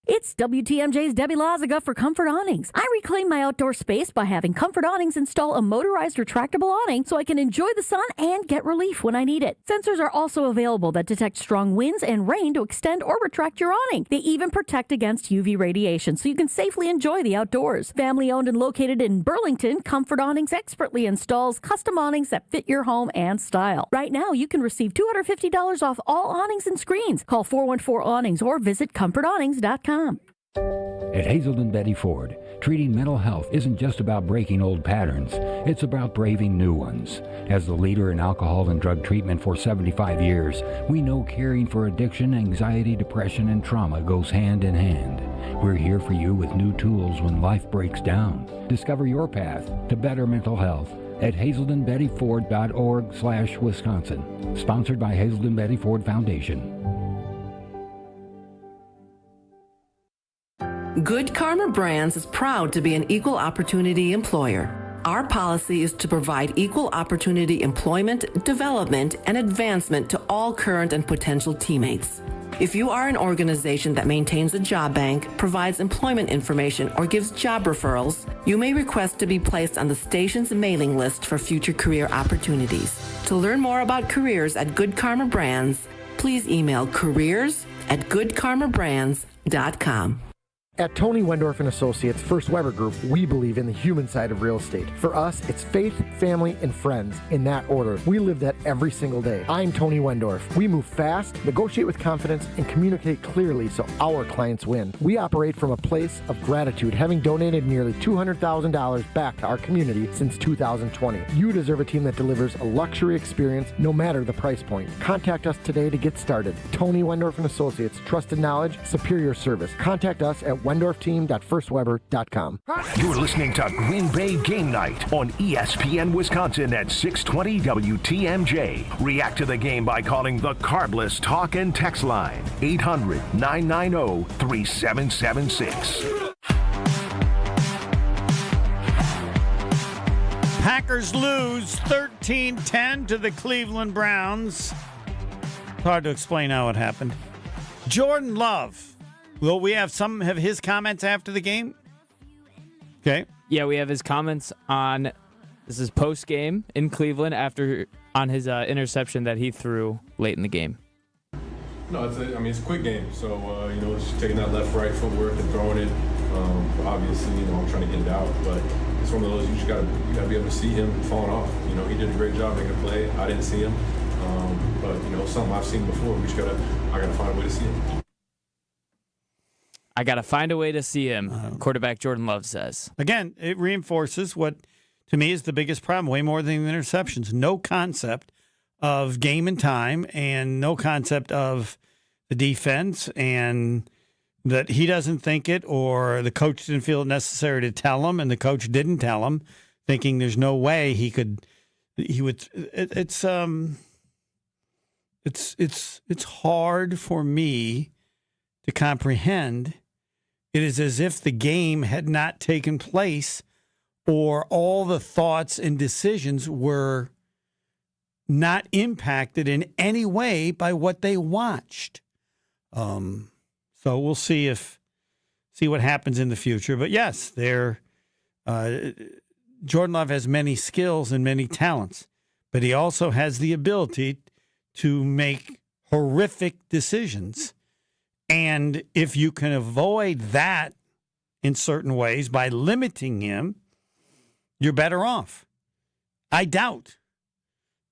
It's WTMJ's Debbie Lazaga for Comfort Awnings. I reclaim my outdoor space by having Comfort Awnings install a motorized retractable awning so I can enjoy the sun and get relief when I need it. Sensors are also available that detect strong winds and rain to extend or retract your awning. They even protect against UV radiation so you can safely enjoy the outdoors. Family owned and located in Burlington, Comfort Awnings expertly installs custom awnings that fit your home and style. Right now, you can receive $250 off all awnings and screens. Call 414-AWNINGS or visit comfortawnings.com. At Hazelden Betty Ford, treating mental health isn't just about breaking old patterns, it's about braving new ones. As the leader in alcohol and drug treatment for 75 years, we know caring for addiction, anxiety, depression, and trauma goes hand in hand. We're here for you with new tools when life breaks down. Discover your path to better mental health at hazeldenbettyford.org/Wisconsin. Sponsored by Hazelden Betty Ford Foundation. Good Karma Brands is proud to be an equal opportunity employer. Our policy is to provide equal opportunity employment, development, and advancement to all current and potential teammates. If you are an organization that maintains a job bank, provides employment information, or gives job referrals, you may request to be placed on the station's mailing list for future career opportunities. To learn more about careers at Good Karma Brands, please email careers@goodkarmabrands.com. At Tony Wendorf & Associates First Weber Group, we believe in the human side of real estate. For us, it's faith, family, and friends in that order. We live that every single day. I'm Tony Wendorf. We move fast, negotiate with confidence, and communicate clearly so our clients win. We operate from a place of gratitude, having donated nearly $200,000 back to our community since 2020. You deserve a team that delivers a luxury experience no matter the price point. Contact us today to get started. Tony Wendorf & Associates, trusted knowledge, superior service. Contact us at wendorfteam.firstweber.com. You're listening to Green Bay Game Night on ESPN Wisconsin at 620 WTMJ. React to the game by calling the Carbless Talk and Text line, 800-990-3776. Packers lose 13-10 to the Cleveland Browns. Hard to explain how it happened. Jordan Love. Will we have some of his comments after the game? Okay. Yeah, we have his comments on, this is post-game in Cleveland on his interception that he threw late in the game. No, it's a quick game. So, it's just taking that left-right footwork and throwing it. Obviously, I'm trying to get it out, but it's one of those, you gotta be able to see him falling off. He did a great job making a play. I didn't see him. But, something I've seen before. I gotta find a way to see him. I got to find a way to see him, quarterback Jordan Love says. Again, it reinforces what, to me, is the biggest problem, way more than the interceptions. No concept of game and time and no concept of the defense, and that he doesn't think it, or the coach didn't feel it necessary to tell him, and the coach didn't tell him, thinking there's no way he would. It's hard for me to comprehend. It is as if the game had not taken place, or all the thoughts and decisions were not impacted in any way by what they watched. So we'll see what happens in the future. But yes, Jordan Love has many skills and many talents, but he also has the ability to make horrific decisions. And if you can avoid that in certain ways by limiting him, you're better off. I doubt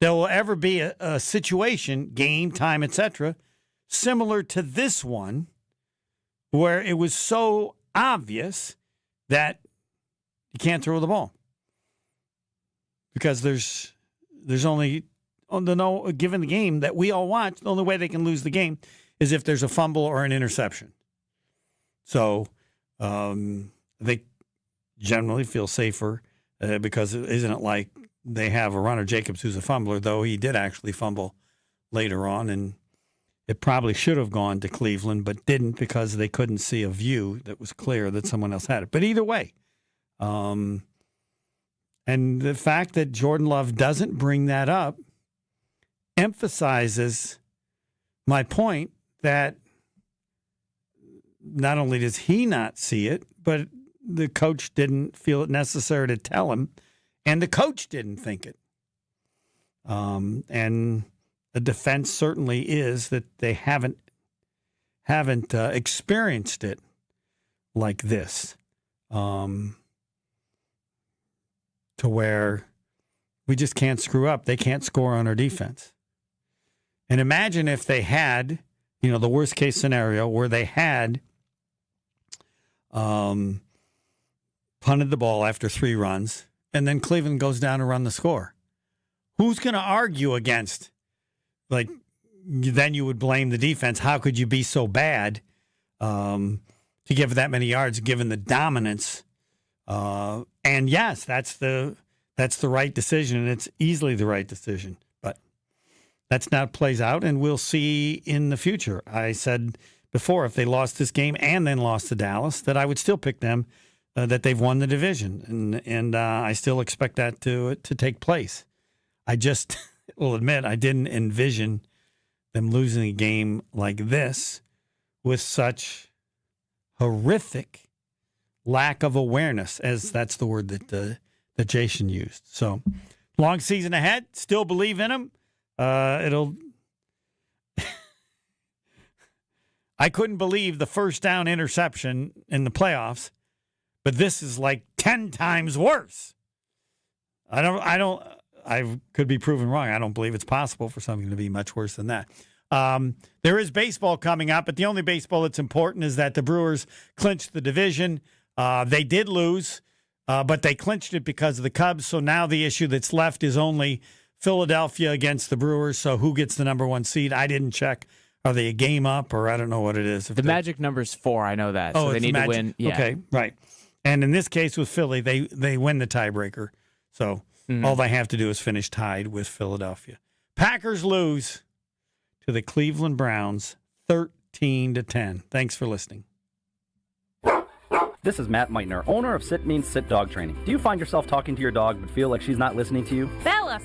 there will ever be a situation, game, time, etc., similar to this one, where it was so obvious that you can't throw the ball. Because there's only, given the game that we all watch, the only way they can lose the game is if there's a fumble or an interception. So they generally feel safer because isn't it like they have a runner, Jacobs, who's a fumbler, though he did actually fumble later on, and it probably should have gone to Cleveland, but didn't because they couldn't see a view that was clear that someone else had it. But either way, and the fact that Jordan Love doesn't bring that up emphasizes my point that not only does he not see it, but the coach didn't feel it necessary to tell him, and the coach didn't think it. And the defense certainly is that they haven't experienced it like this, to where we just can't screw up. They can't score on our defense. And imagine if they had, the worst case scenario where they had punted the ball after 3 runs, and then Cleveland goes down to run the score. Who's going to argue against, then you would blame the defense. How could you be so bad to give that many yards given the dominance? And yes, that's the right decision, and it's easily the right decision. But that's not plays out, and we'll see in the future. I said before, if they lost this game and then lost to Dallas, that I would still pick them, that they've won the division, and I still expect that to take place. I just will admit I didn't envision them losing a game like this with such horrific lack of awareness, as that's the word that Jason used. So, long season ahead. Still believe in them. I couldn't believe the first down interception in the playoffs, but this is like 10 times worse. I could be proven wrong. I don't believe it's possible for something to be much worse than that. There is baseball coming up, but the only baseball that's important is that the Brewers clinched the division. They did lose, but they clinched it because of the Cubs. So now the issue that's left is only Philadelphia against the Brewers. So who gets the number 1 seed? I didn't check. Are they a game up, or I don't know what it is? The magic number's 4. I know that. Oh, so they need to win. Yeah. Okay, right. And in this case with Philly, they win the tiebreaker. So all they have to do is finish tied with Philadelphia. Packers lose to the Cleveland Browns 13-10. Thanks for listening. This is Matt Meitner, owner of Sit Means Sit Dog Training. Do you find yourself talking to your dog but feel like she's not listening to you? Bella,